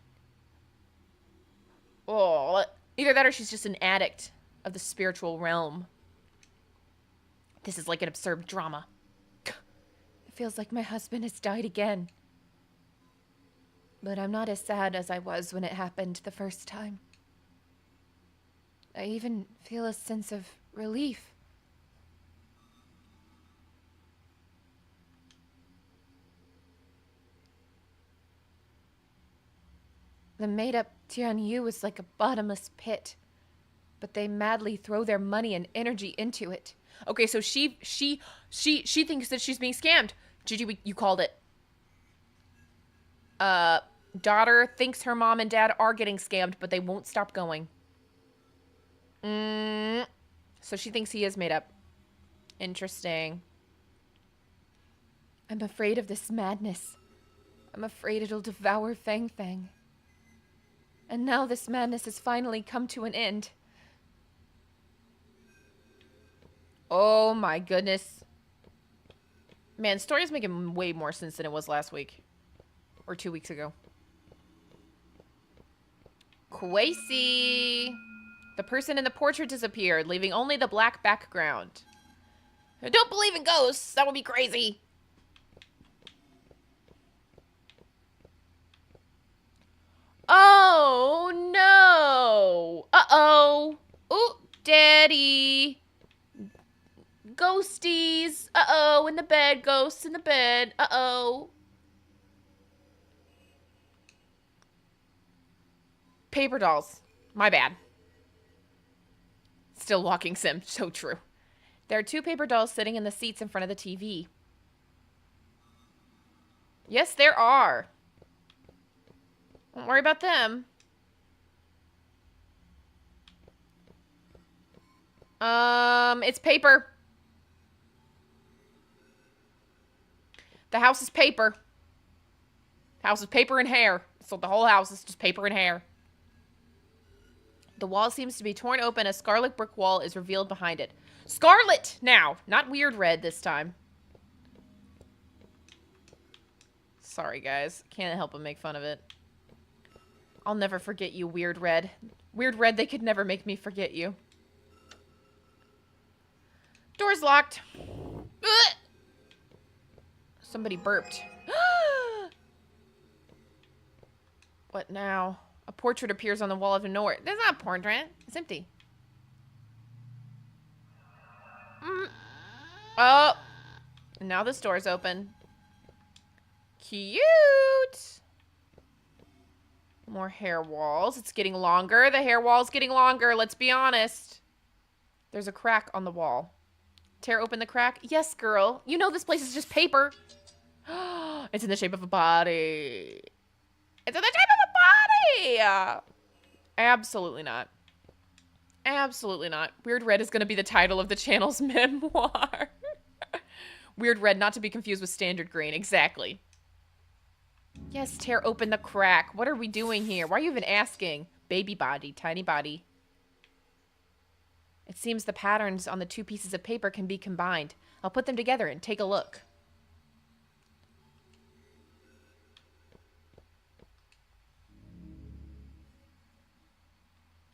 Oh, either that or she's just an addict of the spiritual realm. This is like an absurd drama. It feels like my husband has died again. But I'm not as sad as I was when it happened the first time. I even feel a sense of relief. The made-up Tianyu is like a bottomless pit, but they madly throw their money and energy into it. Okay, so she thinks that she's being scammed. Gigi, you called it. Daughter thinks her mom and dad are getting scammed, but they won't stop going. So she thinks he is made up. Interesting. I'm afraid of this madness. I'm afraid it'll devour Fang Fang. And now this madness has finally come to an end. Oh my goodness. Man, story's making way more sense than it was last week. Or 2 weeks ago. Quasi. The person in the portrait disappeared, leaving only the black background. I don't believe in ghosts. That would be crazy. Oh, no. Uh-oh. Ooh, Daddy. Ghosties. Uh-oh, in the bed. Ghosts in the bed. Uh-oh. Paper dolls. My bad. Still walking sim. So true. There are 2 paper dolls sitting in the seats in front of the TV. Yes, there are. Don't worry about them. It's paper. The house is paper. House is paper and hair. So the whole house is just paper and hair. The wall seems to be torn open. A scarlet brick wall is revealed behind it. Scarlet now, not weird red this time. Sorry, guys. Can't help but make fun of it. I'll never forget you, Weird Red. Weird Red, they could never make me forget you. Door's locked. Ugh! Somebody burped. What now? A portrait appears on the wall of the door. There's not a portrait. It's empty. Oh. And now this door's open. Cute. More hair walls. It's getting longer. The hair wall's getting longer. Let's be honest. There's a crack on the wall. Tear open the crack. Yes, girl. You know this place is just paper. It's in the shape of a body. It's in the shape of a body. Absolutely not. Absolutely not. Weird Red is going to be the title of the channel's memoir. Weird Red, not to be confused with Standard Green. Exactly. Yes, tear open the crack. What are we doing here? Why are you even asking? Baby body, tiny body. It seems the patterns on the two pieces of paper can be combined. I'll put them together and take a look.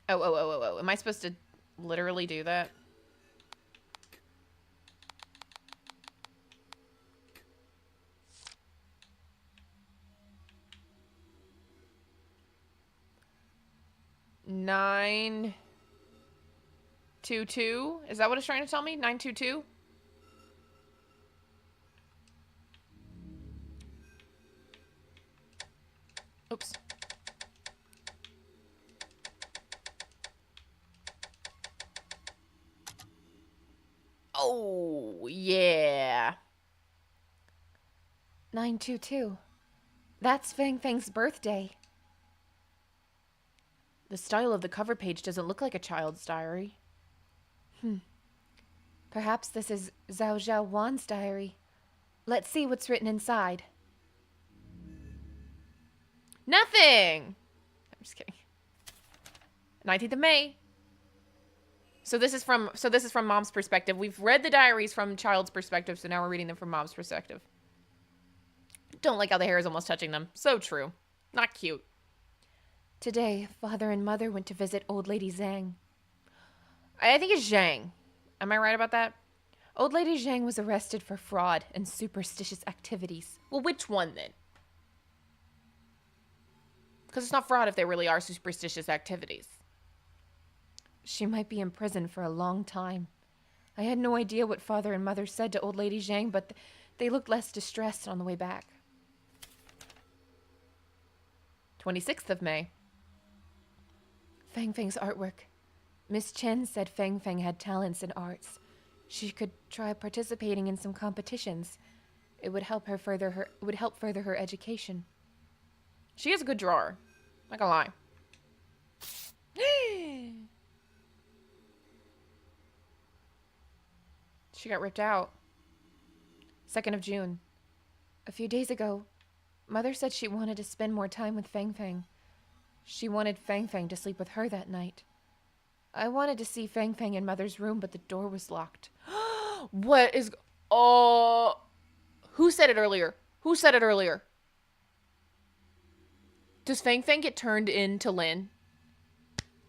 Oh. Am I supposed to literally do that? Nine... 2-2? Is that what it's trying to tell me? 922? Oops. Oh, yeah. 922. That's Fang Fang's birthday. The style of the cover page doesn't look like a child's diary. Perhaps this is Zhao Zhao Wan's diary. Let's see what's written inside. Nothing! I'm just kidding. 19th of May. So this is from mom's perspective. We've read the diaries from child's perspective, so now we're reading them from mom's perspective. Don't like how the hair is almost touching them. So true. Not cute. Today, Father and Mother went to visit Old Lady Zhang. I think it's Zhang. Am I right about that? Old Lady Zhang was arrested for fraud and superstitious activities. Well, which one then? Because it's not fraud if they really are superstitious activities. She might be in prison for a long time. I had no idea what Father and Mother said to Old Lady Zhang, but they looked less distressed on the way back. 26th of May. Fang Fang's artwork. Miss Chen said Fang Fang had talents in arts. She could try participating in some competitions. It would help further her education. She is a good drawer. Not gonna lie. She got ripped out. 2nd of June. A few days ago, Mother said she wanted to spend more time with Fang Fang. She wanted Fang Fang to sleep with her that night. I wanted to see Fang Fang in Mother's room, but the door was locked. What is... Oh... Who said it earlier? Who said it earlier? Does Fang Fang get turned into Lin?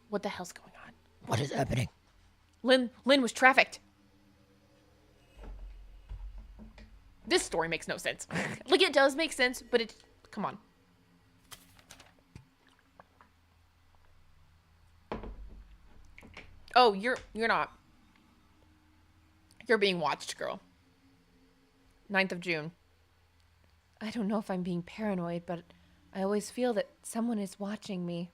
What the hell's going on? What is happening? Lin was trafficked. This story makes no sense. Like, it does make sense, but it... Come on. Oh, you're not. You're being watched, girl. 9th of June. I don't know if I'm being paranoid, but I always feel that someone is watching me.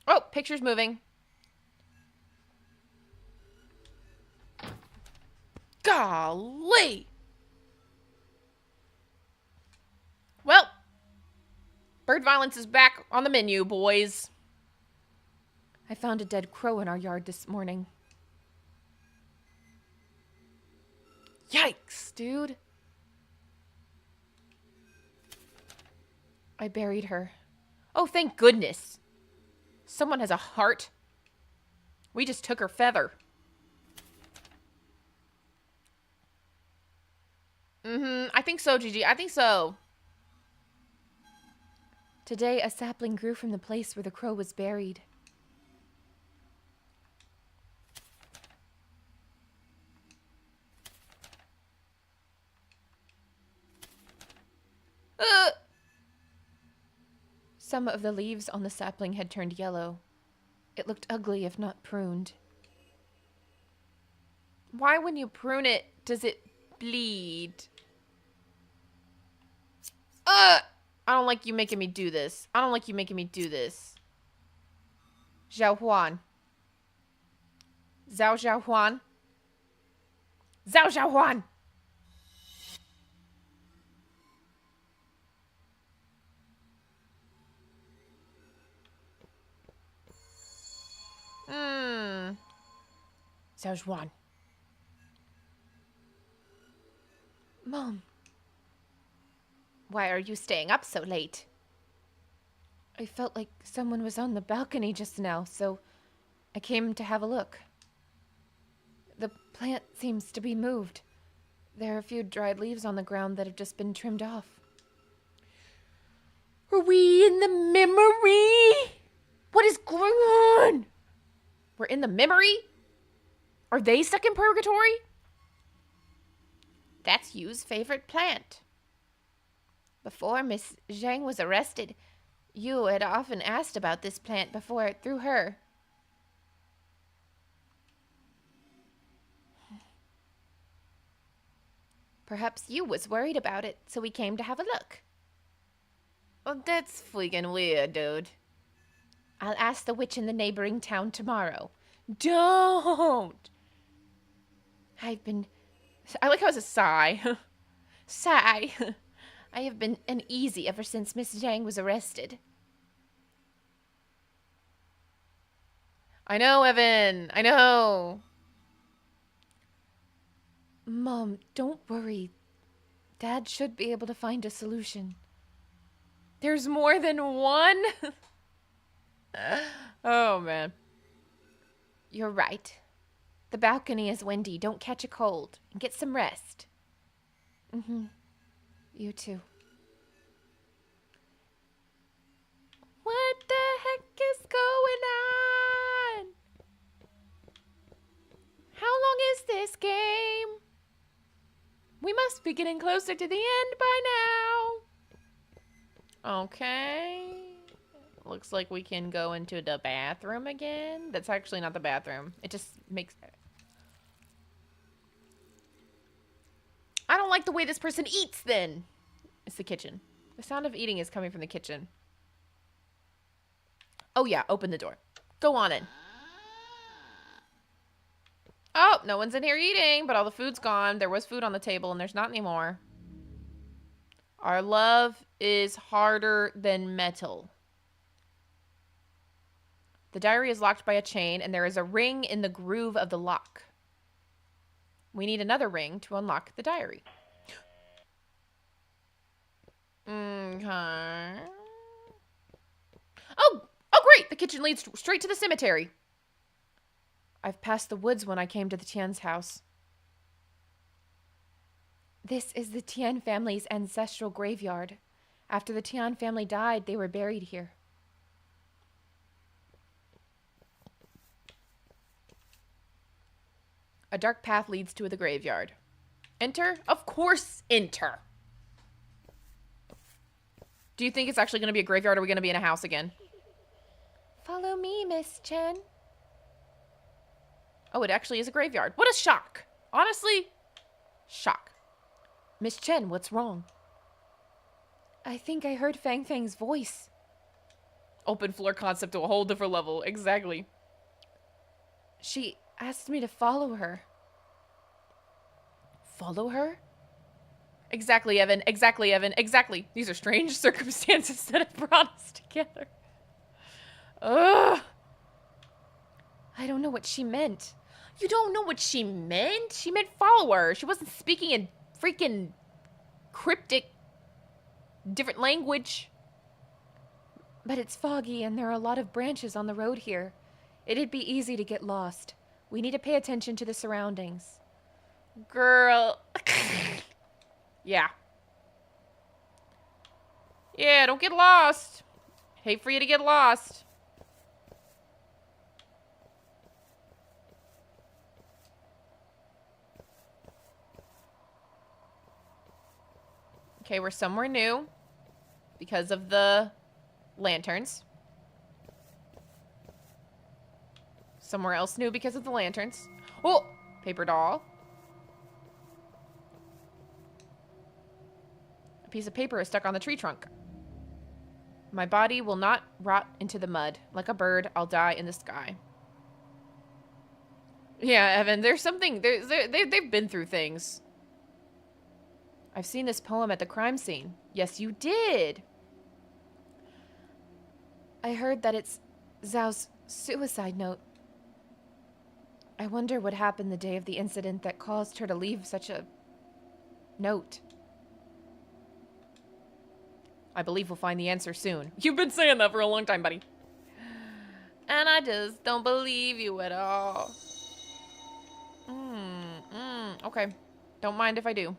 Oh, picture's moving. Golly! Well, bird violence is back on the menu, boys. I found a dead crow in our yard this morning. Yikes, dude. I buried her. Oh, thank goodness. Someone has a heart. We just took her feather. I think so, Gigi. I think so. Today, a sapling grew from the place where the crow was buried. Some of the leaves on the sapling had turned yellow. It looked ugly if not pruned. Why, when you prune it, does it bleed. I don't like you making me do this. I don't like you making me do this. Zhao Huan. Zhao Huan. Zhao Huan. Zhao Huan. Mom, Why are you staying up so late? I felt like someone was on the balcony just now, so I came to have a look. The plant seems to be moved. There are a few dried leaves on the ground that have just been trimmed off. Are we in the memory? What is going on? We're in the memory? Are they stuck in purgatory? That's Yu's favorite plant. Before Miss Zhang was arrested, Yu had often asked about this plant before through her. Perhaps Yu was worried about it, so we came to have a look. Well, that's freaking weird, dude. I'll ask the witch in the neighboring town tomorrow. Don't! I like how it's a sigh. Sigh. I have been uneasy ever since Miss Zhang was arrested. I know, Evan. I know. Mom, don't worry. Dad should be able to find a solution. There's more than one? Oh, man. You're right. The balcony is windy. Don't catch a cold. And get some rest. You too. What the heck is going on? How long is this game? We must be getting closer to the end by now. Okay. Looks like we can go into the bathroom again. That's actually not the bathroom. It just makes... I don't like the way this person eats, then. It's the kitchen. The sound of eating is coming from the kitchen. Oh, yeah. Open the door. Go on in. Oh, no one's in here eating, but all the food's gone. There was food on the table, and there's not anymore. Our love is harder than metal. The diary is locked by a chain, and there is a ring in the groove of the lock. We need another ring to unlock the diary. Okay. Oh, great! The kitchen leads straight to the cemetery. I've passed the woods when I came to the Tian's house. This is the Tian family's ancestral graveyard. After the Tian family died, they were buried here. A dark path leads to the graveyard. Enter? Of course, enter. Do you think it's actually going to be a graveyard, or are we going to be in a house again? Follow me, Miss Chen. Oh, it actually is a graveyard. What a shock. Honestly, shock. Miss Chen, what's wrong? I think I heard Fang Fang's voice. Open floor concept to a whole different level. Exactly. She asked me to follow her. Follow her? Exactly, Evan. Exactly, Evan. Exactly. These are strange circumstances that have brought us together. Ugh. I don't know what she meant. You don't know what she meant? She meant follow her. She wasn't speaking in freaking cryptic, different language. But it's foggy and there are a lot of branches on the road here. It'd be easy to get lost. We need to pay attention to the surroundings. Girl. Yeah. Yeah, don't get lost. Hate for you to get lost. Okay, we're somewhere new because of the lanterns. Somewhere else new because of the lanterns. Oh, paper doll. piece of paper is stuck on the tree trunk. My body will not rot into the mud. Like a bird, I'll die in the sky. Yeah, Evan, there's something... They've been through things. I've seen this poem at the crime scene. Yes, you did. I heard that it's Zhao's suicide note. I wonder what happened the day of the incident that caused her to leave such a note. I believe we'll find the answer soon. You've been saying that for a long time, buddy. And I just don't believe you at all. Okay. Don't mind if I do.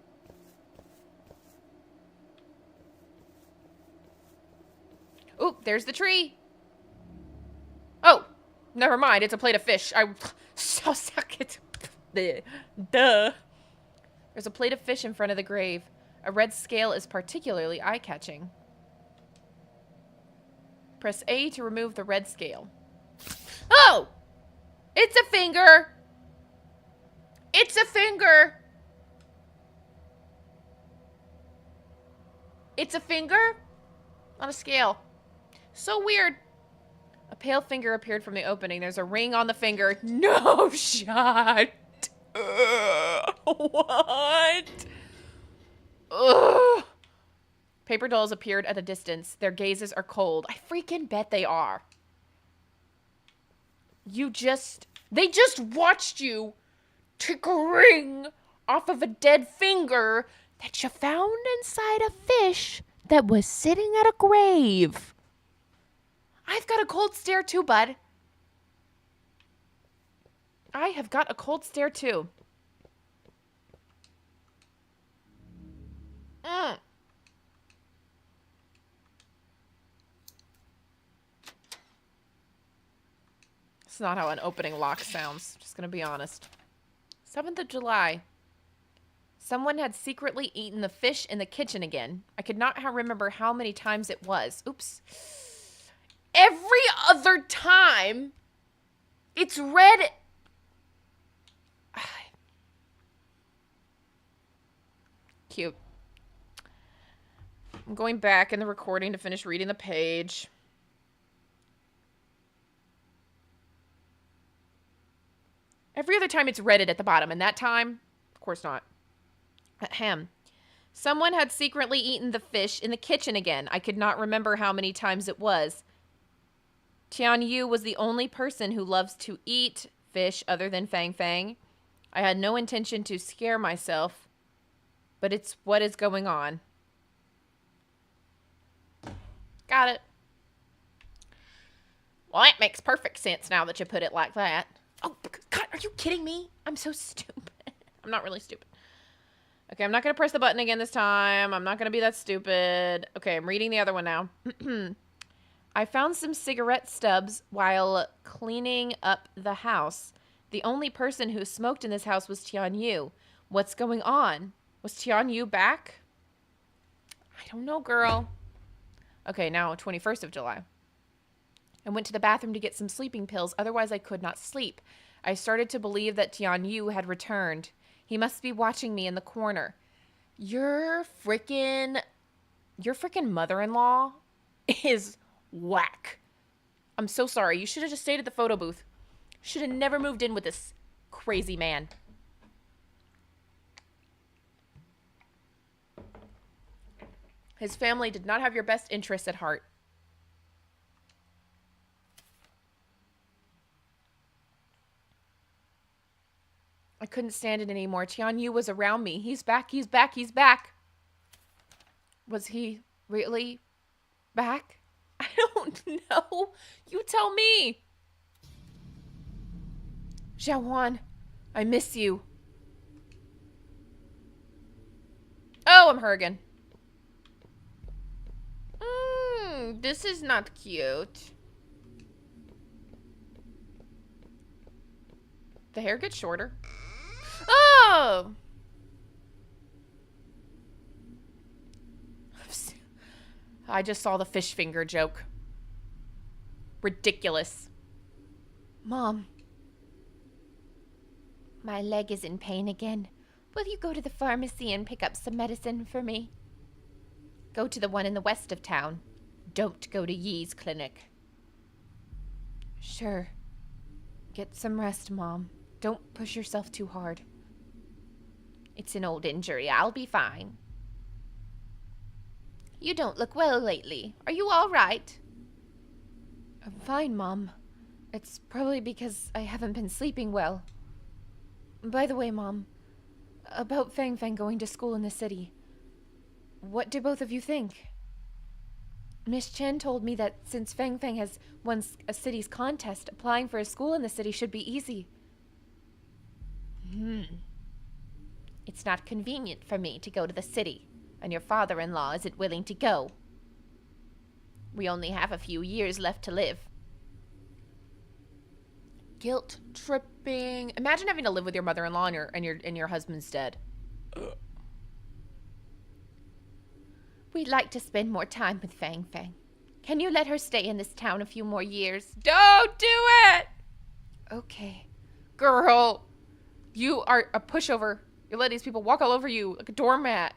Oop, there's the tree. Oh, never mind. It's a plate of fish. I so suck it. Duh. There's a plate of fish in front of the grave. A red scale is particularly eye-catching. Press A to remove the red scale. Oh! It's a finger! It's a finger! It's a finger on a scale. So weird. A pale finger appeared from the opening. There's a ring on the finger. No shot. What? Ugh. Paper dolls appeared at a distance. Their gazes are cold. I freaking bet they are. They just watched you take a ring off of a dead finger that you found inside a fish that was sitting at a grave. I've got a cold stare too, bud. I have got a cold stare too. It's not how an opening lock sounds. Just gonna be honest. 7th of July. Someone had secretly eaten the fish in the kitchen again. I could not remember how many times it was. Oops. Every other time, it's red. Cute. I'm going back in the recording to finish reading the page. Every other time it's redded at the bottom, and that time, of course not. Ahem. Someone had secretly eaten the fish in the kitchen again. I could not remember how many times it was. Tian Yu was the only person who loves to eat fish other than Fang Fang. I had no intention to scare myself, but it's what is going on. Got it. Well, that makes perfect sense now that you put it like that. Oh, God, are you kidding me? I'm so stupid. I'm not really stupid. Okay, I'm not going to press the button again this time. I'm not going to be that stupid. Okay, I'm reading the other one now. I found some cigarette stubs while cleaning up the house. The only person who smoked in this house was Tian Yu. What's going on? Was Tian Yu back? I don't know, girl. Okay, now 21st of July. I went to the bathroom to get some sleeping pills, otherwise I could not sleep. I started to believe that Tian Yu had returned. He must be watching me in the corner. Your freaking mother-in-law is whack. I'm so sorry. You should have just stayed at the photo booth. Should have never moved in with this crazy man. His family did not have your best interests at heart. I couldn't stand it anymore. Tian Yu was around me. He's back, he's back, he's back. Was he really back? I don't know. You tell me. Xiaohuan, I miss you. Oh, I'm her again. This is not cute. The hair gets shorter. Oh! I just saw the fish finger joke. Ridiculous. Mom. My leg is in pain again. Will you go to the pharmacy and pick up some medicine for me? Go to the one in the west of town. Don't go to Yi's clinic. Sure. Get some rest, Mom. Don't push yourself too hard. It's an old injury. I'll be fine. You don't look well lately. Are you all right? I'm fine, Mom. It's probably because I haven't been sleeping well. By the way, Mom, about Fang Fang going to school in the city. What do both of you think? Miss Chen told me that since Fang Fang has won a city's contest, applying for a school in the city should be easy. It's not convenient for me to go to the city, and your father-in-law isn't willing to go. We only have a few years left to live. Guilt tripping. Imagine having to live with your mother-in-law and your husband's dead. We'd like to spend more time with Fang Fang. Can you let her stay in this town a few more years? Don't do it! Okay. Girl, you are a pushover. You let these people walk all over you like a doormat.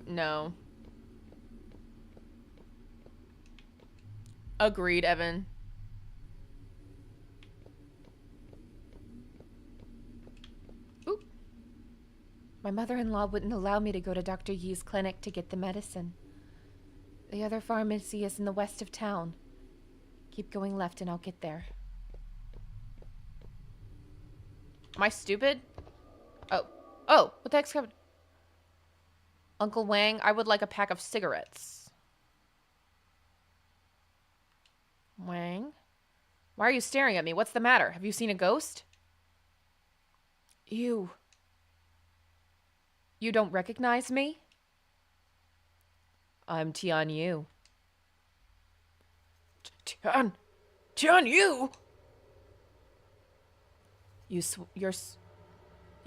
No. Agreed, Evan. Oop. My mother-in-law wouldn't allow me to go to Dr. Yi's clinic to get the medicine. The other pharmacy is in the west of town. Keep going left and I'll get there. Am I stupid? Oh, what the heck's happening? Uncle Wang, I would like a pack of cigarettes. Wang? Why are you staring at me? What's the matter? Have you seen a ghost? You don't recognize me? I'm Tian Yu. Tian Yu? You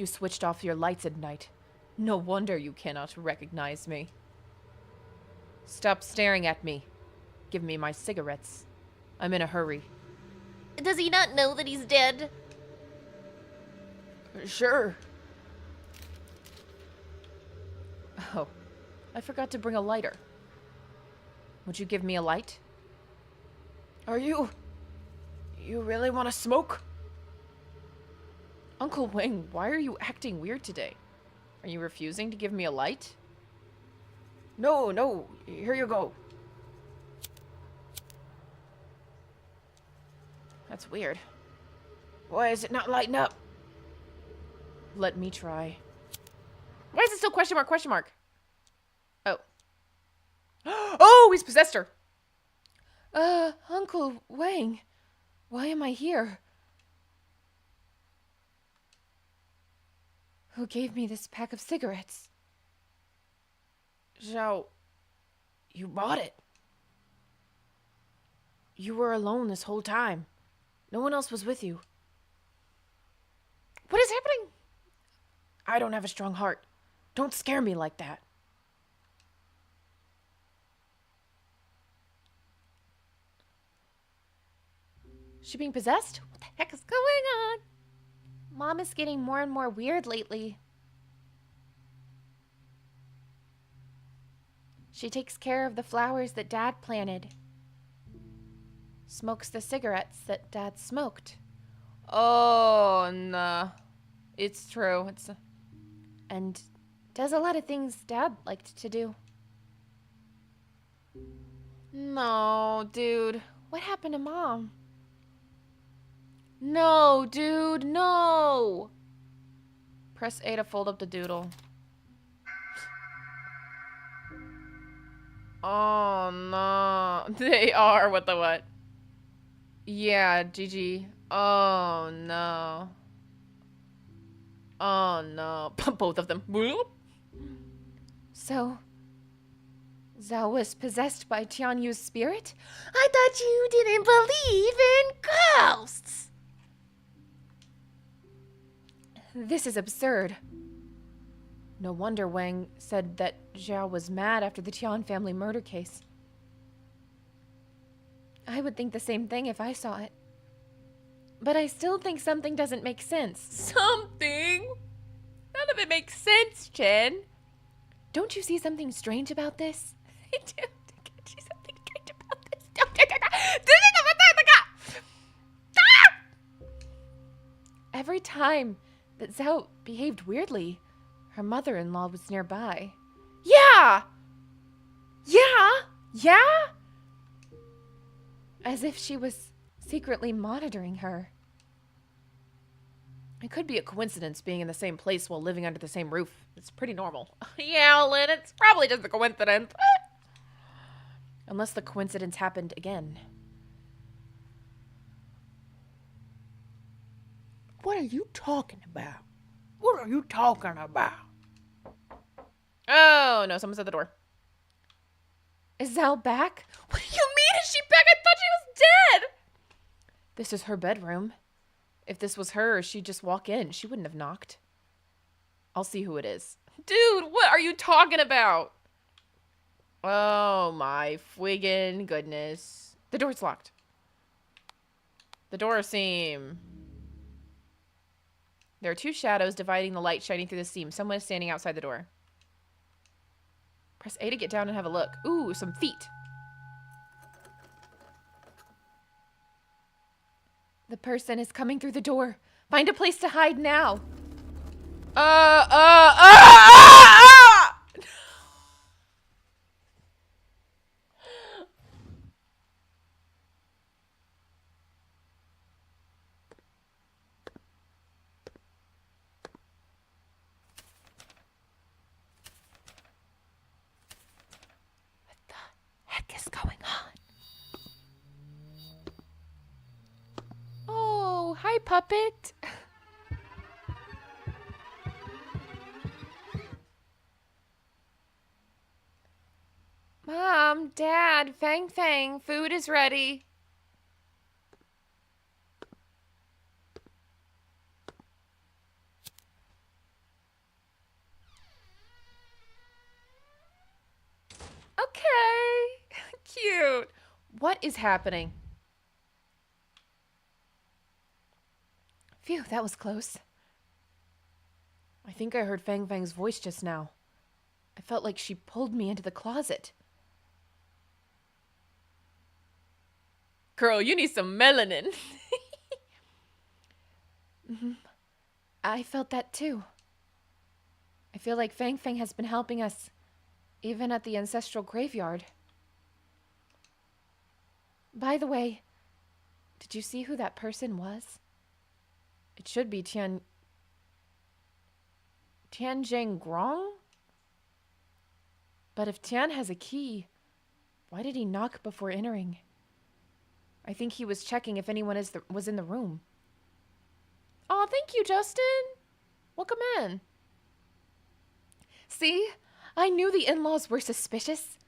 switched off your lights at night. No wonder you cannot recognize me. Stop staring at me. Give me my cigarettes. I'm in a hurry. Does he not know that he's dead? Sure. Oh, I forgot to bring a lighter. Would you give me a light? You really want to smoke? Uncle Wang, why are you acting weird today? Are you refusing to give me a light? No, here you go. That's weird. Why is it not lighting up? Let me try. Why is it still question mark? Oh. Oh, he's possessed her. Uncle Wang, why am I here? Who gave me this pack of cigarettes? Zhao, you bought it. You were alone this whole time. No one else was with you. What is happening? I don't have a strong heart. Don't scare me like that. Is she being possessed? What the heck is going on? Mom is getting more and more weird lately. She takes care of the flowers that Dad planted. Smokes the cigarettes that Dad smoked. Oh, no. It's true. And does a lot of things Dad liked to do. No, dude. What happened to Mom? No, dude, no. Press A to fold up the doodle. Oh, no. They are. What the what? Yeah, GG. Oh, no. Oh, no. Both of them. So, Zhao was possessed by Tian Yu's spirit? I thought you didn't believe in ghosts! This is absurd. No wonder Wang said that Zhao was mad after the Tian family murder case. I would think the same thing if I saw it. But I still think something doesn't make sense. Something? None of it makes sense, Chen. Don't you see something strange about this? I do. Can't you see something strange about this? Every time that Zhao behaved weirdly, her mother-in-law was nearby. Yeah! Yeah! Yeah? As if she was secretly monitoring her. It could be a coincidence being in the same place while living under the same roof. It's pretty normal. Yeah, Lin, it's probably just a coincidence. Unless the coincidence happened again. What are you talking about? What are you talking about? Oh, no, someone's at the door. Is Zhao back? What do you mean? Is she back? I thought she was dead. This is her bedroom. If this was her, she'd just walk in. She wouldn't have knocked. I'll see who it is. Dude, what are you talking about? Oh my friggin' goodness. The door's locked. The door seam. There are two shadows dividing the light shining through the seam. Someone is standing outside the door. Press A to get down and have a look. Ooh, some feet. The person is coming through the door. Find a place to hide now. Heck is going on? Oh, hi, puppet. Mom, Dad, Fang Fang, food is ready. Okay. Cute. What is happening? Phew, that was close. I think I heard Fang Fang's voice just now. I felt like she pulled me into the closet. Girl, you need some melanin. I felt that too. I feel like Fang Fang has been helping us, even at the ancestral graveyard. By the way, did you see who that person was? It should be Tianjin Grong? But if Tian has a key, why did he knock before entering? I think he was checking if anyone was in the room. Oh, thank you, Justin. Welcome in. See? I knew the in-laws were suspicious.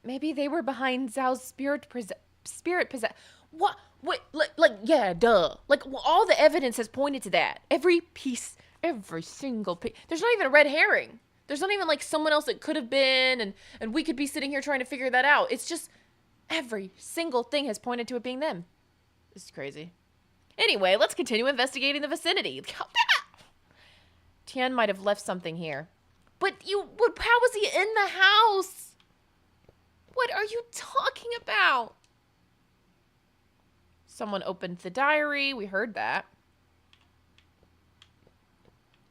Maybe they were behind Zhao's spirit possess. What? Wait, yeah, duh. All the evidence has pointed to that. Every single piece. There's not even a red herring. There's not even, someone else that could have been, and we could be sitting here trying to figure that out. It's just every single thing has pointed to it being them. This is crazy. Anyway, let's continue investigating the vicinity. Tian might have left something here. But how was he in the house? What are you talking about? Someone opened the diary. We heard that.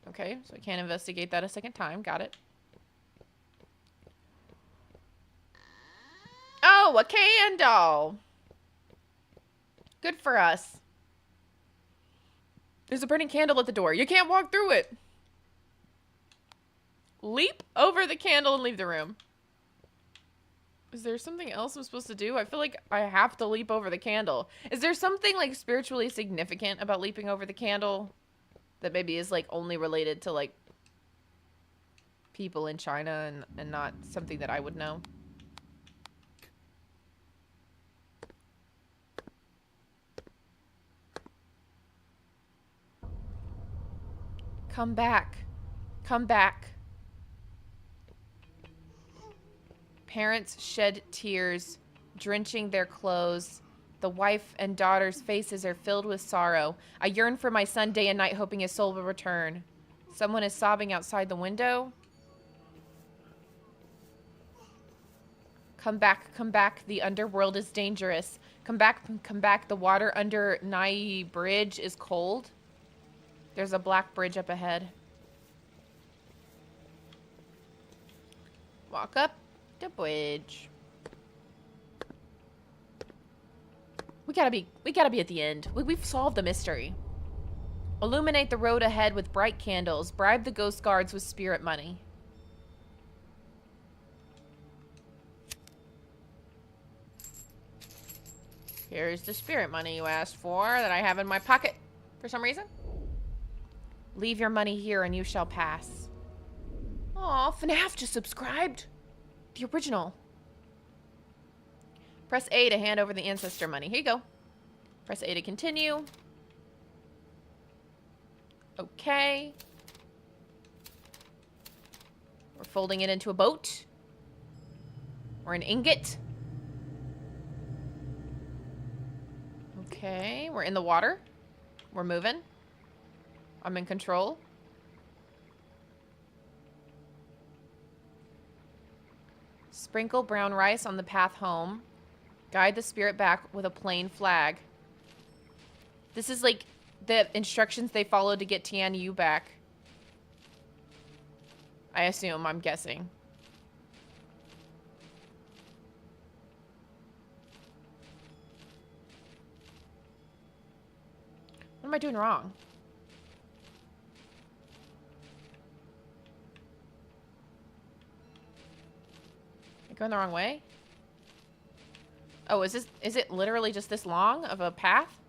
Okay, so I can't investigate that a second time. Got it. Oh, a candle. Good for us. There's a burning candle at the door. You can't walk through it. Leap over the candle and leave the room. Is there something else I'm supposed to do? I feel like I have to leap over the candle. Is there something spiritually significant about leaping over the candle that maybe is only related to people in China and not something that I would know? Come back. Come back. Parents shed tears, drenching their clothes. The wife and daughter's faces are filled with sorrow. I yearn for my son day and night, hoping his soul will return. Someone is sobbing outside the window. Come back. The underworld is dangerous. Come back. The water under Nai Bridge is cold. There's a black bridge up ahead. Walk up the bridge. We gotta be at the end. We've solved the mystery. Illuminate the road ahead with bright candles. Bribe the ghost guards with spirit money. Here's the spirit money you asked for that I have in my pocket for some reason. Leave your money here and you shall pass. Aw, FNAF just subscribed. The original. Press A to hand over the ancestor money. Here you go. Press A to continue. Okay. We're folding it into a boat. Or an ingot. Okay, we're in the water. We're moving. I'm in control. Sprinkle brown rice on the path home. Guide the spirit back with a plain flag. This is like the instructions they followed to get Tian Yu back. I assume, I'm guessing. What am I doing wrong? Am I going the wrong way? Oh, is it literally just this long of a path?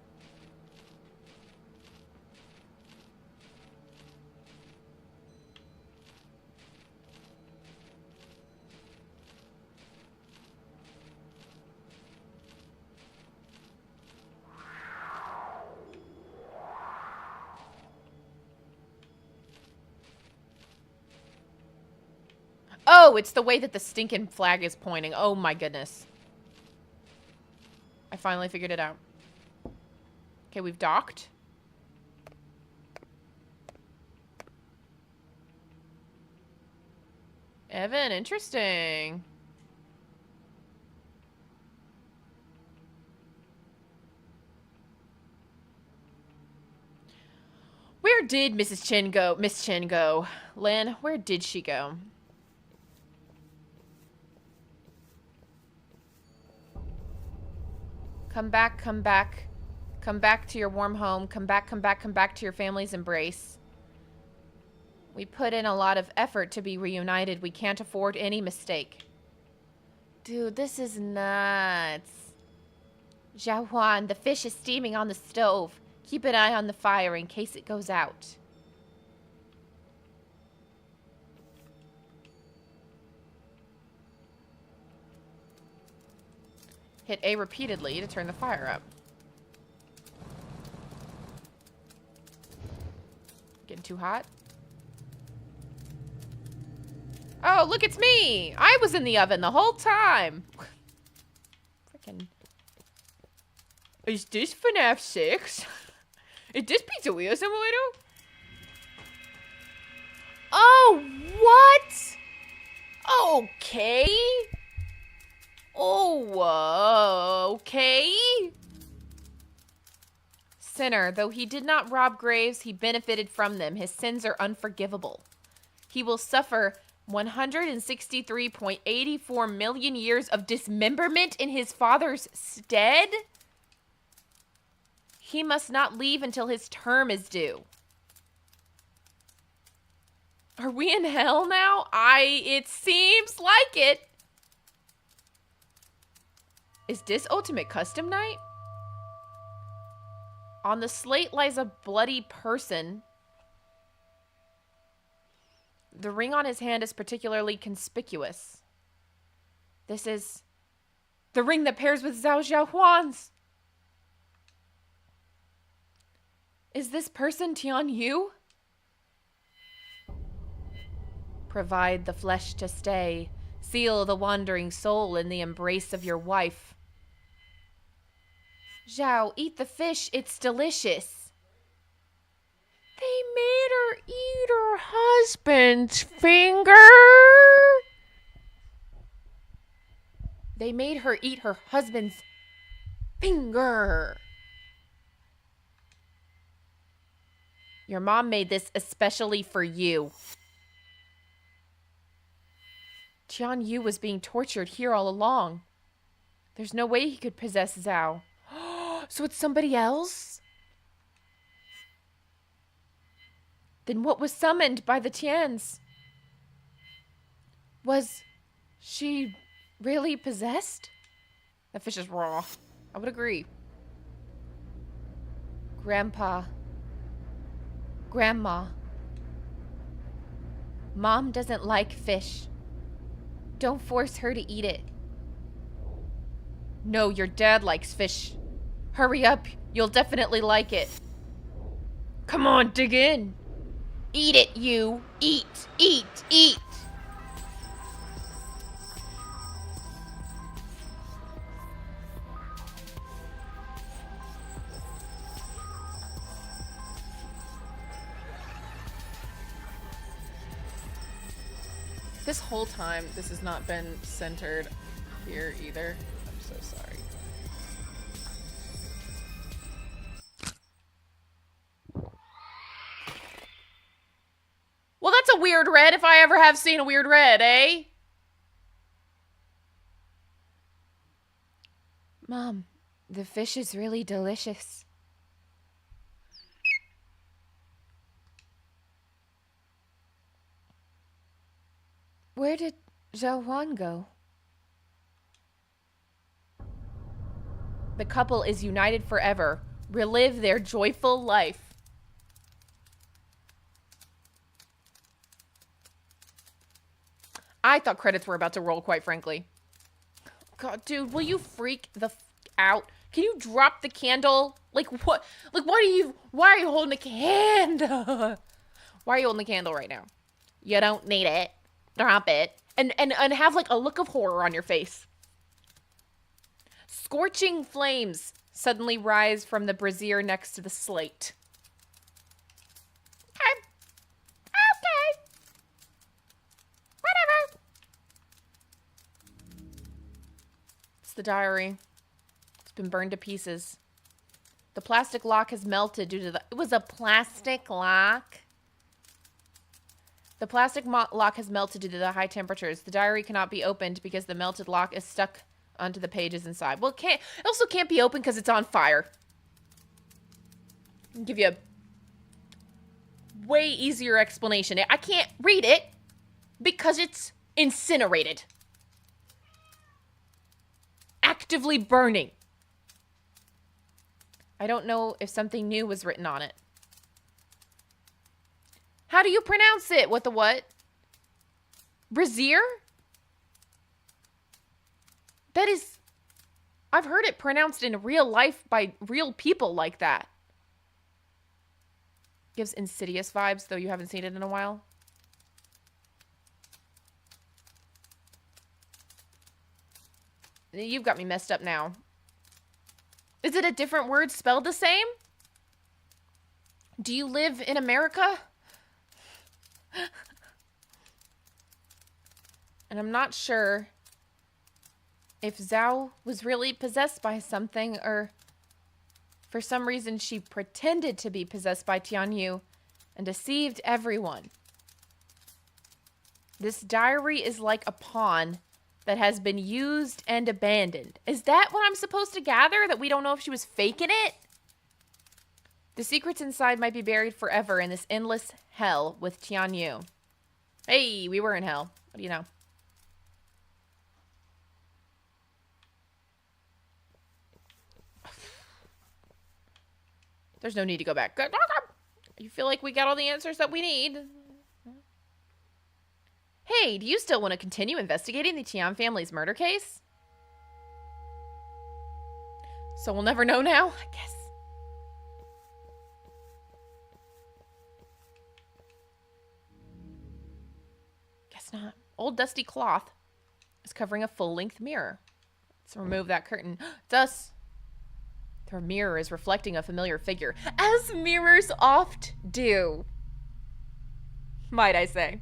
Oh, it's the way that the stinking flag is pointing. Oh my goodness. I finally figured it out. Okay, we've docked. Evan, interesting. Where did Mrs. Chen go? Miss Chen go? Lin, where did she go? Come back, come back. Come back to your warm home. Come back to your family's embrace. We put in a lot of effort to be reunited. We can't afford any mistake. Dude, this is nuts. Zhao Huan, the fish is steaming on the stove. Keep an eye on the fire in case it goes out. Hit A repeatedly to turn the fire up. Getting too hot? Oh, look, it's me! I was in the oven the whole time! Freaking... Is this FNAF 6? Is this Pizzeria Simulator? Oh, what? Okay. Oh, okay. Sinner, though he did not rob graves, he benefited from them. His sins are unforgivable. He will suffer 163.84 million years of dismemberment in his father's stead. He must not leave until his term is due. Are we in hell now? It seems like it. Is this Ultimate Custom Night? On the slate lies a bloody person. The ring on his hand is particularly conspicuous. This is the ring that pairs with Zhao Xiaohuan's. Is this person Tian Yu? Provide the flesh to stay. Seal the wandering soul in the embrace of your wife. Zhao, eat the fish. It's delicious. They made her eat her husband's finger? They made her eat her husband's finger. Your mom made this especially for you. Tian Yu was being tortured here all along. There's no way he could possess Zhao. So it's somebody else? Then what was summoned by the Tians? Was she really possessed? That fish is raw. I would agree. Grandpa. Grandma. Mom doesn't like fish. Don't force her to eat it. No, your dad likes fish. Hurry up, you'll definitely like it. Come on, dig in. Eat it, you. Eat, eat, eat. This whole time, this has not been centered here either. I'm so sorry. Well, that's a weird red if I ever have seen a weird red, eh? Mom, the fish is really delicious. Where did Zhao Huan go? The couple is united forever. Relive their joyful life. I thought credits were about to roll, quite frankly. God, dude, will you freak the out? Can you drop the candle? Like, what? Like, why are you holding the candle? Why are you holding the candle right now? You don't need it. Drop it. And have, like, a look of horror on your face. Scorching flames suddenly rise from the brazier next to the slate. Okay. Whatever. It's the diary. It's been burned to pieces. The plastic lock has melted due to the... It was a plastic lock? The plastic lock has melted due to the high temperatures. The diary cannot be opened because the melted lock is stuck onto the pages inside. Well, it also can't be opened because it's on fire. I'll give you a way easier explanation. I can't read it because it's incinerated. Actively burning. I don't know if something new was written on it. How do you pronounce it? What the what? Brazier? That is... I've heard it pronounced in real life by real people like that. Gives Insidious vibes, though you haven't seen it in a while. You've got me messed up now. Is it a different word spelled the same? Do you live in America? And I'm not sure if Zhao was really possessed by something or for some reason she pretended to be possessed by Tian Yu and deceived everyone. This diary is like a pawn that has been used and abandoned. Is that what I'm supposed to gather? That we don't know if she was faking it? The secrets inside might be buried forever in this endless hell with Tian Yu. Hey, we were in hell. What do you know? There's no need to go back. You feel like we got all the answers that we need? Hey, do you still want to continue investigating the Tian family's murder case? So we'll never know now, I guess. Guess not. Old dusty cloth is covering a full-length mirror. Let's remove that curtain. It's us. The mirror is reflecting a familiar figure, as mirrors oft do. might I say.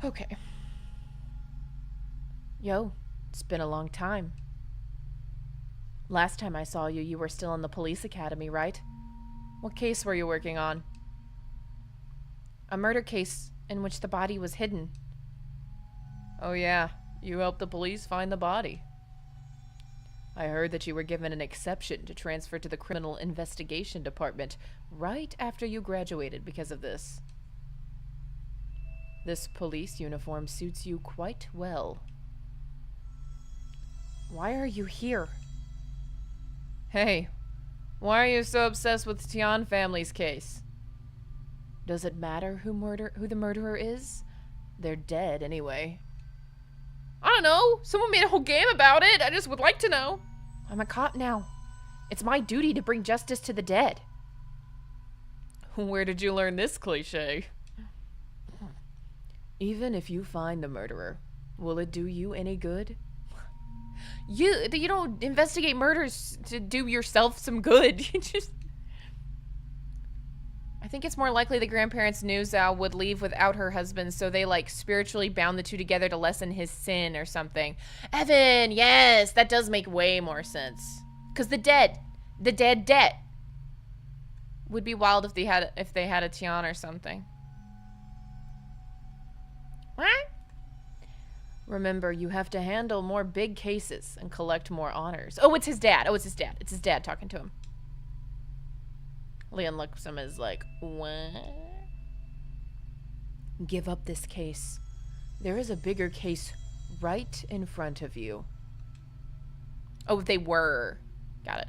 Okay. Yo, it's been a long time. Last time I saw you, you were still in the police academy, right? What case were you working on? A murder case in which the body was hidden. Oh yeah, you helped the police find the body. I heard that you were given an exception to transfer to the criminal investigation department right after you graduated because of this. This police uniform suits you quite well. Why are you here? Hey, why are you so obsessed with Tian family's case? Does it matter who the murderer is? They're dead anyway. I don't know. Someone made a whole game about it. I just would like to know. I'm a cop now. It's my duty to bring justice to the dead. Where did you learn this cliche? Even if you find the murderer, will it do you any good? You don't investigate murders to do yourself some good. You just... I think it's more likely the grandparents knew Zhao would leave without her husband, so they, like, spiritually bound the two together to lessen his sin or something. Evan, yes, that does make way more sense. Because the dead Would be wild if they had a Tian or something. What? Remember, you have to handle more big cases and collect more honors. Oh, it's his dad. It's his dad talking to him. Lin Lixun is like, what? Give up this case. There is a bigger case right in front of you. Oh, they were. Got it.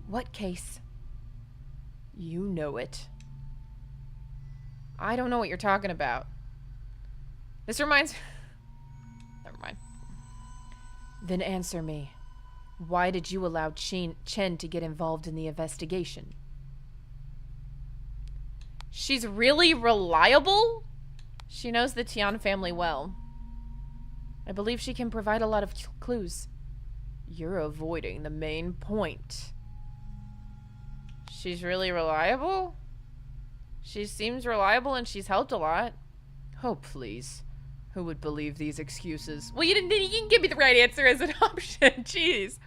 What case? You know it. I don't know what you're talking about. This reminds... Never mind. Then answer me. Why did you allow Chen to get involved in the investigation? She's really reliable? She knows the Tian family well. I believe she can provide a lot of clues. You're avoiding the main point. She's really reliable? She seems reliable and she's helped a lot. Oh, please. Who would believe these excuses? Well, you didn't give me the right answer as an option. Jeez.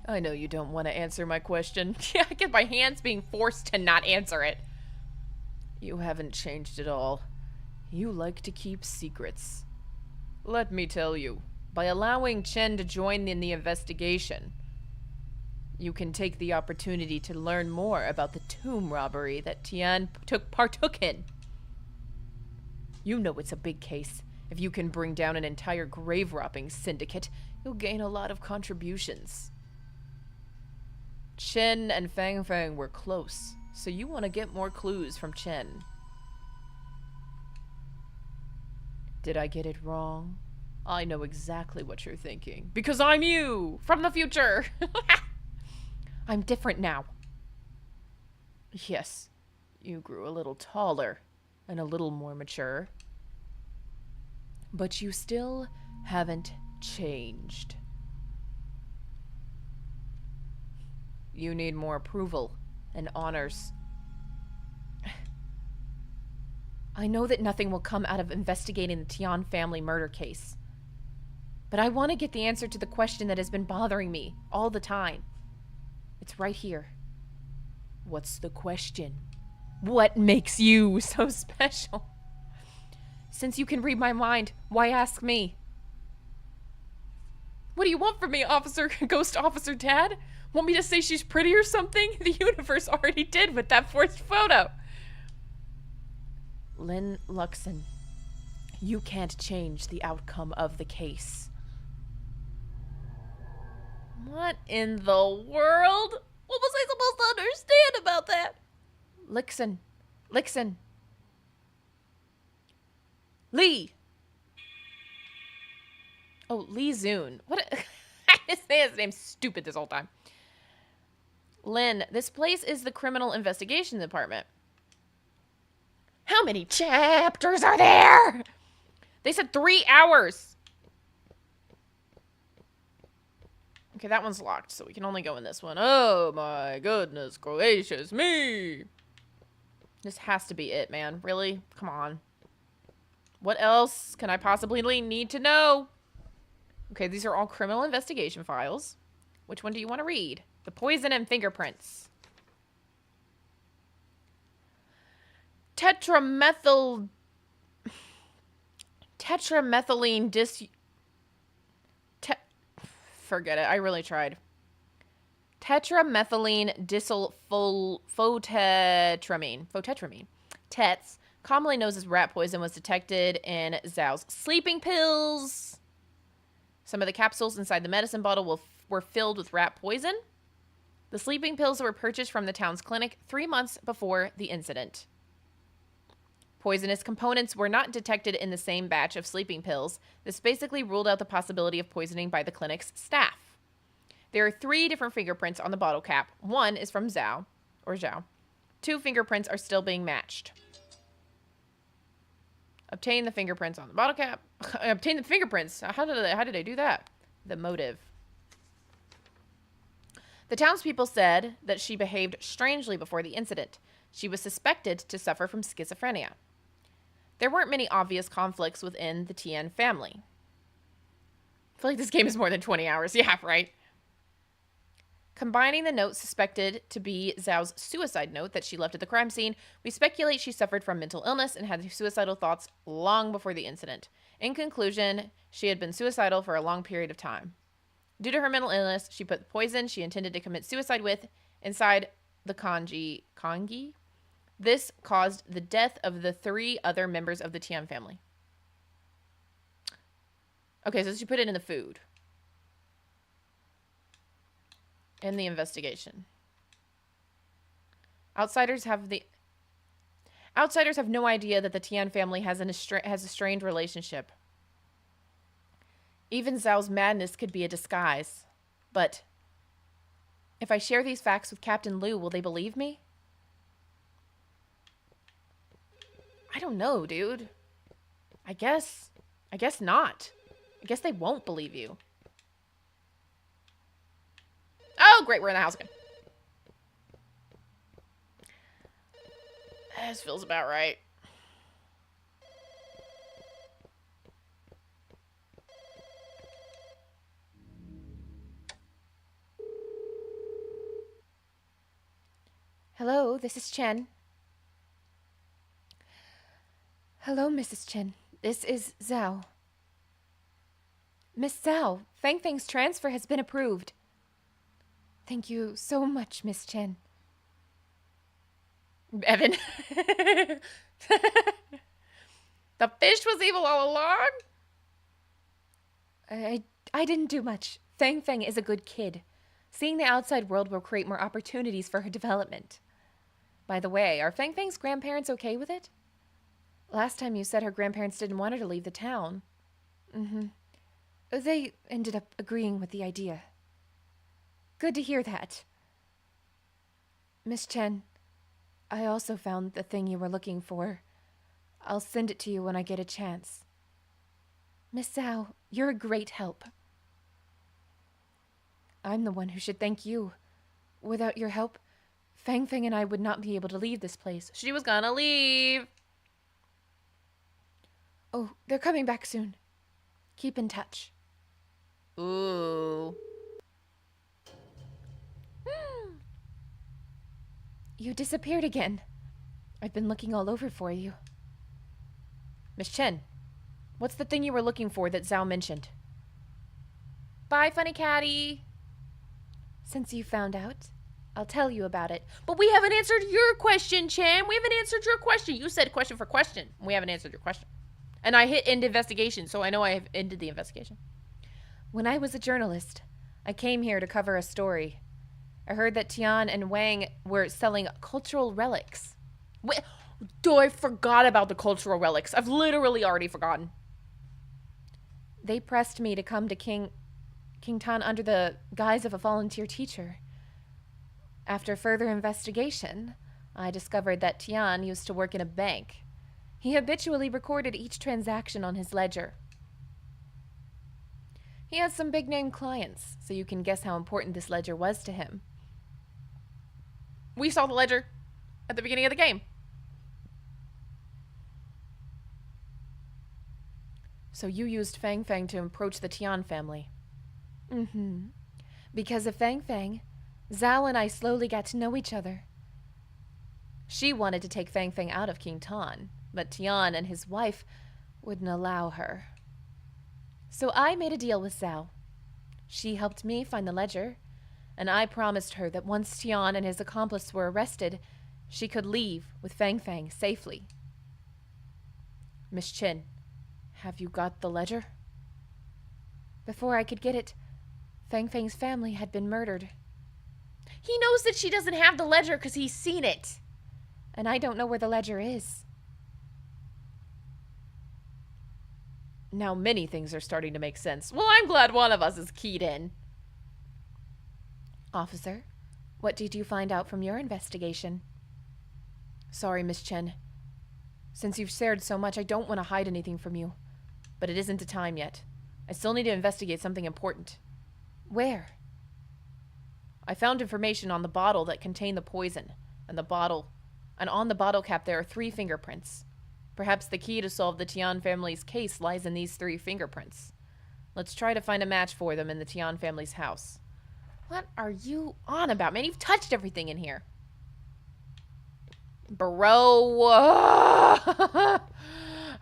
I know you don't want to answer my question. Yeah, I get my hands being forced to not answer it. You haven't changed at all. You like to keep secrets. Let me tell you, by allowing Chen to join in the investigation, you can take the opportunity to learn more about the tomb robbery that Tian partook in. You know it's a big case. If you can bring down an entire grave robbing syndicate, you'll gain a lot of contributions. Chen and Fang Fang were close, so you want to get more clues from Chen. Did I get it wrong? I know exactly what you're thinking. Because I'm you! From the future! I'm different now. Yes, you grew a little taller and a little more mature. But you still haven't changed. You need more approval and honors. I know that nothing will come out of investigating the Tian family murder case. But I want to get the answer to the question that has been bothering me all the time. It's right here. What's the question? What makes you so special? Since you can read my mind, why ask me? What do you want from me, Ghost Officer Dad? Want me to say she's pretty or something? The universe already did with that forced photo. Lin Lixun, you can't change the outcome of the case. What in the world? What was I supposed to understand about that? Lixun. Lee. Oh, Li Zun. I say his name stupid this whole time. Lin, this place is the Criminal Investigation Department. How many chapters are there? They said 3 hours. Okay, that one's locked, so we can only go in this one. Oh my goodness gracious me. This has to be it, man. Really? Come on. What else can I possibly need to know? Okay, these are all criminal investigation files. Which one do you want to read? The poison and fingerprints. Tetramethylene forget it. I really tried. Tetramethylene photetramine. TETS, commonly known as rat poison, was detected in Zhao's sleeping pills. Some of the capsules inside the medicine bottle were filled with rat poison. The sleeping pills were purchased from the town's clinic 3 months before the incident. Poisonous components were not detected in the same batch of sleeping pills. This basically ruled out the possibility of poisoning by the clinic's staff. There are 3 different fingerprints on the bottle cap. One is from Zhao. 2 fingerprints are still being matched. Obtain the fingerprints on the bottle cap. Obtain the fingerprints. How did I do that? The motive. The townspeople said that she behaved strangely before the incident. She was suspected to suffer from schizophrenia. There weren't many obvious conflicts within the Tian family. I feel like this game is more than 20 hours. Yeah, right. Combining the note suspected to be Zhao's suicide note that she left at the crime scene, we speculate she suffered from mental illness and had suicidal thoughts long before the incident. In conclusion, she had been suicidal for a long period of time. Due to her mental illness, she put the poison she intended to commit suicide with inside the kanji. This caused the death of the 3 other members of the Tian family. Okay, so she put it in the food. In the investigation. Outsiders have no idea that the Tian family has a strained relationship. Even Zhao's madness could be a disguise. But if I share these facts with Captain Liu, will they believe me? I don't know, dude. I guess not. I guess they won't believe you. Oh, great, we're in the house again. This feels about right. Hello, this is Chen. Hello, Mrs. Chen. This is Zhao. Miss Zhao, Fang Fang's transfer has been approved. Thank you so much, Miss Chen. Evan. The fish was evil all along? I didn't do much. Fang Fang is a good kid. Seeing the outside world will create more opportunities for her development. By the way, are Fang Fang's grandparents okay with it? Last time you said her grandparents didn't want her to leave the town. They ended up agreeing with the idea. Good to hear that. Miss Chen, I also found the thing you were looking for. I'll send it to you when I get a chance. Miss Zhao, you're a great help. I'm the one who should thank you. Without your help, Fang Fang and I would not be able to leave this place. She was gonna leave. Oh, they're coming back soon. Keep in touch. Ooh. You disappeared again. I've been looking all over for you. Miss Chen, what's the thing you were looking for that Zhao mentioned? Bye, funny catty. Since you found out, I'll tell you about it. But we haven't answered your question, Chen. We haven't answered your question. You said question for question. We haven't answered your question. And I hit end investigation, so I know I have ended the investigation. When I was a journalist, I came here to cover a story. I heard that Tian and Wang were selling cultural relics. Wait, I forgot about the cultural relics. I've literally already forgotten. They pressed me to come to King Tan under the guise of a volunteer teacher. After further investigation, I discovered that Tian used to work in a bank. He habitually recorded each transaction on his ledger. He has some big-name clients, so you can guess how important this ledger was to him. We saw the ledger at the beginning of the game. So you used Fang Fang to approach the Tian family. Mm-hmm. Because of Fang Fang, Zhao and I slowly got to know each other. She wanted to take Fang Fang out of King Tan, but Tian and his wife wouldn't allow her. So I made a deal with Zhao. She helped me find the ledger, and I promised her that once Tian and his accomplice were arrested, she could leave with Fang Fang safely. Miss Chin, have you got the ledger? Before I could get it, Fang Fang's family had been murdered. He knows that she doesn't have the ledger because he's seen it. And I don't know where the ledger is. Now many things are starting to make sense. Well, I'm glad one of us is keyed in. Officer, what did you find out from your investigation? Sorry, Miss Chen. Since you've shared so much, I don't want to hide anything from you. But it isn't the time yet. I still need to investigate something important. Where? I found information on the bottle that contained the poison, and on the bottle cap there are 3 fingerprints. Perhaps the key to solve the Tian family's case lies in these 3 fingerprints. Let's try to find a match for them in the Tian family's house. What are you on about, man? You've touched everything in here. Bro.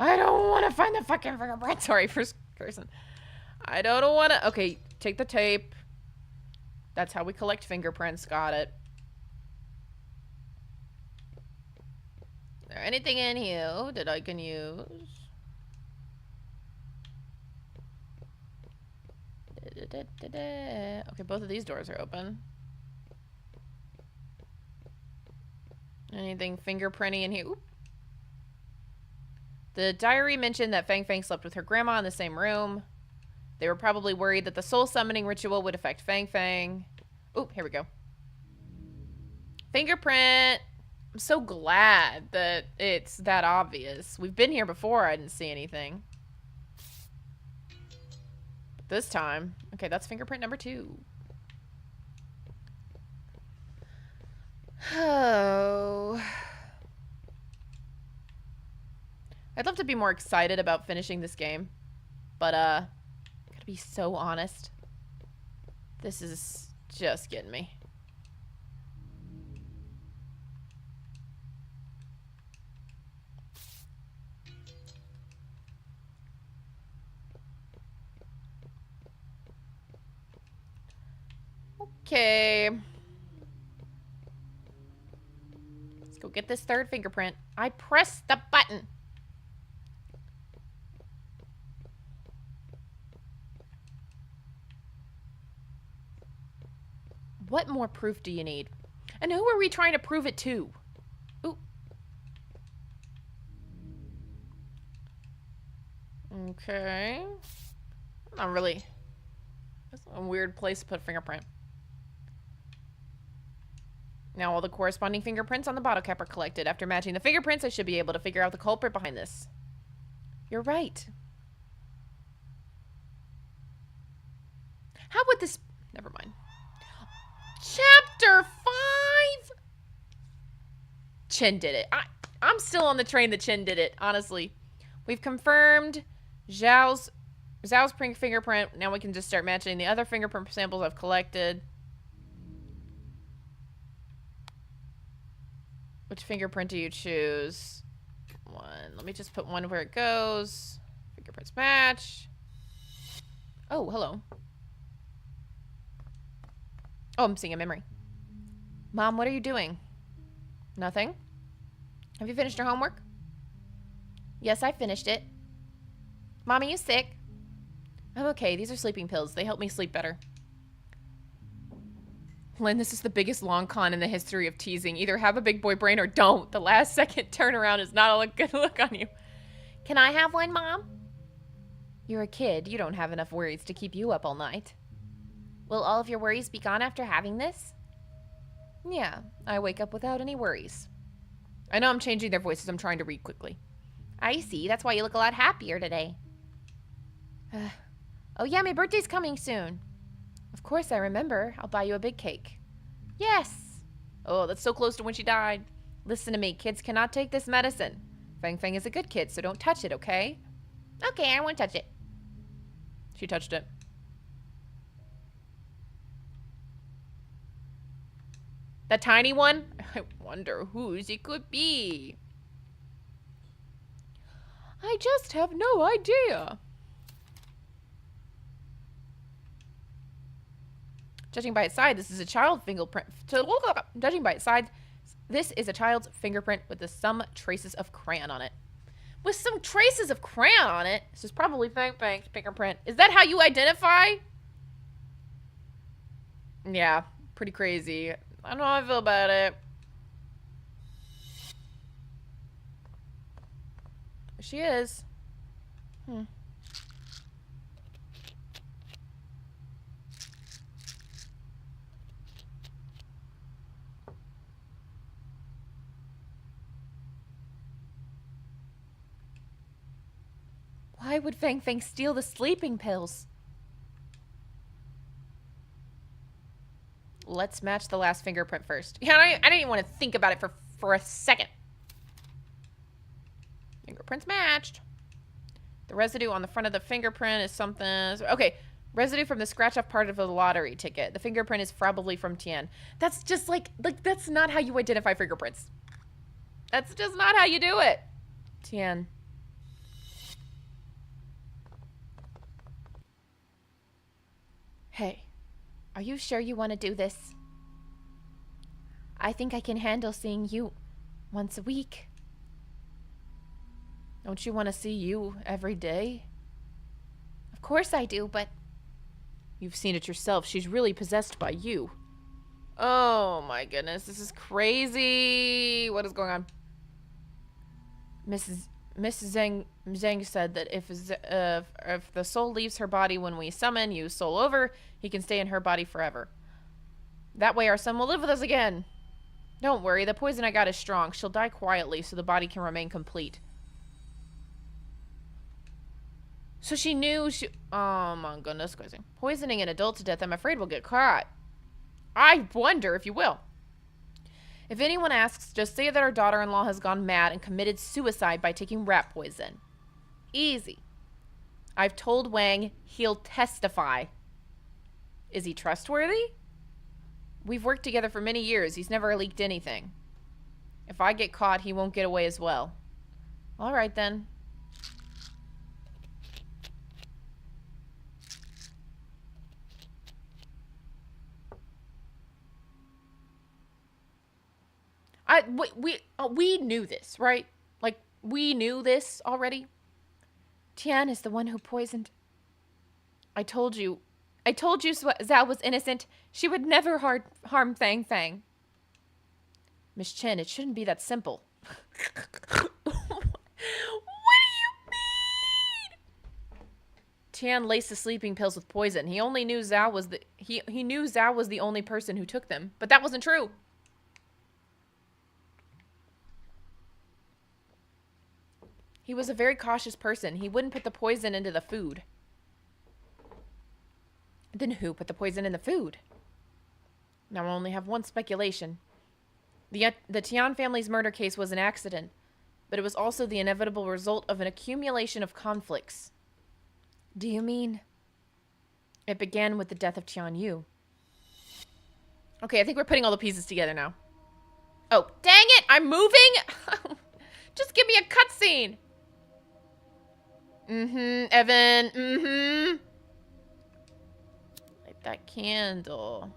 I don't want to find the fucking fingerprint. Sorry, first person. I don't want to. Okay, take the tape. That's how we collect fingerprints. Got it. Is there anything in here that I can use? Okay, both of these doors are open. Anything fingerprinty in here? Oop. The diary mentioned that Fang Fang slept with her grandma in the same room. They were probably worried that the soul summoning ritual would affect Fang Fang. Oh, here we go. Fingerprint. I'm so glad that it's that obvious. We've been here before. I didn't see anything. But this time. Okay, that's fingerprint number 2. Oh. I'd love to be more excited about finishing this game. But, gotta be so honest. This is just getting me. Okay. Let's go get this 3rd fingerprint. I pressed the button. What more proof do you need? And who are we trying to prove it to? Ooh. Okay. Not really. That's a weird place to put a fingerprint. Now all the corresponding fingerprints on the bottle cap are collected. After matching the fingerprints, I should be able to figure out the culprit behind this. You're right. How would this... Never mind. Chapter 5! Chen did it. I'm still on the train that Chen did it, honestly. We've confirmed Zhao's fingerprint. Now we can just start matching the other fingerprint samples I've collected. Which fingerprint do you choose? One. Let me just put one where it goes. Fingerprints match. Oh, hello. Oh, I'm seeing a memory. Mom, what are you doing? Nothing? Have you finished your homework? Yes, I finished it. Mom, are you sick? I'm okay. These are sleeping pills. They help me sleep better. Lin, this is the biggest long con in the history of teasing. Either have a big boy brain or don't. The last second turnaround is not a good look on you. Can I have one, Mom? You're a kid. You don't have enough worries to keep you up all night. Will all of your worries be gone after having this? Yeah, I wake up without any worries. I know I'm changing their voices. I'm trying to read quickly. I see. That's why you look a lot happier today. Oh yeah, my birthday's coming soon. Of course I remember. I'll buy you a big cake. Yes. Oh, that's so close to when she died. Listen to me. Kids cannot take this medicine. Fang Fang is a good kid, so don't touch it, okay? Okay, I won't touch it. She touched it. That tiny one? I wonder whose it could be. I just have no idea. Judging by its size, this is a child fingerprint. Judging by its size, this is a child's fingerprint with some traces of crayon on it. With some traces of crayon on it? This is probably Fang Fang's fingerprint. Is that how you identify? Yeah, pretty crazy. I don't know how I feel about it. There she is. Why would Fang Fang steal the sleeping pills? Let's match the last fingerprint first. Yeah, I didn't even want to think about it for a second. Fingerprints matched. The residue on the front of the fingerprint is something... Okay, residue from the scratch-off part of the lottery ticket. The fingerprint is probably from Tian. That's just like that's not how you identify fingerprints. That's just not how you do it. Tian. Hey, are you sure you want to do this? I think I can handle seeing you once a week. Don't you want to see you every day? Of course I do, but... You've seen it yourself. She's really possessed by you. Oh my goodness, this is crazy. What is going on? Miss Zhang said that if the soul leaves her body when we summon you soul over, he can stay in her body forever. That way our son will live with us again. Don't worry, the poison I got is strong. She'll die quietly so the body can remain complete. So she knew she... Oh my goodness, crazy. Poisoning an adult to death, I'm afraid we'll get caught. I wonder if you will. If anyone asks, just say that our daughter-in-law has gone mad and committed suicide by taking rat poison. Easy. I've told Wang he'll testify. Is he trustworthy? We've worked together for many years. He's never leaked anything. If I get caught, he won't get away as well. All right, then. We knew this, right? Like, we knew this already. Tian is the one who poisoned. I told you Zhao was innocent. She would never harm Fang Fang. Miss Chen, it shouldn't be that simple. What do you mean? Tian laced the sleeping pills with poison. He only knew Zhao was he knew Zhao was the only person who took them, but that wasn't true. He was a very cautious person. He wouldn't put the poison into the food. Then who put the poison in the food? Now I only have one speculation. The Tian family's murder case was an accident, but it was also the inevitable result of an accumulation of conflicts. Do you mean? It began with the death of Tian Yu. Okay, I think we're putting all the pieces together now. Oh, dang it! I'm moving! Just give me a cutscene! Evan. Light that candle.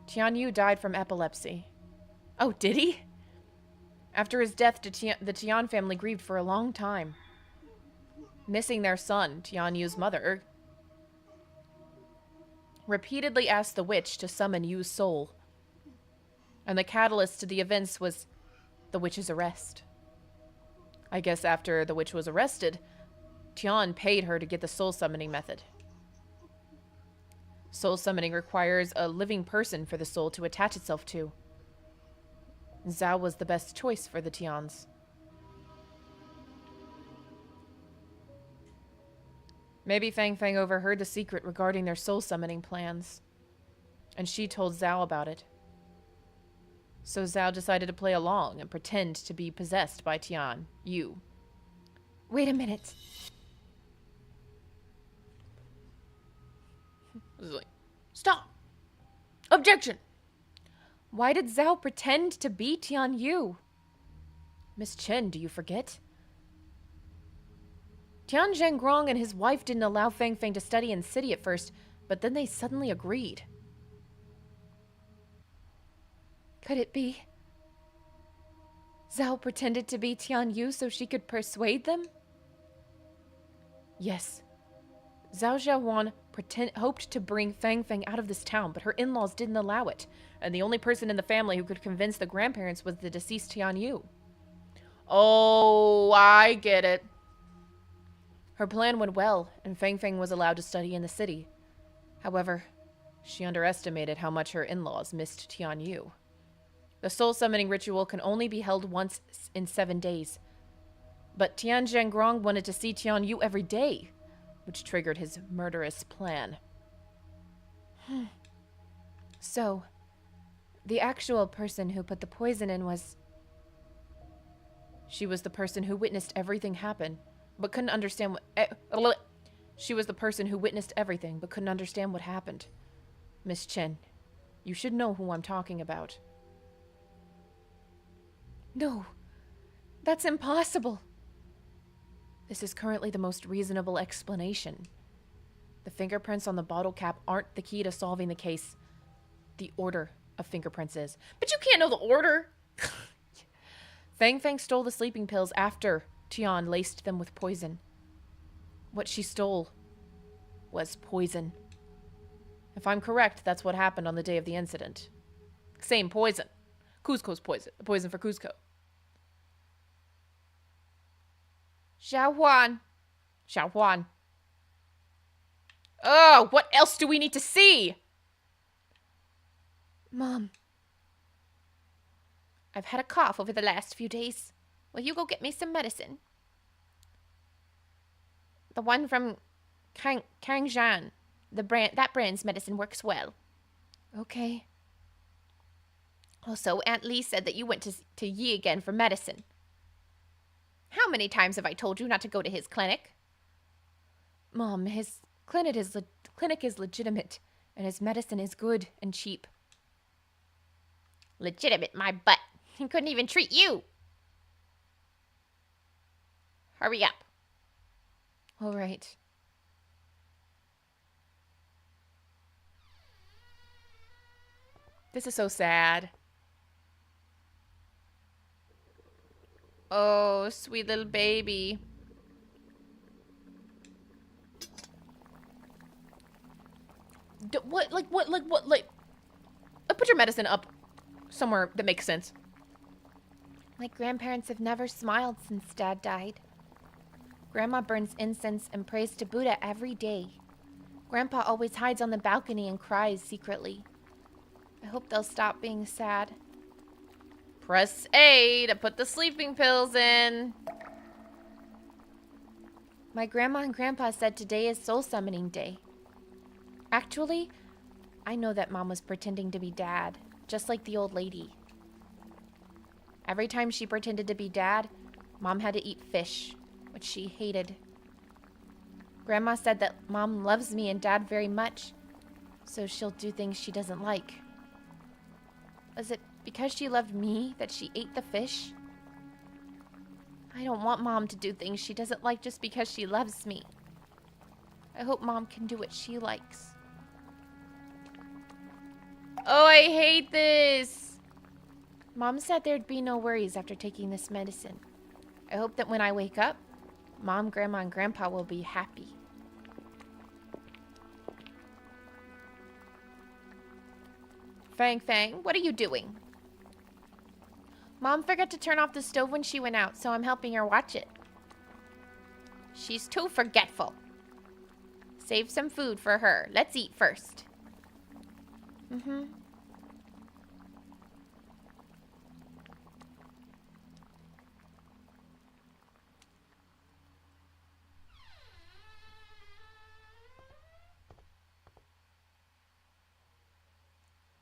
Tian Yu died from epilepsy. Oh, did he? After his death, the Tian family grieved for a long time. Missing their son, Tian Yu's mother, repeatedly asked the witch to summon Yu's soul. And the catalyst to the events was the witch's arrest. I guess after the witch was arrested, Tian paid her to get the soul summoning method. Soul summoning requires a living person for the soul to attach itself to. Zhao was the best choice for the Tians. Maybe Fang Fang overheard the secret regarding their soul summoning plans, and she told Zhao about it. So Zhao decided to play along and pretend to be possessed by Tian Yu. Wait a minute. I was like, stop! Objection! Why did Zhao pretend to be Tian Yu? Miss Chen, do you forget? Tian Zhengrong and his wife didn't allow Fang Fang to study in the city at first, but then they suddenly agreed. Could it be? Zhao pretended to be Tian Yu so she could persuade them? Yes. Zhao Xiaowan hoped to bring Fang Fang out of this town, but her in-laws didn't allow it, and the only person in the family who could convince the grandparents was the deceased Tian Yu. Oh, I get it. Her plan went well, and Fang Fang was allowed to study in the city. However, she underestimated how much her in-laws missed Tian Yu. The soul summoning ritual can only be held once in 7 days. But Tian Zhengrong wanted to see Tian Yu every day, which triggered his murderous plan. So, the actual person who put the poison in was... She was the person who witnessed everything happen, but couldn't understand She was the person who witnessed everything, but couldn't understand what happened. Miss Chen, you should know who I'm talking about. No, that's impossible. This is currently the most reasonable explanation. The fingerprints on the bottle cap aren't the key to solving the case. The order of fingerprints is. But you can't know the order! Fang Fang stole the sleeping pills after Tian laced them with poison. What she stole was poison. If I'm correct, that's what happened on the day of the incident. Same poison. Cusco's poison. The poison for Cusco. Xiaohuan. Xiaohuan. Oh, what else do we need to see? Mom. I've had a cough over the last few days. Will you go get me some medicine? The one from Kangjian. That brand's medicine works well. Okay. Also, Aunt Lee said that you went to Yi again for medicine. How many times have I told you not to go to his clinic? Mom, his clinic is legitimate, and his medicine is good and cheap. Legitimate, my butt. He couldn't even treat you. Hurry up. All right. This is so sad. Oh, sweet little baby. What? Put your medicine up somewhere that makes sense. My grandparents have never smiled since Dad died. Grandma burns incense and prays to Buddha every day. Grandpa always hides on the balcony and cries secretly. I hope they'll stop being sad. Press A to put the sleeping pills in. My grandma and grandpa said today is soul summoning day. Actually, I know that Mom was pretending to be Dad, just like the old lady. Every time she pretended to be Dad, Mom had to eat fish, which she hated. Grandma said that Mom loves me and Dad very much, so she'll do things she doesn't like. Was it because she loved me that she ate the fish? I don't want Mom to do things she doesn't like just because she loves me. I hope Mom can do what she likes. Oh, I hate this. Mom said there'd be no worries after taking this medicine. I hope that when I wake up, Mom, Grandma, and Grandpa will be happy. Fang Fang, what are you doing? Mom forgot to turn off the stove when she went out, so I'm helping her watch it. She's too forgetful. Save some food for her. Let's eat first. Mm-hmm.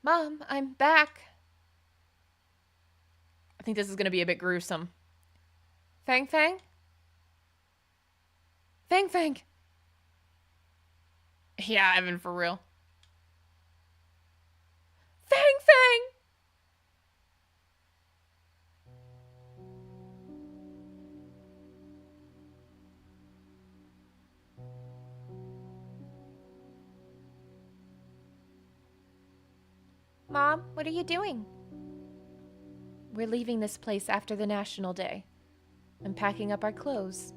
Mom, I'm back. I think this is going to be a bit gruesome. Fang Fang? Fang Fang! Yeah, Evan, for real. Fang Fang! Mom, what are you doing? We're leaving this place after the National Day. I'm packing up our clothes.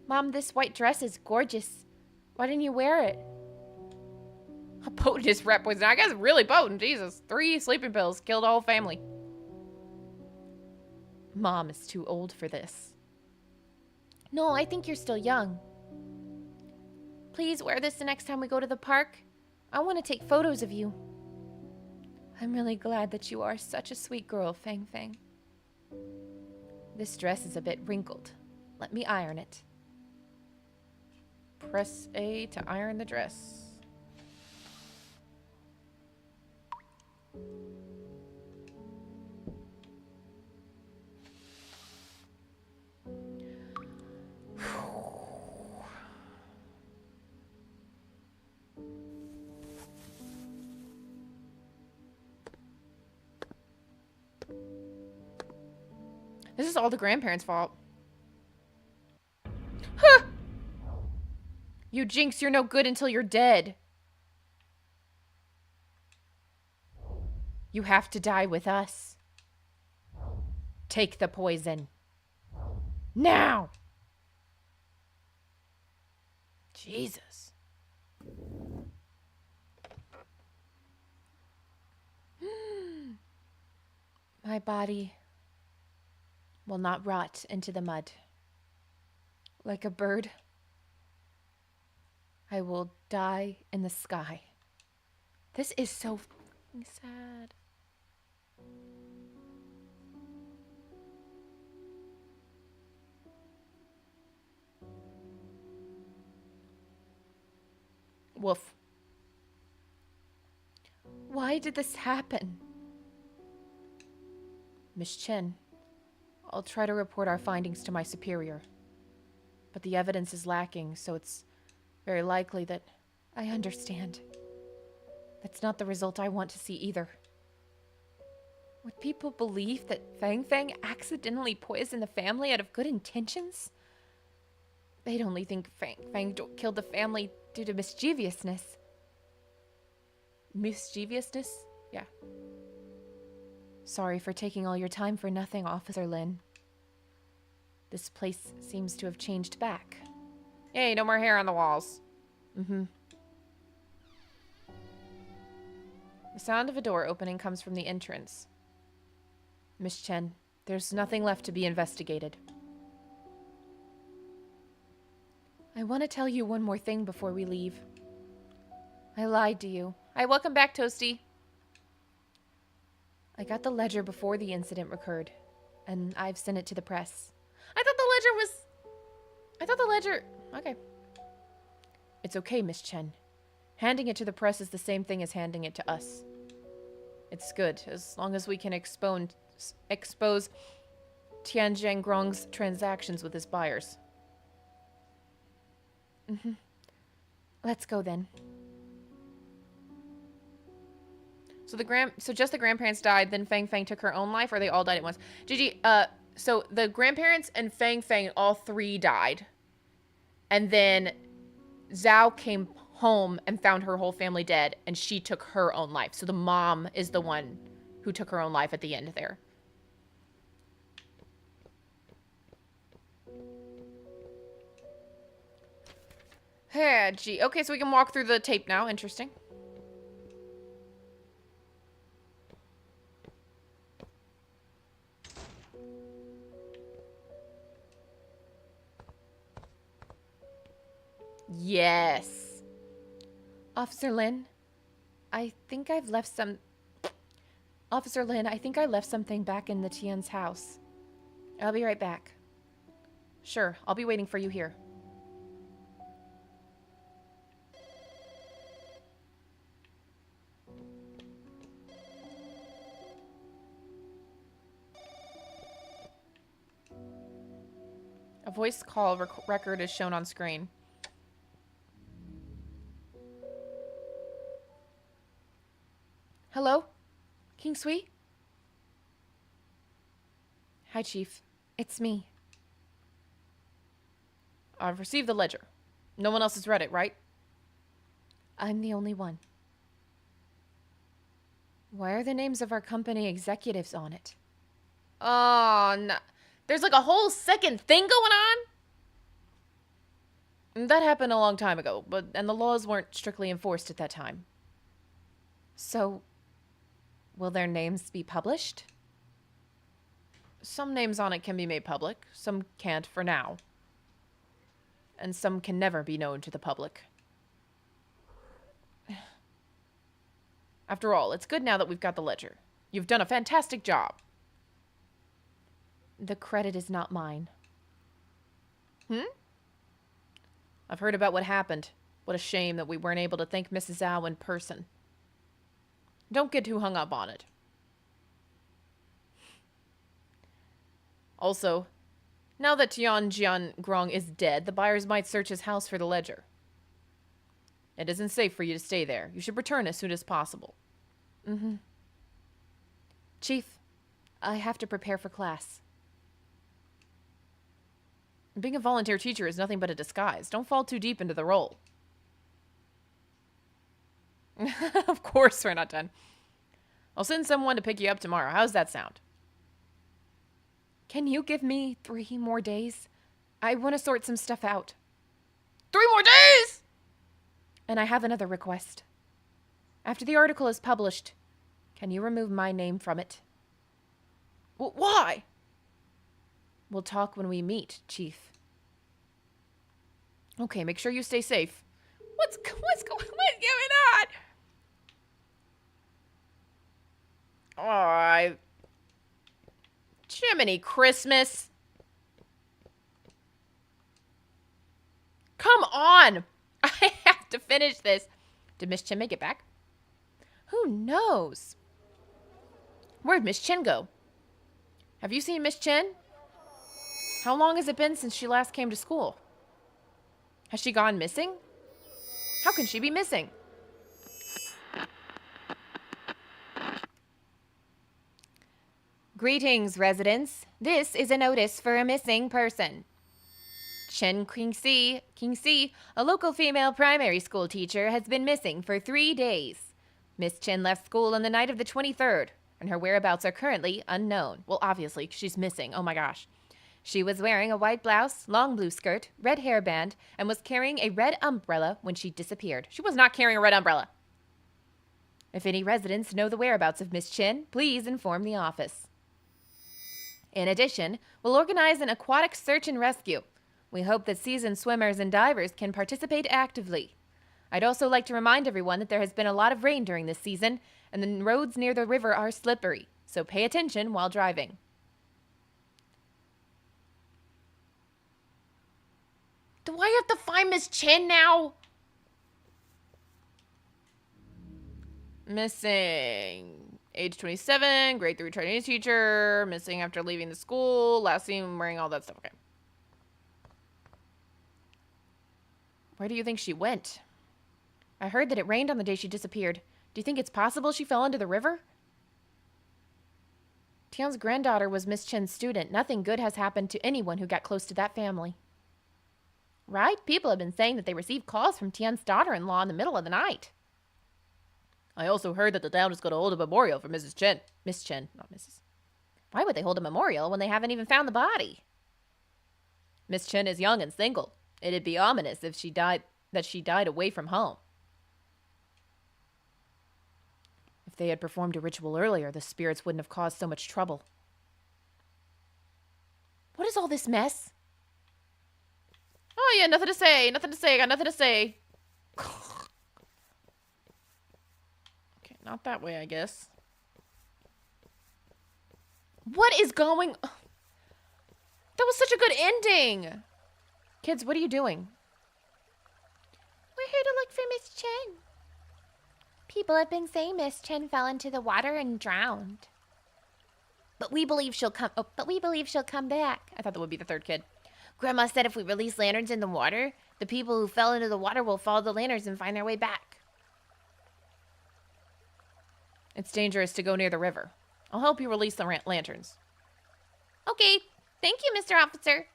Mom, this white dress is gorgeous. Why didn't you wear it? How potent is rat poison? I guess really potent. Jesus. 3 sleeping pills killed a whole family. Mom is too old for this. No, I think you're still young. Please wear this the next time we go to the park. I want to take photos of you. I'm really glad that you are such a sweet girl, Fang Fang. This dress is a bit wrinkled. Let me iron it. Press A to iron the dress. This is all the grandparents' fault. Huh! You jinx, you're no good until you're dead. You have to die with us. Take the poison. Now! Jesus. My body will not rot into the mud. Like a bird, I will die in the sky. This is so fucking sad. Woof. Why did this happen? Miss Chen, I'll try to report our findings to my superior. But the evidence is lacking, so it's very likely that I understand. That's not the result I want to see either. Would people believe that Fang Fang accidentally poisoned the family out of good intentions? They'd only think Fang Fang killed the family due to mischievousness. Mischievousness? Yeah. Sorry for taking all your time for nothing, Officer Lin. This place seems to have changed back. Yay, no more hair on the walls. Mm-hmm. The sound of a door opening comes from the entrance. Miss Chen, there's nothing left to be investigated. I want to tell you one more thing before we leave. I lied to you. Hi, welcome back, Toasty. I got the ledger before the incident occurred, and I've sent it to the press. I thought the ledger... Okay. It's okay, Miss Chen. Handing it to the press is the same thing as handing it to us. It's good, as long as we can expose Tian Zhengrong's transactions with his buyers. Mm-hmm. Let's go then. So just the grandparents died, then Fang Fang took her own life, or they all died at once? Gigi, so the grandparents and Fang Fang, all 3 died. And then Zhao came home and found her whole family dead, and she took her own life. So the mom is the one who took her own life at the end there. Yeah, gee. Okay, so we can walk through the tape now. Interesting. Yes. Officer Lin, I think I left something back in the Tian's house. I'll be right back. Sure, I'll be waiting for you here. voice call record is shown on screen. Hello? King Sui? Hi, Chief. It's me. I've received the ledger. No one else has read it, right? I'm the only one. Why are the names of our company executives on it? Oh, no. There's like a whole second thing going on? That happened a long time ago, and the laws weren't strictly enforced at that time. So, will their names be published? Some names on it can be made public, some can't for now. And some can never be known to the public. After all, it's good now that we've got the ledger. You've done a fantastic job. The credit is not mine. I've heard about what happened. What a shame that we weren't able to thank Mrs. Zhao in person. Don't get too hung up on it. Also, now that Tianjian Grong is dead, the buyers might search his house for the ledger. It isn't safe for you to stay there. You should return as soon as possible. Chief, I have to prepare for class. Being a volunteer teacher is nothing but a disguise. Don't fall too deep into the role. Of course we're not done. I'll send someone to pick you up tomorrow. How's that sound? Can you give me 3 more days? I want to sort some stuff out. 3 more days?! And I have another request. After the article is published, can you remove my name from it? Why? We'll talk when we meet, Chief. Okay, make sure you stay safe. What's going on? Alright. Jiminy Christmas. Come on! I have to finish this. Did Miss Chen make it back? Who knows? Where'd Miss Chen go? Have you seen Miss Chen? How long has it been since she last came to school? Has she gone missing? How can she be missing? Greetings, residents. This is a notice for a missing person. Chen Qingxi, a local female primary school teacher, has been missing for 3 days. Miss Chen left school on the night of the 23rd, and her whereabouts are currently unknown. Well, obviously, she's missing. Oh my gosh. She was wearing a white blouse, long blue skirt, red hairband, and was carrying a red umbrella when she disappeared. She was not carrying a red umbrella. If any residents know the whereabouts of Miss Chen, please inform the office. In addition, we'll organize an aquatic search and rescue. We hope that seasoned swimmers and divers can participate actively. I'd also like to remind everyone that there has been a lot of rain during this season, and the roads near the river are slippery, so pay attention while driving. Do I have to find Miss Chen now? Missing. Age 27, grade 3 Chinese teacher, missing after leaving the school, last seen wearing all that stuff. Okay. Where do you think she went? I heard that it rained on the day she disappeared. Do you think it's possible she fell into the river? Tian's granddaughter was Miss Chen's student. Nothing good has happened to anyone who got close to that family. Right? People have been saying that they received calls from Tian's daughter-in-law in the middle of the night. I also heard that the town is going to hold a memorial for Mrs. Chen. Miss Chen, not Mrs. Why would they hold a memorial when they haven't even found the body? Miss Chen is young and single. It'd be ominous if she died away from home. If they had performed a ritual earlier, the spirits wouldn't have caused so much trouble. What is all this mess? Oh yeah, nothing to say, I got nothing to say. Okay, not that way, I guess. What is going... That was such a good ending! Kids, what are you doing? We're here to look for Miss Chen. People have been saying Miss Chen fell into the water and drowned. But we believe she'll come back. I thought that would be the third kid. Grandma said if we release lanterns in the water, the people who fell into the water will follow the lanterns and find their way back. It's dangerous to go near the river. I'll help you release the lanterns. Okay, thank you, Mr. Officer.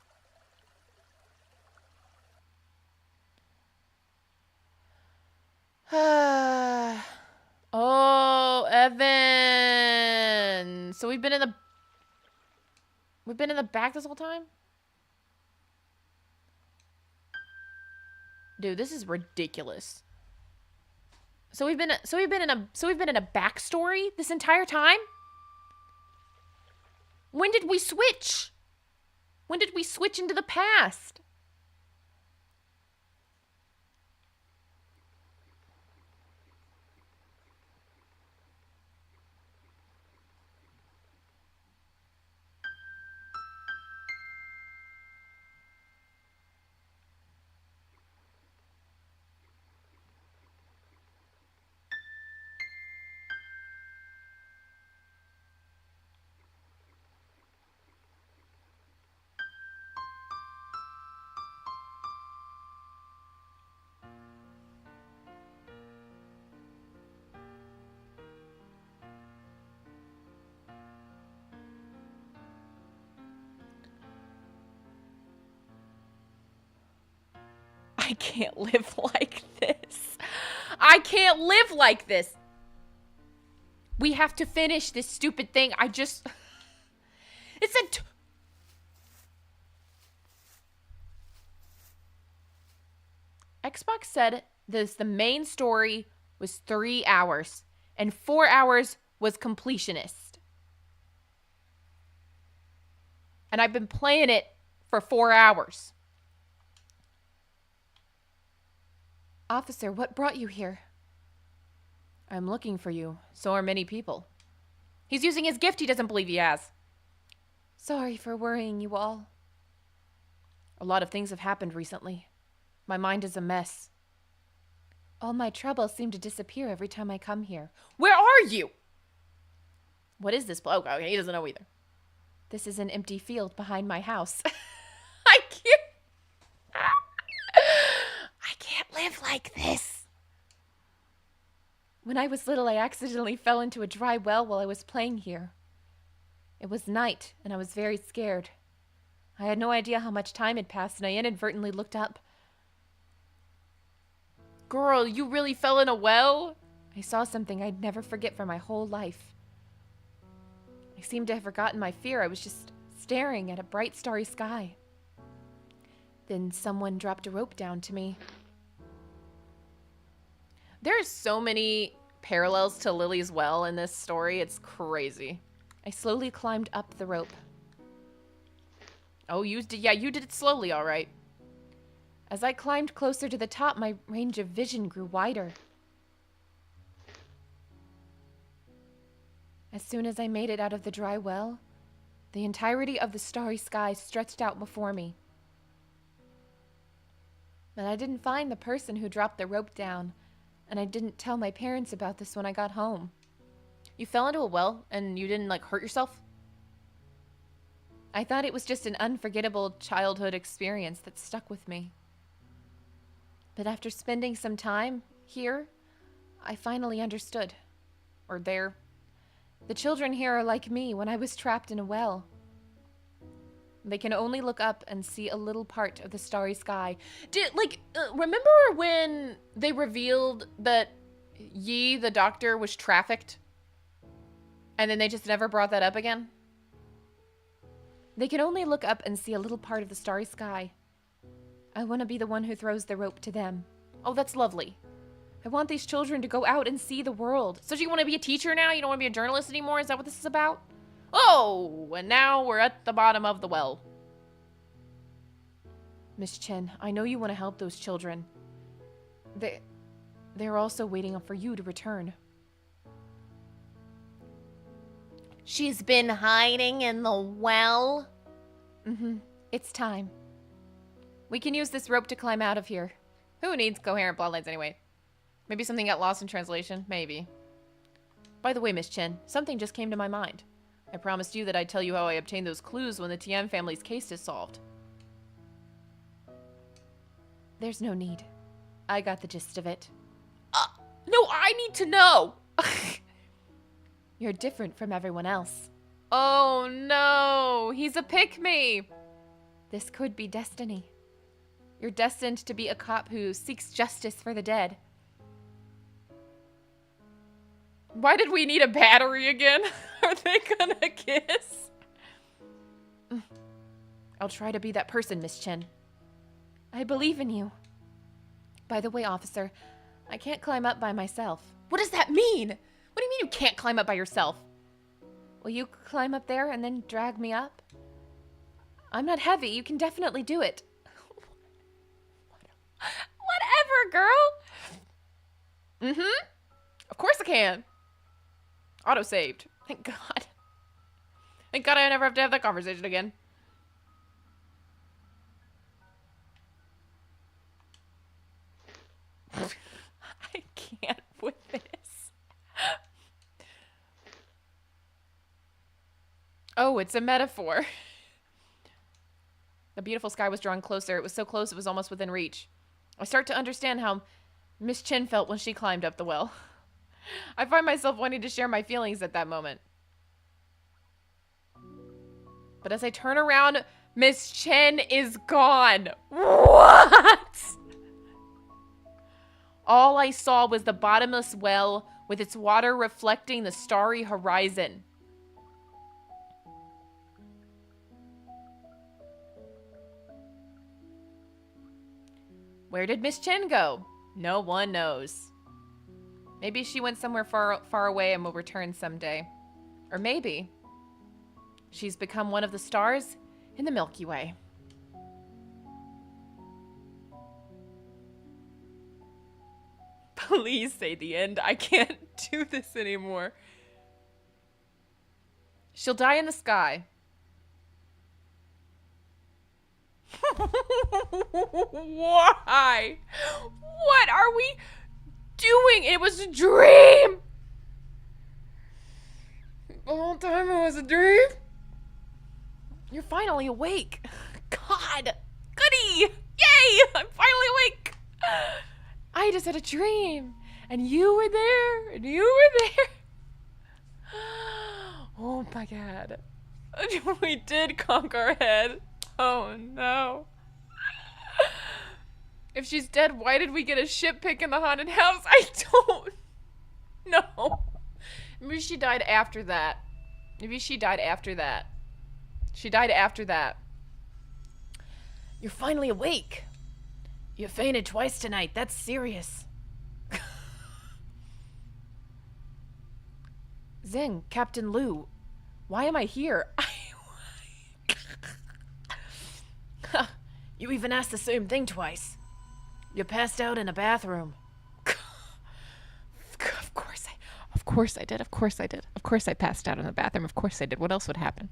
Oh, Evan. So we've been in the back this whole time? Dude, this is ridiculous. So we've been in a backstory this entire time? When did we switch? When did we switch into the past? I can't live like this. I can't live like this. We have to finish this stupid thing. It said... Xbox said the main story was 3 hours, and 4 hours was completionist. And I've been playing it for 4 hours. Officer, what brought you here? I'm looking for you. So are many people. He's using his gift he doesn't believe he has. Sorry for worrying you all. A lot of things have happened recently. My mind is a mess. All my troubles seem to disappear every time I come here. Where are you? What is this? Oh, okay, he doesn't know either. This is an empty field behind my house. I can't live like this. When I was little, I accidentally fell into a dry well while I was playing here. It was night, and I was very scared. I had no idea how much time had passed, and I inadvertently looked up. Girl, you really fell in a well? I saw something I'd never forget for my whole life. I seemed to have forgotten my fear. I was just staring at a bright, starry sky. Then someone dropped a rope down to me. There's so many parallels to Lily's well in this story. It's crazy. I slowly climbed up the rope. Oh, you did it slowly, all right. As I climbed closer to the top, my range of vision grew wider. As soon as I made it out of the dry well, the entirety of the starry sky stretched out before me. But I didn't find the person who dropped the rope down, and I didn't tell my parents about this when I got home. You fell into a well and you didn't, hurt yourself? I thought it was just an unforgettable childhood experience that stuck with me. But after spending some time here, I finally understood. Or there. The children here are like me when I was trapped in a well. They can only look up and see a little part of the starry sky. Remember when they revealed that Yi, the doctor, was trafficked? And then they just never brought that up again? They can only look up and see a little part of the starry sky. I want to be the one who throws the rope to them. Oh, that's lovely. I want these children to go out and see the world. So you want to be a teacher now? You don't want to be a journalist anymore? Is that what this is about? Oh, and now we're at the bottom of the well. Miss Chen, I know you want to help those children. They're also waiting for you to return. She's been hiding in the well? Mm-hmm. It's time. We can use this rope to climb out of here. Who needs coherent bloodlines anyway? Maybe something got lost in translation? Maybe. By the way, Miss Chen, something just came to my mind. I promised you that I'd tell you how I obtained those clues when the TM family's case is solved. There's no need. I got the gist of it. No, I need to know. You're different from everyone else. Oh no, he's a pick-me. This could be destiny. You're destined to be a cop who seeks justice for the dead. Why did we need a battery again? Are they gonna kiss? I'll try to be that person, Miss Chen. I believe in you. By the way, officer, I can't climb up by myself. What does that mean? What do you mean you can't climb up by yourself? Will you climb up there and then drag me up? I'm not heavy. You can definitely do it. Whatever, girl. Of course I can. Auto-saved. Thank God. Thank God I never have to have that conversation again. I can't with this. Oh, it's a metaphor. The beautiful sky was drawing closer. It was so close it was almost within reach. I start to understand how Miss Chin felt when she climbed up the well. I find myself wanting to share my feelings at that moment. But as I turn around, Miss Chen is gone. What? All I saw was the bottomless well with its water reflecting the starry horizon. Where did Miss Chen go? No one knows. Maybe she went somewhere far away and will return someday. Or maybe she's become one of the stars in the Milky Way. Please say the end. I can't do this anymore. She'll die in the sky. Why? What are we doing? It was a dream. The whole time it was a dream. You're finally awake. God. Goody. Yay. I'm finally awake. I just had a dream. And you were there. And you were there. Oh my God. We did conk our head. Oh no. If she's dead, why did we get a shit pic in the haunted house? I don't know. Maybe she died after that. Maybe she died after that. She died after that. You're finally awake. You fainted twice tonight. That's serious. Zeng, Captain Liu, why am I here? You even asked the same thing twice. You passed out in a bathroom. Of course I did. Of course I did. Of course I passed out in the bathroom. Of course I did. What else would happen?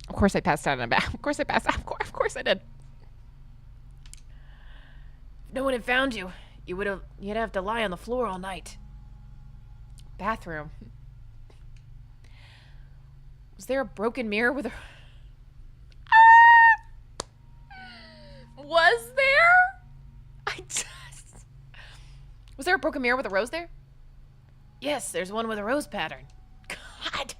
Of course I passed out in a bath. Of course I passed out. Of course I did. If no one had found you, you'd have to lie on the floor all night. Bathroom. Was there a broken mirror with a... Was there? Was there a broken mirror with a rose there? Yes, there's one with a rose pattern. God.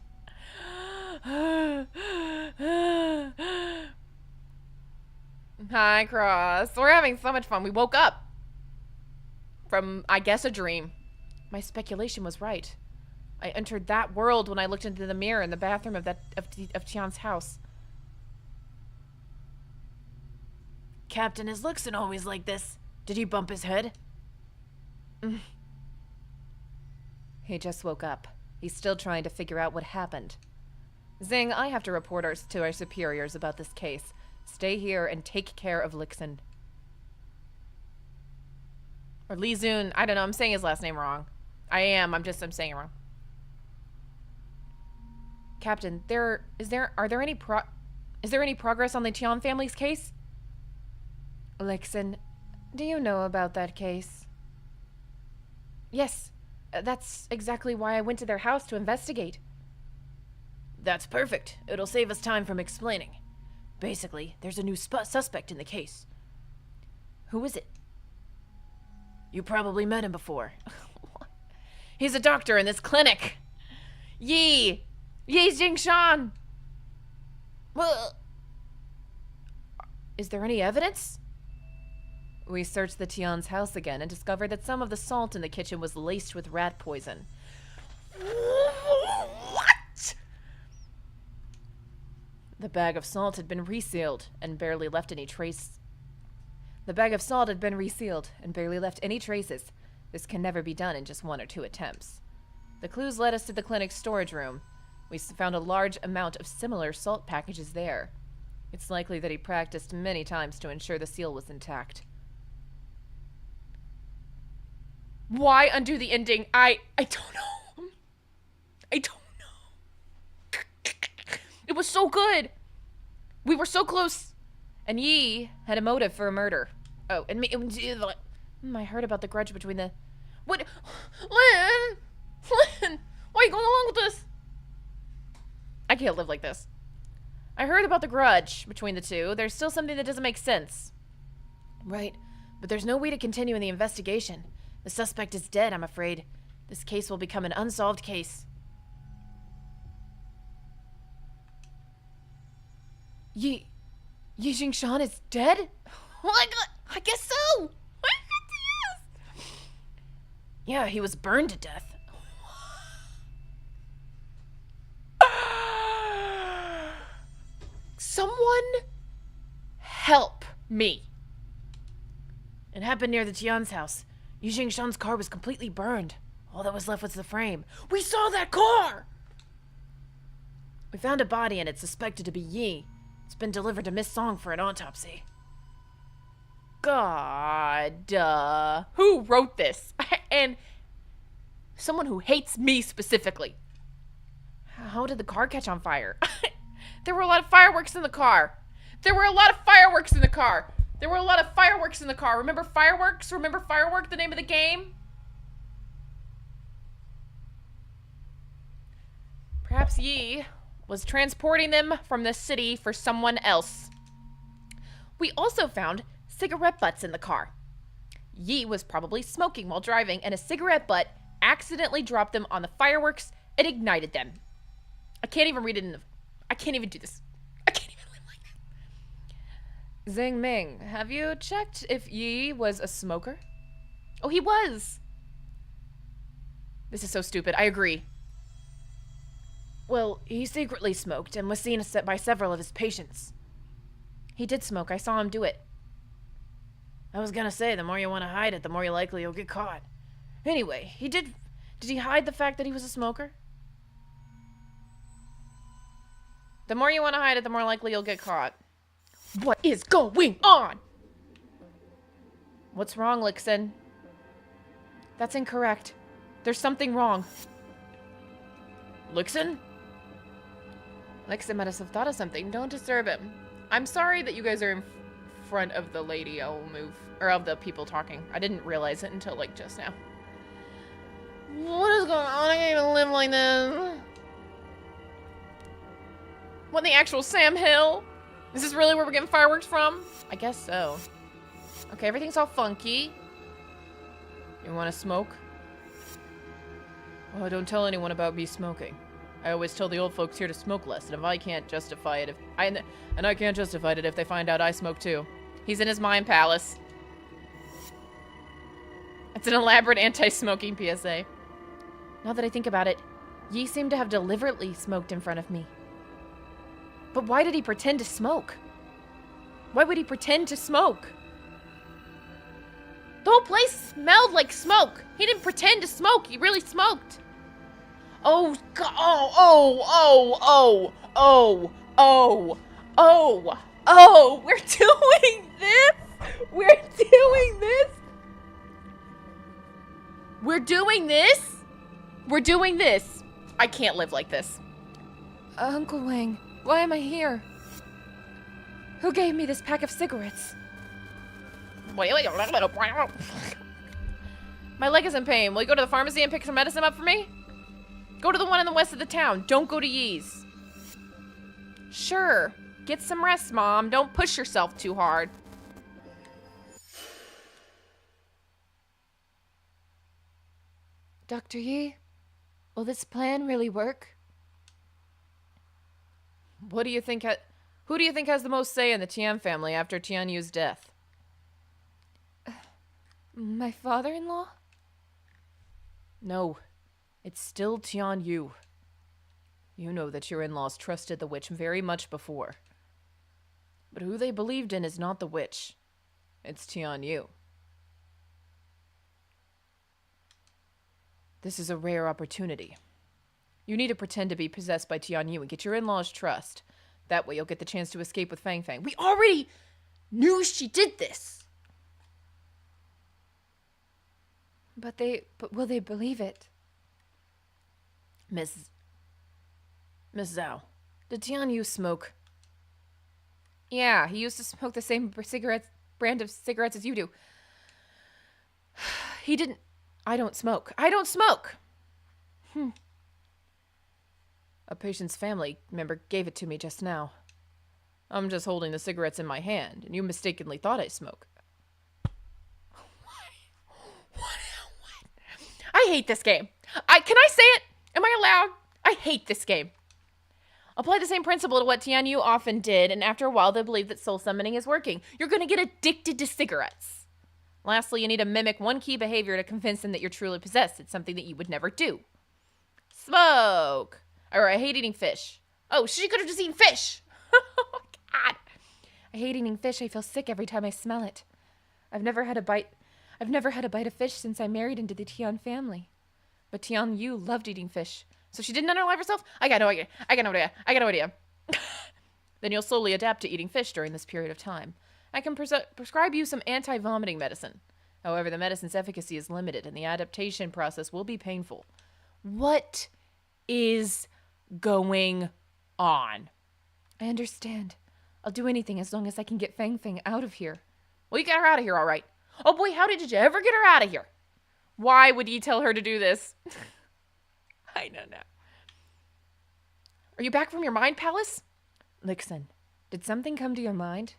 Hi, Cross. We're having so much fun. We woke up from, I guess, a dream. My speculation was right. I entered that world when I looked into the mirror in the bathroom of Tian's house. Captain, is Lixun always like this? Did he bump his head? He just woke up. He's still trying to figure out what happened. Zing, I have to report to our superiors about this case. Stay here and take care of Lixun. Or Li Zun. I don't know. I'm saying his last name wrong. I'm saying it wrong. Captain, is there any progress on the Tian family's case? Lixun, do you know about that case? Yes, that's exactly why I went to their house to investigate. That's perfect. It'll save us time from explaining. Basically, there's a new suspect in the case. Who is it? You probably met him before. He's a doctor in this clinic. Yi Jingshan. Well, is there any evidence? We searched the Tian's house again and discovered that some of the salt in the kitchen was laced with rat poison. What? The bag of salt had been resealed and barely left any trace. The bag of salt had been resealed and barely left any traces. This can never be done in just 1 or 2 attempts. The clues led us to the clinic's storage room. We found a large amount of similar salt packages there. It's likely that he practiced many times to ensure the seal was intact. Why undo the ending? I don't know. I don't know. It was so good. We were so close. And Yi had a motive for a murder. Oh, and me. I heard about the grudge between the. What? Lin! Lin! Why are you going along with this? I can't live like this. I heard about the grudge between the two. There's still something that doesn't make sense. Right, but there's no way to continue in the investigation. The suspect is dead, I'm afraid. This case will become an unsolved case. Yi Jingshan is dead? Well, I guess so. Yeah, he was burned to death. Someone help me. It happened near the Tian's house. Yi Jingshan's car was completely burned. All that was left was the frame. We saw that car! We found a body and it's suspected to be Yi. It's been delivered to Miss Song for an autopsy. God, who wrote this? And someone who hates me specifically. How did the car catch on fire? There were a lot of fireworks in the car. There were a lot of fireworks in the car. There were a lot of fireworks in the car. Remember Fireworks? Remember Firework, the name of the game? Perhaps Yi was transporting them from the city for someone else. We also found cigarette butts in the car. Yi was probably smoking while driving, and a cigarette butt accidentally dropped them on the fireworks and ignited them. I can't even read it I can't even do this. I can't even live like that. Zhang Ming, have you checked if Yi was a smoker? Oh, he was. This is so stupid. I agree. Well, he secretly smoked and was seen by several of his patients. He did smoke. I saw him do it. I was gonna say, the more you want to hide it, the more you're likely you'll get caught. Anyway, Did he hide the fact that he was a smoker? The more you want to hide it, the more likely you'll get caught. What is going on? What's wrong, Lixun? That's incorrect. There's something wrong. Lixun? Lixun might have thought of something. Don't disturb him. I'm sorry that you guys are in front of the lady. I'll move. Or of the people talking. I didn't realize it until, like, just now. What is going on? I can't even live like this. What in the actual Sam Hill? Is this really where we're getting fireworks from? I guess so. Okay, everything's all funky. You want to smoke? Oh, don't tell anyone about me smoking. I always tell the old folks here to smoke less, and if I can't justify it, I can't justify it if they find out I smoke too. He's in his mind palace. It's an elaborate anti-smoking PSA. Now that I think about it, Yi seemed to have deliberately smoked in front of me. But why did he pretend to smoke? Why would he pretend to smoke? The whole place smelled like smoke. He didn't pretend to smoke. He really smoked. Oh, God. Oh, we're doing this. We're doing this. We're doing this. We're doing this. I can't live like this. Uncle Wang, why am I here? Who gave me this pack of cigarettes? My leg is in pain. Will you go to the pharmacy and pick some medicine up for me? Go to the one in the west of the town. Don't go to Yi's. Sure. Get some rest, Mom. Don't push yourself too hard. Dr. Yi, will this plan really work? What do you think who do you think has the most say in the Tian family after Tian Yu's death? My father-in-law? No, it's still Tian Yu. You know that your in-laws trusted the witch very much before. But who they believed in is not the witch. It's Tian Yu. This is a rare opportunity. You need to pretend to be possessed by Tian Yu and get your in-laws' trust. That way you'll get the chance to escape with Fang Fang. We already knew she did this! But will they believe it? Miss Zhao, did Tian Yu smoke? Yeah, he used to smoke the same brand of cigarettes as you do. He didn't. I don't smoke. I don't smoke! A patient's family member gave it to me just now. I'm just holding the cigarettes in my hand, and you mistakenly thought I smoke. What? I hate this game. Can I say it? Am I allowed? I hate this game. Apply the same principle to what Tian Yu often did, and after a while they'll believe that soul summoning is working. You're going to get addicted to cigarettes. Lastly, you need to mimic one key behavior to convince them that you're truly possessed. It's something that you would never do. Smoke. Or I hate eating fish. Oh, she could have just eaten fish. Oh, God. I hate eating fish. I feel sick every time I smell it. I've never had a bite of fish since I married into the Tian family. But Tian Yu loved eating fish. So she didn't unalive herself? I got no idea. Then you'll slowly adapt to eating fish during this period of time. I can prescribe you some anti-vomiting medicine. However, the medicine's efficacy is limited, and the adaptation process will be painful. What is going on? I understand. I'll do anything as long as I can get Fang Fang out of here. Well, you got her out of here, all right. Oh, boy, how did you ever get her out of here? Why would you tell her to do this? I don't know. Are you back from your mind palace? Lixun, did something come to your mind?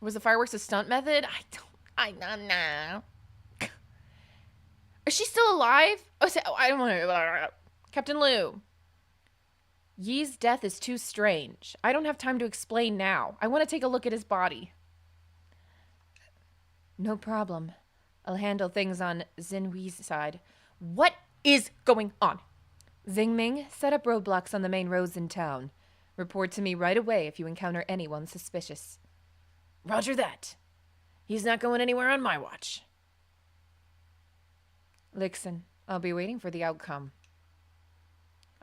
Was the fireworks a stunt method? I don't know. Is she still alive? I don't want to. Captain Liu. Yi's death is too strange. I don't have time to explain now. I want to take a look at his body. No problem. I'll handle things on Xinhui's side. What is going on? Xingming, set up roadblocks on the main roads in town. Report to me right away if you encounter anyone suspicious. Roger that. He's not going anywhere on my watch. Lixun, I'll be waiting for the outcome.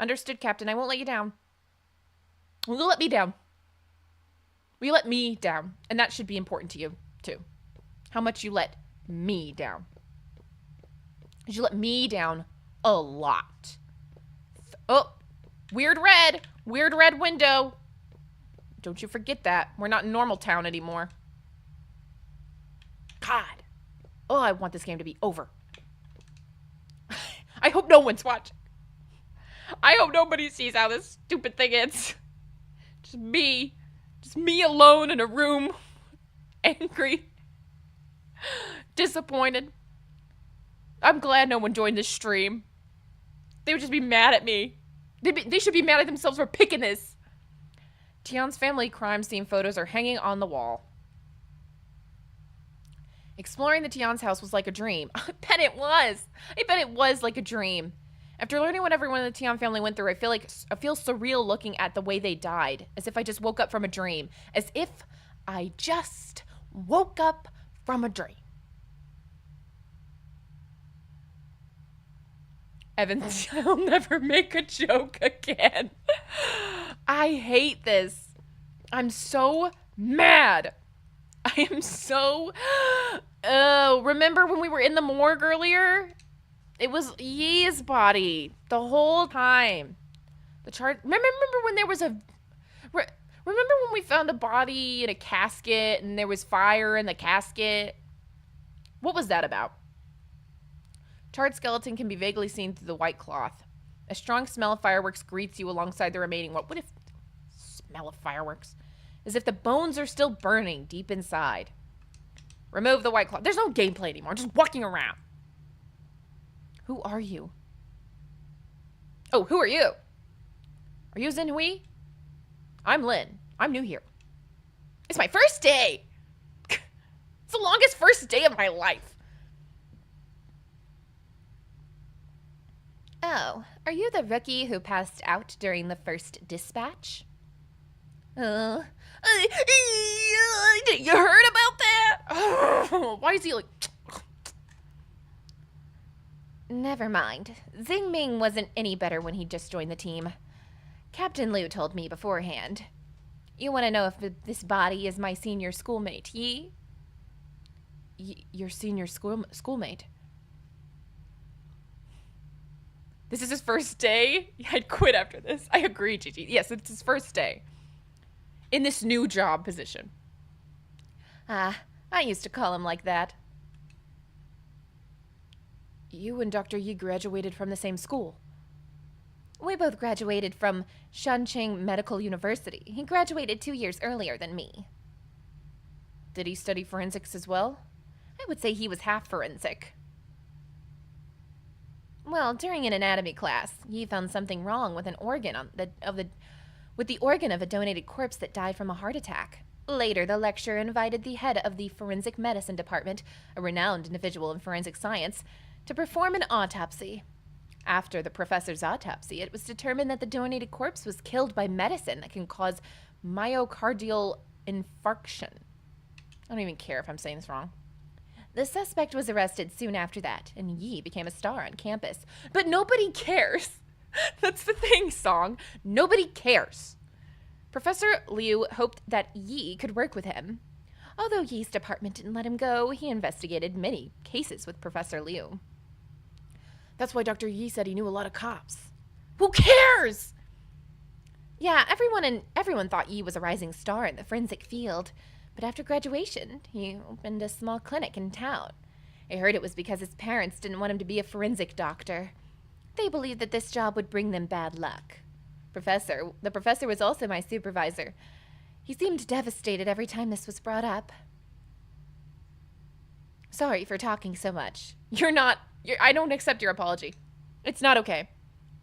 Understood, Captain. I won't let you down. Will you let me down? Will you let me down? And that should be important to you, too. How much you let me down. Because you let me down a lot. Oh, weird red window. Don't you forget that. We're not in normal town anymore. God. Oh, I want this game to be over. I hope no one's watching. I hope nobody sees how this stupid thing ends. Just me alone in a room. Angry. Disappointed. I'm glad no one joined this stream. They would just be mad at me. They should be mad at themselves for picking this. Tian's family crime scene photos are hanging on the wall. Exploring the Tian's house was like a dream. I bet it was. I bet it was like a dream. After learning what everyone in the Tian family went through, I feel surreal looking at the way they died. As if I just woke up from a dream. As if I just woke up from a dream. Evans, I'll never make a joke again. I hate this. I'm so mad. I am so... Oh, remember when we were in the morgue earlier? It was Yi's body the whole time. The chart... Remember when there was a... Remember when we found a body in a casket and there was fire in the casket? What was that about? Charred skeleton can be vaguely seen through the white cloth. A strong smell of fireworks greets you alongside the remaining... What if... Smell of fireworks? As if the bones are still burning deep inside. Remove the white cloth. There's no gameplay anymore. I'm just walking around. Who are you? Oh, who are you? Are you Xin Hui? I'm Lin. I'm new here. It's my first day. It's the longest first day of my life. Oh, are you the rookie who passed out during the first dispatch? You heard about that? Why is he like... Never mind. Xing Ming wasn't any better when he just joined the team. Captain Liu told me beforehand. You want to know if this body is my senior schoolmate, Yi? Your senior schoolmate? This is his first day? I'd quit after this. I agree, Gigi. Yes, it's his first day. In this new job position. I used to call him like that. You and Dr. Yi graduated from the same school. We both graduated from Shanqing Medical University. He graduated 2 years earlier than me. Did he study forensics as well? I would say he was half forensic. Well, during an anatomy class, Yi found something wrong with an organ with the organ of a donated corpse that died from a heart attack. Later, the lecturer invited the head of the forensic medicine department, a renowned individual in forensic science, to perform an autopsy. After the professor's autopsy, it was determined that the donated corpse was killed by medicine that can cause myocardial infarction. I don't even care if I'm saying this wrong. The suspect was arrested soon after that, and Yi became a star on campus. But nobody cares. That's the thing, Song. Nobody cares. Professor Liu hoped that Yi could work with him. Although Yi's department didn't let him go, he investigated many cases with Professor Liu. That's why Dr. Yi said he knew a lot of cops. Who cares? Yeah, everyone thought Yi was a rising star in the forensic field. But after graduation, he opened a small clinic in town. I heard it was because his parents didn't want him to be a forensic doctor. They believed that this job would bring them bad luck. The professor was also my supervisor. He seemed devastated every time this was brought up. Sorry for talking so much. I don't accept your apology. It's not okay.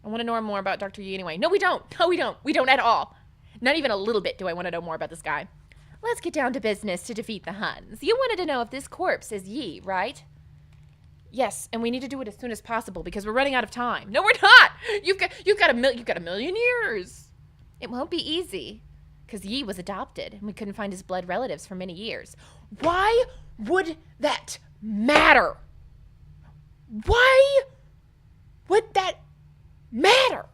I want to know more about Dr. Yi anyway. No, we don't. No, we don't. We don't at all. Not even a little bit do I want to know more about this guy. Let's get down to business to defeat the Huns. You wanted to know if this corpse is Yi, right? Yes, and we need to do it as soon as possible because we're running out of time. No, we're not. You've got a million years. It won't be easy, because Yi was adopted, and we couldn't find his blood relatives for many years. Why would that matter? Why would that matter?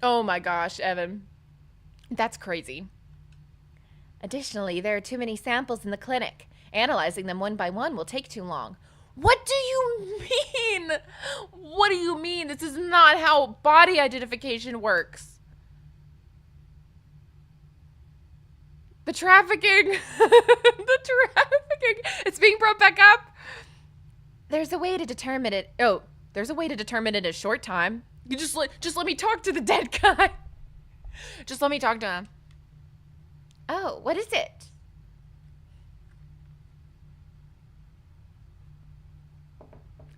Oh my gosh, Evan. That's crazy. Additionally, there are too many samples in the clinic. Analyzing them one by one will take too long. What do you mean? What do you mean? This is not how body identification works. The trafficking. The trafficking. It's being brought back up. There's a way to determine it. Oh, there's a way to determine it in a short time. You just let me talk to the dead guy. Just let me talk to him. Oh, what is it?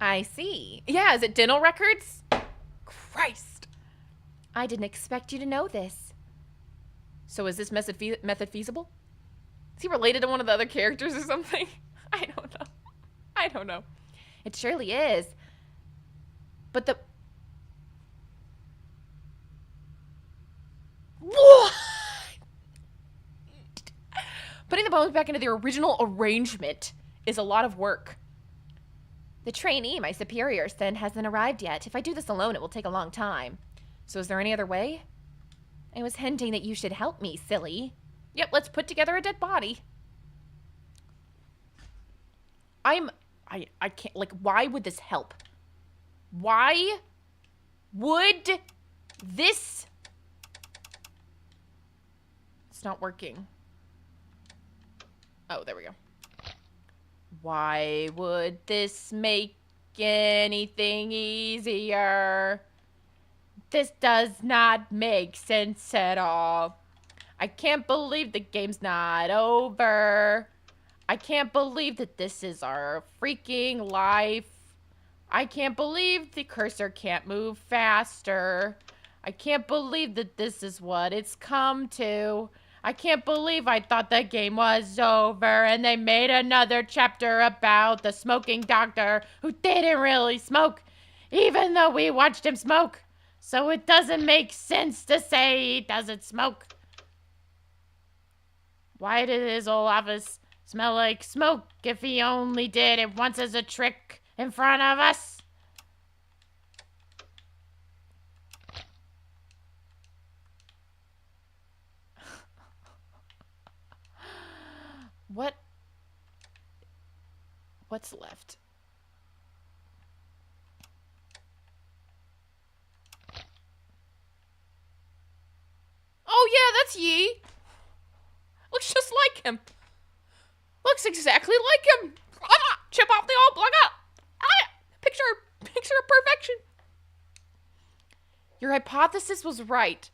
I see. Yeah, is it dental records? Christ. I didn't expect you to know this. So is this method feasible? Is he related to one of the other characters or something? I don't know. It surely is. But the... What? Putting the bones back into their original arrangement is a lot of work. The trainee my superior sent hasn't arrived yet. If I do this alone, it will take a long time. So is there any other way? I was hinting that you should help me, silly. Yep, let's put together a dead body. I can't, like, why would this help? Why would this... It's not working. Oh, there we go. Why would this make anything easier? This does not make sense at all. I can't believe the game's not over. I can't believe that this is our freaking life. I can't believe the cursor can't move faster. I can't believe that this is what it's come to. I can't believe I thought the game was over and they made another chapter about the smoking doctor who didn't really smoke, even though we watched him smoke. So it doesn't make sense to say he doesn't smoke. Why did his old office smell like smoke if he only did it once as a trick in front of us? What's left? Oh yeah, that's Yi. Looks just like him. Looks exactly like him. Chip off the old block up. Picture of perfection. Your hypothesis was right.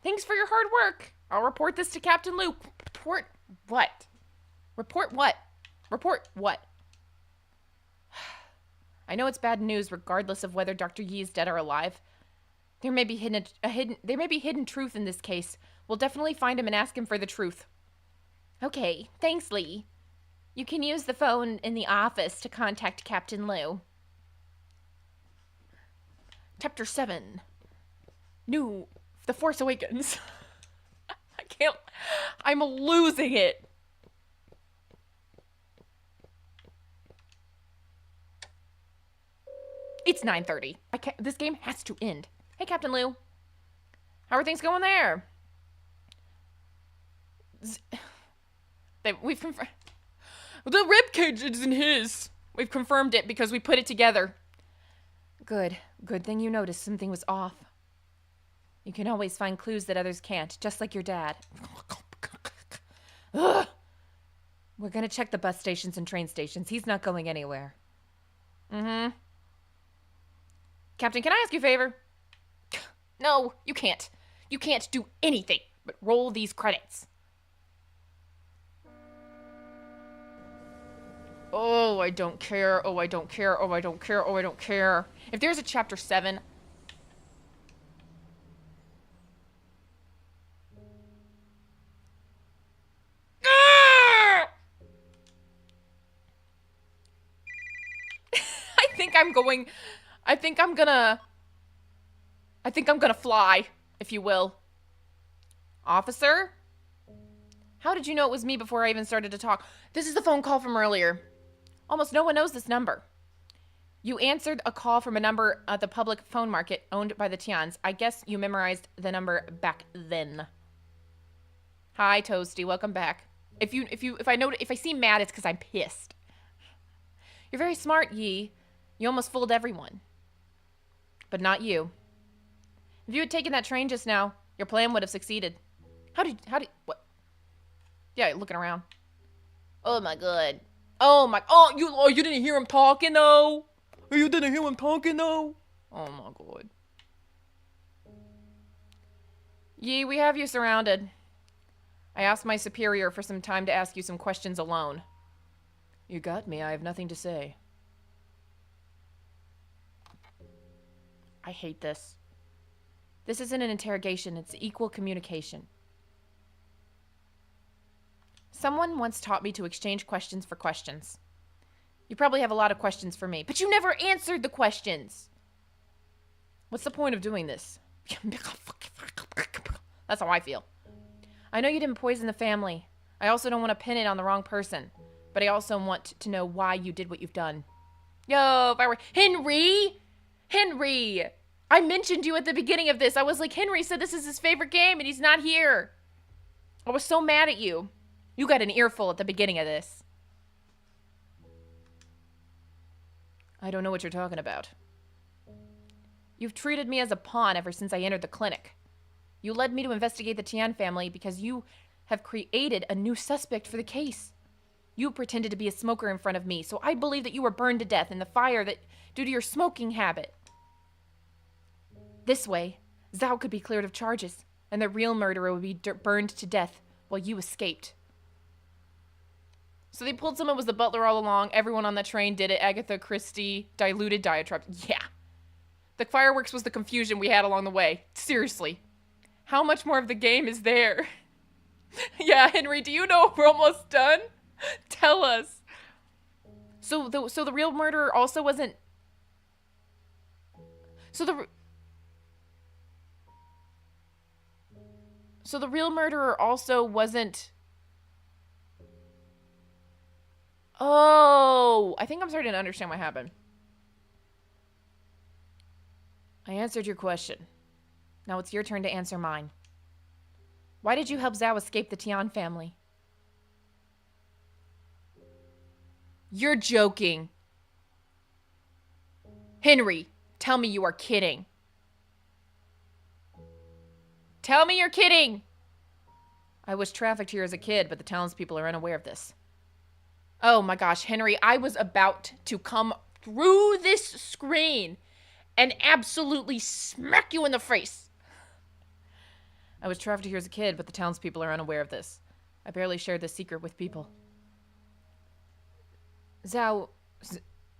Thanks for your hard work. I'll report this to Captain Lou. Report what? Report what? Report what? I know it's bad news regardless of whether Dr. Yi is dead or alive. There may be hidden truth in this case. We'll definitely find him and ask him for the truth. Okay, thanks, Lee. You can use the phone in the office to contact Captain Lou. Chapter 7. New The Force Awakens. I can't. I'm losing it. It's 9:30. This game has to end. Hey, Captain Lou. How are things going there? We've confirmed. The ribcage isn't his. We've confirmed it because we put it together. Good. Good thing you noticed something was off. You can always find clues that others can't, just like your dad. Ugh. We're gonna check the bus stations and train stations. He's not going anywhere. Mm-hmm. Captain, can I ask you a favor? No, you can't. You can't do anything but roll these credits. Oh, I don't care. Oh, I don't care. Oh, I don't care. Oh, I don't care. If there's a chapter 7... I think I'm gonna fly, if you will. Officer? How did you know it was me before I even started to talk? This is the phone call from earlier. Almost no one knows this number. You answered a call from a number at the public phone market owned by the Tians. I guess you memorized the number back then. Hi, Toasty. Welcome back. If I seem mad, it's because I'm pissed. You're very smart, Yi. You almost fooled everyone. But not you. If you had taken that train just now, your plan would have succeeded. What? Yeah, looking around. Oh my god. You didn't hear him talking though? You didn't hear him talking though? Oh my god. Yi, we have you surrounded. I asked my superior for some time to ask you some questions alone. You got me. I have nothing to say. I hate this. This isn't an interrogation. It's equal communication. Someone once taught me to exchange questions for questions. You probably have a lot of questions for me, but you never answered the questions. What's the point of doing this? That's how I feel. I know you didn't poison the family. I also don't want to pin it on the wrong person, but I also want to know why you did what you've done. Yo, Firework. Henry! I mentioned you at the beginning of this. I was like, Henry said this is his favorite game and he's not here. I was so mad at you. You got an earful at the beginning of this. I don't know what you're talking about. You've treated me as a pawn ever since I entered the clinic. You led me to investigate the Tian family because you have created a new suspect for the case. You pretended to be a smoker in front of me, so I believe that you were burned to death in the fire due to your smoking habit. This way, Zhao could be cleared of charges, and the real murderer would be burned to death while you escaped. So they pulled someone was the butler all along. Everyone on that train did it. Agatha Christie, diluted diatribe. Yeah. The fireworks was the confusion we had along the way. Seriously. How much more of the game is there? Yeah, Henry, do you know we're almost done? Tell us. So the real murderer also wasn't... So the real murderer also wasn't... Oh, I think I'm starting to understand what happened. I answered your question. Now it's your turn to answer mine. Why did you help Zhao escape the Tian family? You're joking. Henry, tell me you are kidding. Tell me you're kidding. I was trafficked here as a kid, but the townspeople are unaware of this. Oh my gosh, Henry, I was about to come through this screen and absolutely smack you in the face. I was trafficked here as a kid, but the townspeople are unaware of this. I barely shared this secret with people. Zhao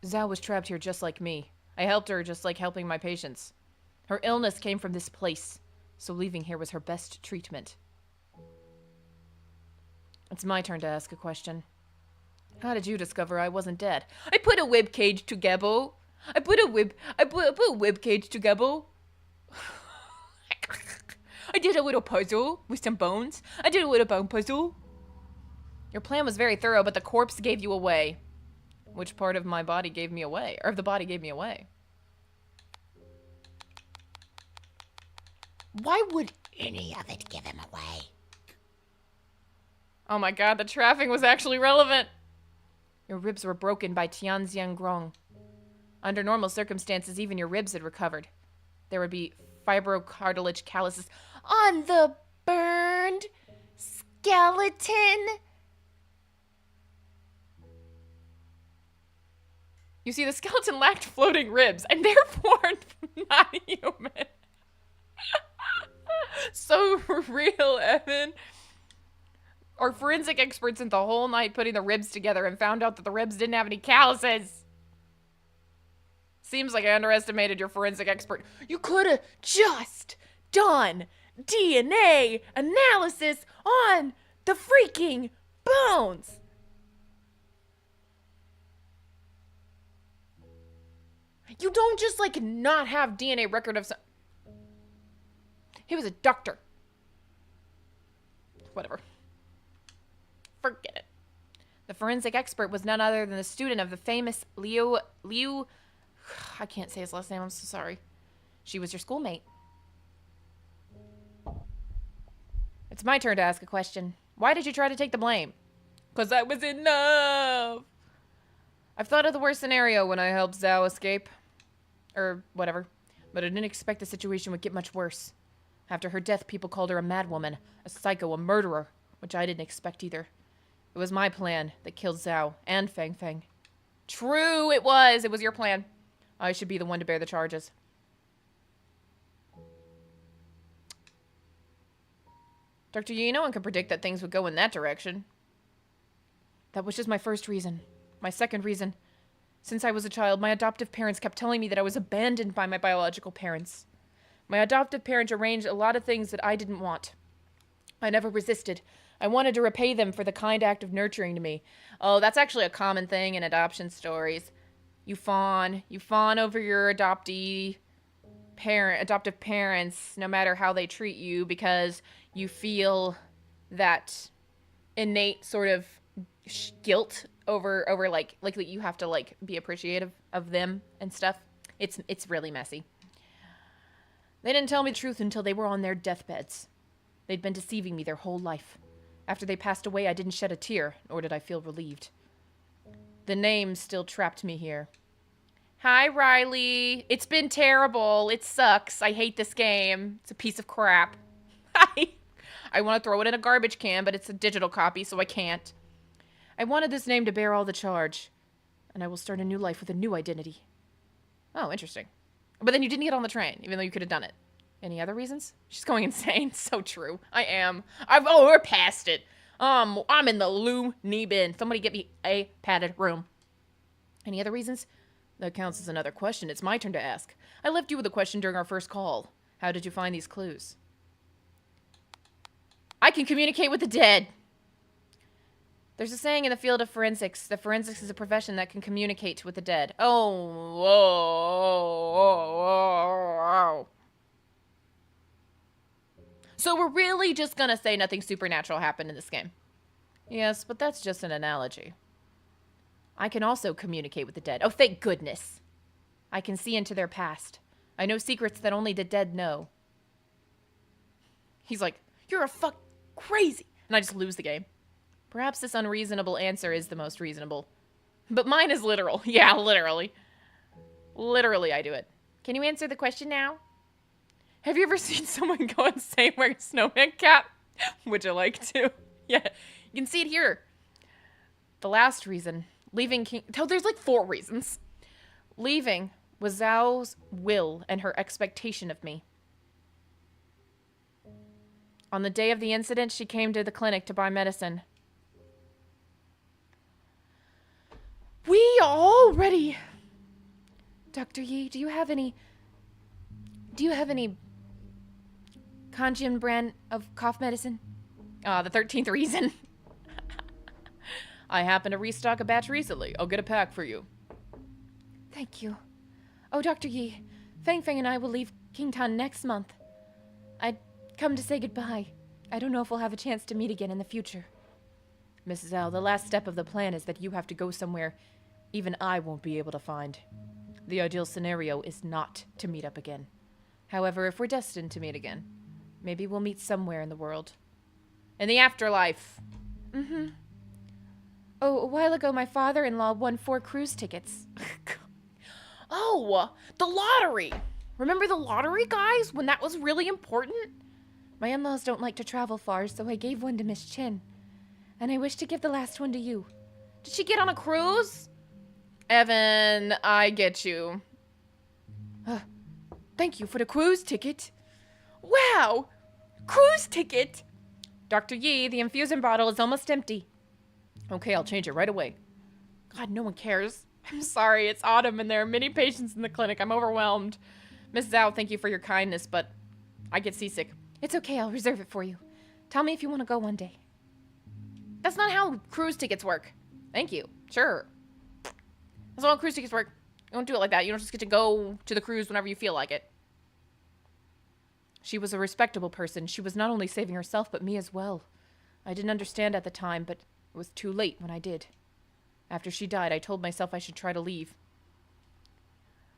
was trapped here just like me. I helped her just like helping my patients. Her illness came from this place, so leaving here was her best treatment. It's my turn to ask a question. How did you discover I wasn't dead? I put a web cage together. I put a web cage together. I did a little puzzle with some bones. I did a little bone puzzle. Your plan was very thorough, but the corpse gave you away. Which part of my body gave me away? Or of the body gave me away? Why would any of it give him away? Oh my god, the trapping was actually relevant. Your ribs were broken by Tianxiang Grong. Under normal circumstances, even your ribs had recovered. There would be fibrocartilage calluses on the burned skeleton. You see, the skeleton lacked floating ribs, and therefore not human. So real, Evan. Our forensic experts spent the whole night putting the ribs together and found out that the ribs didn't have any calluses. Seems like I underestimated your forensic expert. You could have just done DNA analysis on the freaking bones. You don't just, like, not have DNA record of some... He was a doctor. Whatever. Forget it. The forensic expert was none other than the student of the famous Liu... I can't say his last name, I'm so sorry. She was your schoolmate. It's my turn to ask a question. Why did you try to take the blame? 'Cause that was enough. I've thought of the worst scenario when I helped Zhao escape. Or whatever. But I didn't expect the situation would get much worse. After her death, people called her a madwoman, a psycho, a murderer, which I didn't expect either. It was my plan that killed Zhao and Fang Fang. True, it was. It was your plan. I should be the one to bear the charges. Dr. Yi, no one could predict that things would go in that direction. That was just my first reason. My second reason. Since I was a child, my adoptive parents kept telling me that I was abandoned by my biological parents. My adoptive parents arranged a lot of things that I didn't want. I never resisted. I wanted to repay them for the kind act of nurturing to me. Oh, that's actually a common thing in adoption stories. You fawn over your adoptive parents, no matter how they treat you, because you feel that innate sort of guilt over like you have to like be appreciative of them and stuff. It's really messy. They didn't tell me the truth until they were on their deathbeds. They'd been deceiving me their whole life. After they passed away, I didn't shed a tear, nor did I feel relieved. The name still trapped me here. Hi, Riley. It's been terrible. It sucks. I hate this game. It's a piece of crap. I want to throw it in a garbage can, but it's a digital copy, so I can't. I wanted this name to bear all the charge, and I will start a new life with a new identity. Oh, interesting. But then you didn't get on the train, even though you could have done it. Any other reasons? She's going insane. So true. I am. Oh, we're past it. I'm in the loony bin. Somebody get me a padded room. Any other reasons? That counts as another question. It's my turn to ask. I left you with a question during our first call. How did you find these clues? I can communicate with the dead. There's a saying in the field of forensics. The forensics is a profession that can communicate with the dead. Oh. So we're really just gonna say nothing supernatural happened in this game. Yes, but that's just an analogy. I can also communicate with the dead. Oh, thank goodness. I can see into their past. I know secrets that only the dead know. He's like, you're a fuck crazy. And I just lose the game. Perhaps this unreasonable answer is the most reasonable. But mine is literal. Yeah, literally. Literally, I do it. Can you answer the question now? Have you ever seen someone go insane wearing a snowman cap? Would you like to? Yeah, you can see it here. The last reason. Leaving King... Oh, there's like 4 reasons. Leaving was Zhao's will and her expectation of me. On the day of the incident, she came to the clinic to buy medicine. We already... Dr. Yi, do you have any Kanjian brand of cough medicine? The 13th reason. I happened to restock a batch recently. I'll get a pack for you. Thank you. Oh, Dr. Yi, Fang Fang and I will leave Qingtan next month. I'd come to say goodbye. I don't know if we'll have a chance to meet again in the future. Mrs. L, the last step of the plan is that you have to go somewhere even I won't be able to find. The ideal scenario is not to meet up again. However, if we're destined to meet again, maybe we'll meet somewhere in the world. In the afterlife. Mm-hmm. Oh, a while ago my father-in-law won 4 cruise tickets. Oh, the lottery. Remember the lottery, guys? When that was really important? My in-laws don't like to travel far, so I gave one to Miss Chen. And I wish to give the last one to you. Did she get on a cruise? Evan, I get you. Thank you for the cruise ticket. Wow! Cruise ticket! Dr. Yi, the infusion bottle is almost empty. Okay, I'll change it right away. God, no one cares. I'm sorry, it's autumn and there are many patients in the clinic. I'm overwhelmed. Miss Zhao, thank you for your kindness, but I get seasick. It's okay, I'll reserve it for you. Tell me if you want to go one day. That's not how cruise tickets work. Thank you. Sure. That's not how cruise tickets work. You don't do it like that. You don't just get to go to the cruise whenever you feel like it. She was a respectable person. She was not only saving herself, but me as well. I didn't understand at the time, but it was too late when I did. After she died, I told myself I should try to leave.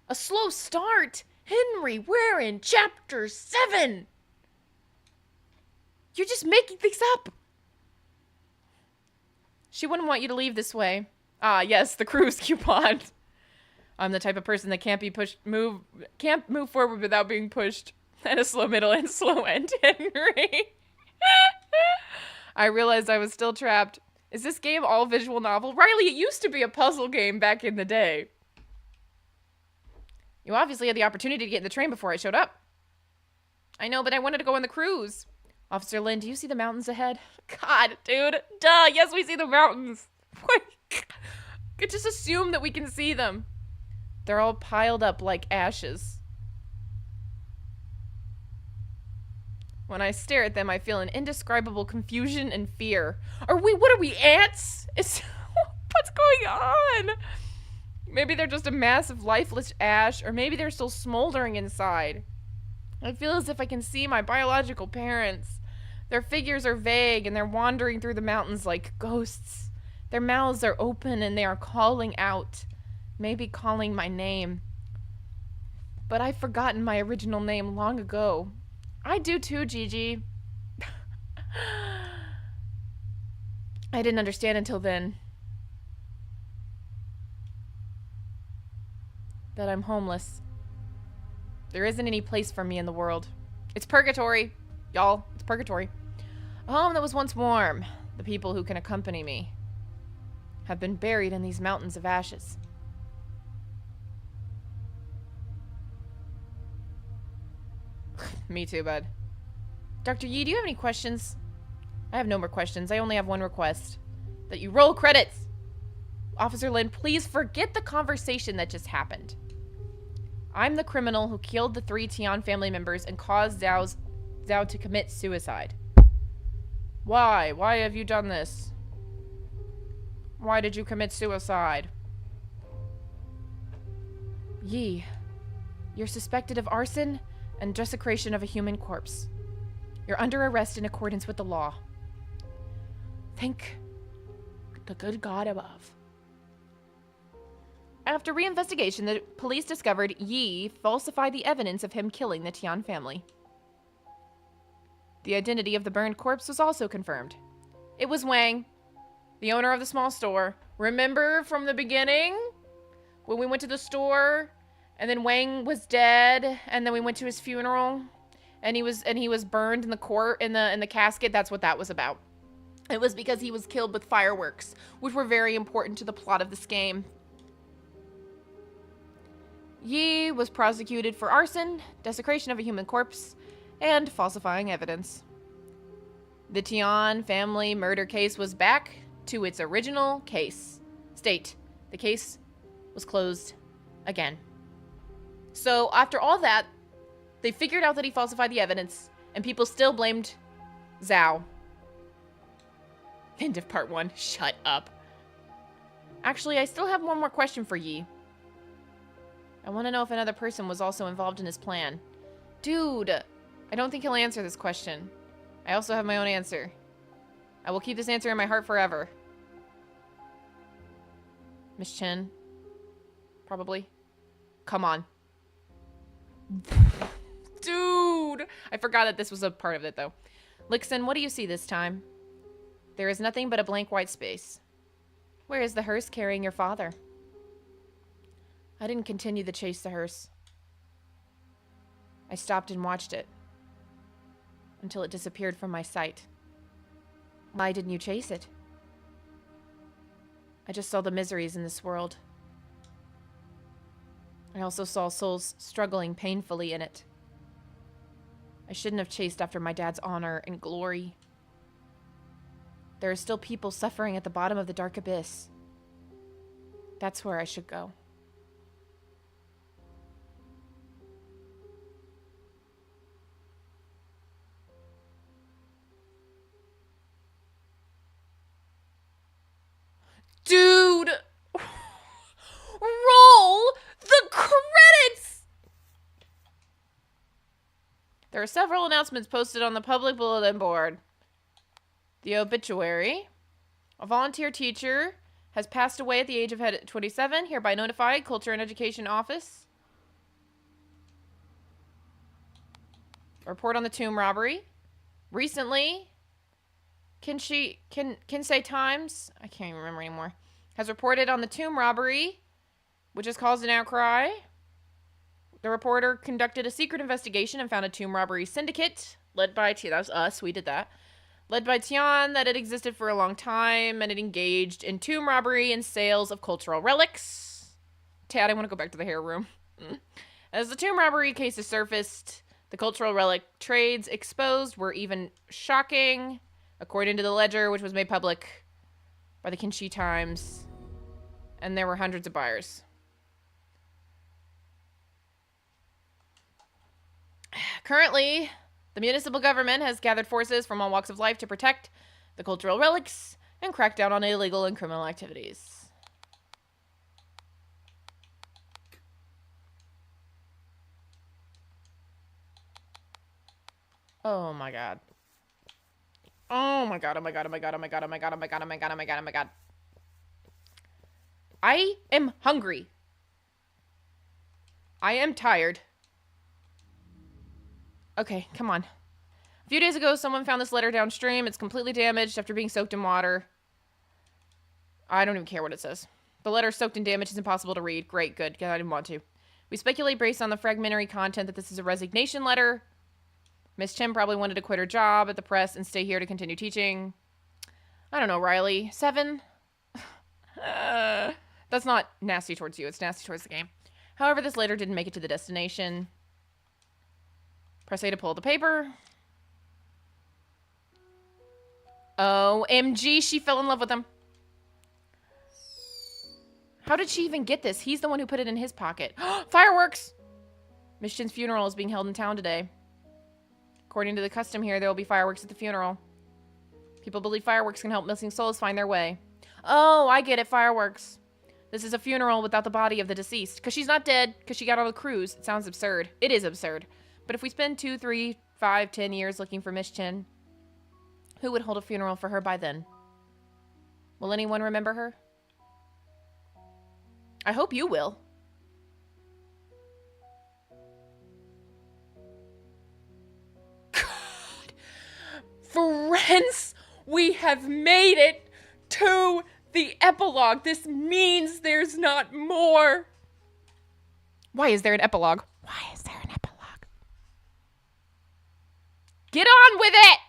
A slow start! Henry, we're in chapter 7! You're just making things up! She wouldn't want you to leave this way. Ah, yes, the cruise coupon. I'm the type of person that can't move forward without being pushed. And a slow middle and slow end, Henry. I realized I was still trapped. Is this game all visual novel? Riley, it used to be a puzzle game back in the day. You obviously had the opportunity to get in the train before I showed up. I know, but I wanted to go on the cruise. Officer Lin, do you see the mountains ahead? God, dude. Duh, yes, we see the mountains. Could just assume that we can see them. They're all piled up like ashes. When I stare at them, I feel an indescribable confusion and fear. What are we, ants? What's going on? Maybe they're just a mass of lifeless ash, or maybe they're still smoldering inside. I feel as if I can see my biological parents. Their figures are vague, and they're wandering through the mountains like ghosts. Their mouths are open, and they are calling out. Maybe calling my name. But I've forgotten my original name long ago. I do too, Gigi. I didn't understand until then that I'm homeless. There isn't any place for me in the world. It's purgatory, y'all. It's purgatory. A home that was once warm. The people who can accompany me have been buried in these mountains of ashes. Me too, bud. Dr. Yi, do you have any questions? I have no more questions. I only have one request. That you roll credits! Officer Lin, please forget the conversation that just happened. I'm the criminal who killed the 3 Tian family members and caused Zhao to commit suicide. Why? Why have you done this? Why did you commit suicide? Yi, you're suspected of arson and desecration of a human corpse. You're under arrest in accordance with the law. Thank the good God above. After reinvestigation, the police discovered Yi falsified the evidence of him killing the Tian family. The identity of the burned corpse was also confirmed. It was Wang, the owner of the small store. Remember from the beginning? When we went to the store, and then Wang was dead, and then we went to his funeral, and he was burned in the casket. That's what that was about. It was because he was killed with fireworks, which were very important to the plot of this game. Yi was prosecuted for arson, desecration of a human corpse, and falsifying evidence. The Tian family murder case was back to its original state. The case was closed again. So after all that, they figured out that he falsified the evidence, and people still blamed Zhao. End of part 1. Shut up. Actually, I still have one more question for Yi. I want to know if another person was also involved in his plan. Dude, I don't think he'll answer this question. I also have my own answer. I will keep this answer in my heart forever. Miss Chen? Probably. Come on. Dude! I forgot that this was a part of it, though. Lixun, what do you see this time? There is nothing but a blank white space. Where is the hearse carrying your father? I didn't continue the chase the hearse. I stopped and watched it until it disappeared from my sight. Why didn't you chase it? I just saw the miseries in this world. I also saw souls struggling painfully in it. I shouldn't have chased after my dad's honor and glory. There are still people suffering at the bottom of the dark abyss. That's where I should go. Dude! Roll the credits! There are several announcements posted on the public bulletin board. The obituary. A volunteer teacher has passed away at the age of 27, hereby notified Culture and Education Office. Report on the tomb robbery. Recently, Kinsey Times, I can't even remember anymore, has reported on the tomb robbery, which has caused an outcry. The reporter conducted a secret investigation and found a tomb robbery syndicate led by Tian. That was us. We did that. Led by Tian, that had existed for a long time, and it engaged in tomb robbery and sales of cultural relics. Tad, I want to go back to the hair room. As the tomb robbery cases surfaced, the cultural relic trades exposed were even shocking. According to the ledger, which was made public by the Kinsey Times, and there were hundreds of buyers. Currently, the municipal government has gathered forces from all walks of life to protect the cultural relics and crack down on illegal and criminal activities. Oh my god. Oh my god, oh my god, oh my god, oh my god, oh my god, oh my god, oh my god, oh my god, oh my god. I am hungry. I am tired. Okay, come on. A few days ago, someone found this letter downstream. It's completely damaged after being soaked in water. I don't even care what it says. The letter soaked in damage is impossible to read. Great, good. I didn't want to. We speculate based on the fragmentary content that this is a resignation letter. Miss Chen probably wanted to quit her job at the press and stay here to continue teaching. I don't know, Riley. 7? That's not nasty towards you. It's nasty towards the game. However, this letter didn't make it to the destination. Press A to pull the paper. OMG, she fell in love with him. How did she even get this? He's the one who put it in his pocket. Fireworks! Miss Chin's funeral is being held in town today. According to the custom here, there will be fireworks at the funeral. People believe fireworks can help missing souls find their way. Oh, I get it, fireworks. This is a funeral without the body of the deceased. Because she's not dead, because she got on the cruise. It sounds absurd. It is absurd. But if we spend 2, 3, 5, 10 years looking for Miss Chin, who would hold a funeral for her by then? Will anyone remember her? I hope you will. God. Friends, we have made it to the epilogue. This means there's not more. Why is there an epilogue? Why is there an epilogue? Get on with it!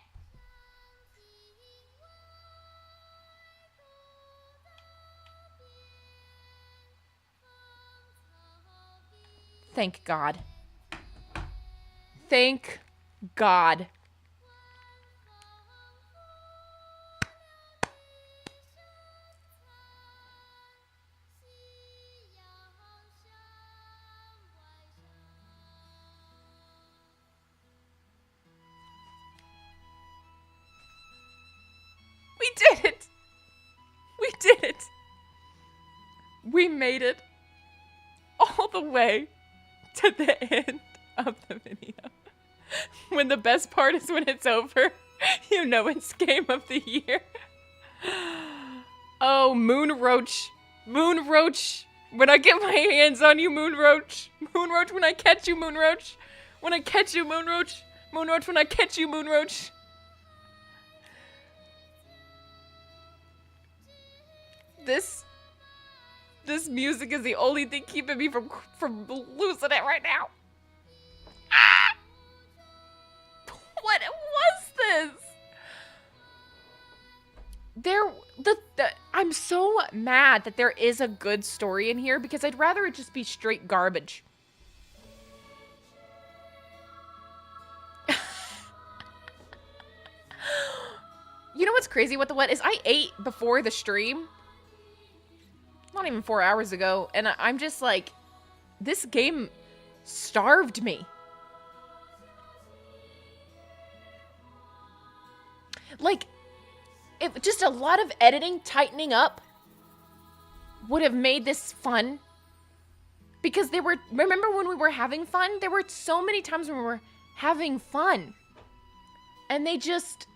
Thank God. Thank God. We did it. We did it. We made it all the way to the end of the video. When the best part is when it's over, you know it's game of the year. Oh, Moonroach. Moonroach. When I get my hands on you, Moonroach. Moonroach, when I catch you, Moonroach. When I catch you, Moonroach. Moonroach, when I catch you, Moonroach. This music is the only thing keeping me from losing it right now. Ah! What was this? I'm so mad that there is a good story in here because I'd rather it just be straight garbage. You know what's crazy with the what is I ate before the stream. Not even 4 hours ago, and I'm just like, this game starved me. Like, if just a lot of editing, tightening up would have made this fun. Because remember when we were having fun? There were so many times when we were having fun. And they just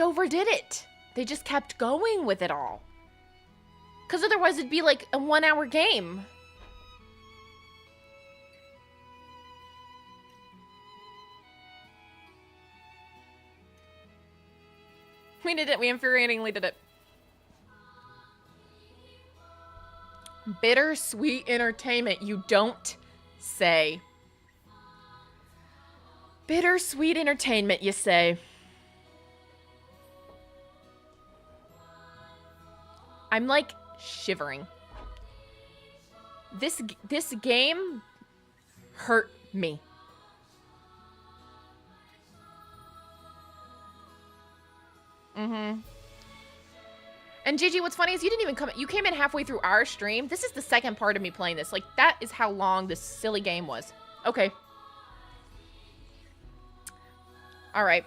overdid it. They just kept going with it all. Because otherwise it'd be like a 1 hour game. We did it. We infuriatingly did it. Bittersweet entertainment. You don't say. Bittersweet entertainment, you say. I'm like shivering. This game hurt me. And Gigi, what's funny is you didn't even come. You came in halfway through our stream. This is the second part of me playing this. Like, that is how long this silly game was. Okay. All right.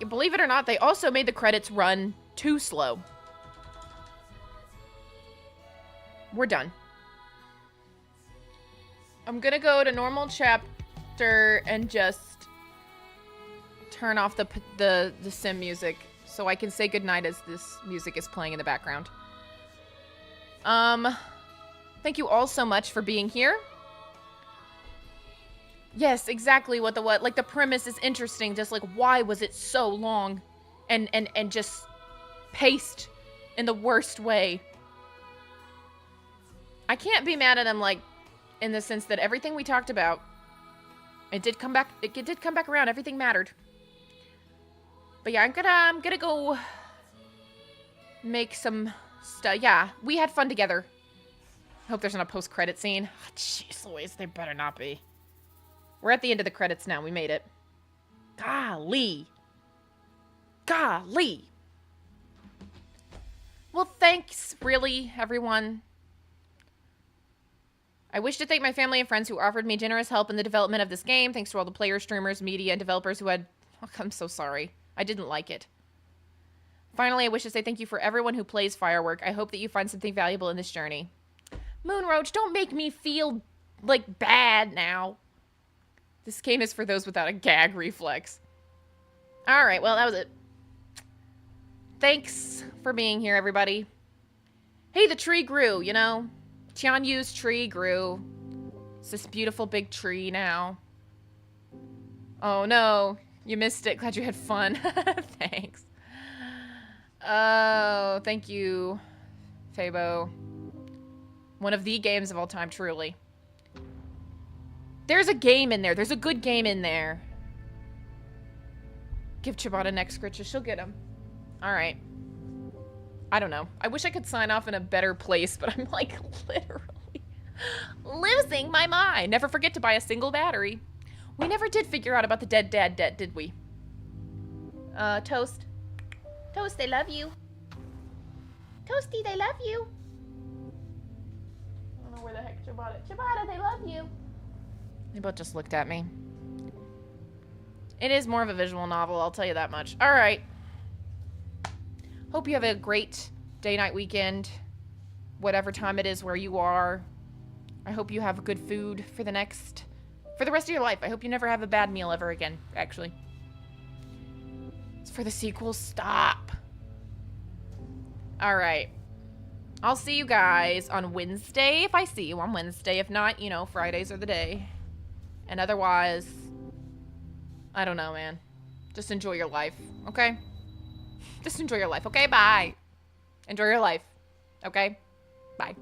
Believe it or not, they also made the credits run too slow. We're done. I'm gonna go to normal chapter and just turn off the sim music so I can say goodnight as this music is playing in the background. Thank you all so much for being here. Yes, exactly what. Like, the premise is interesting. Just like, why was it so long and just paced in the worst way? I can't be mad at him, like, in the sense that everything we talked about, it did come back around. Everything mattered. But yeah, I'm gonna go make some stuff. Yeah, we had fun together. Hope there's not a post-credit scene. Oh, jeez Louise, they better not be. We're at the end of the credits now. We made it. Golly. Golly. Well, thanks, really, everyone. I wish to thank my family and friends who offered me generous help in the development of this game. Thanks to all the players, streamers, media, and developers who had... Oh, I'm so sorry. I didn't like it. Finally, I wish to say thank you for everyone who plays Firework. I hope that you find something valuable in this journey. Moonroach, don't make me feel, like, bad now. This game is for those without a gag reflex. Alright, well, that was it. Thanks for being here, everybody. Hey, the tree grew, you know? Tianyu's tree grew. It's this beautiful big tree now. Oh, no. You missed it. Glad you had fun. Thanks. Oh, thank you, Fabo. One of the games of all time, truly. There's a game in there. There's a good game in there. Give Chibata next scritches. She'll get him. Alright. I don't know. I wish I could sign off in a better place, but I'm like literally losing my mind. Never forget to buy a single battery. We never did figure out about the dead dad debt, did we? Toast. Toast, they love you. Toasty, they love you. I don't know where the heck Chibata. Chibata, they love you. They both just looked at me. It is more of a visual novel, I'll tell you that much. Alright. Hope you have a great day-night weekend. Whatever time it is where you are. I hope you have good food for the rest of your life. I hope you never have a bad meal ever again, actually. It's for the sequel. Stop. Alright. I'll see you guys on Wednesday if I see you on Wednesday. If not, you know, Fridays are the day. And otherwise, I don't know, man. Just enjoy your life, okay? Just enjoy your life, okay? Bye. Enjoy your life, okay? Bye.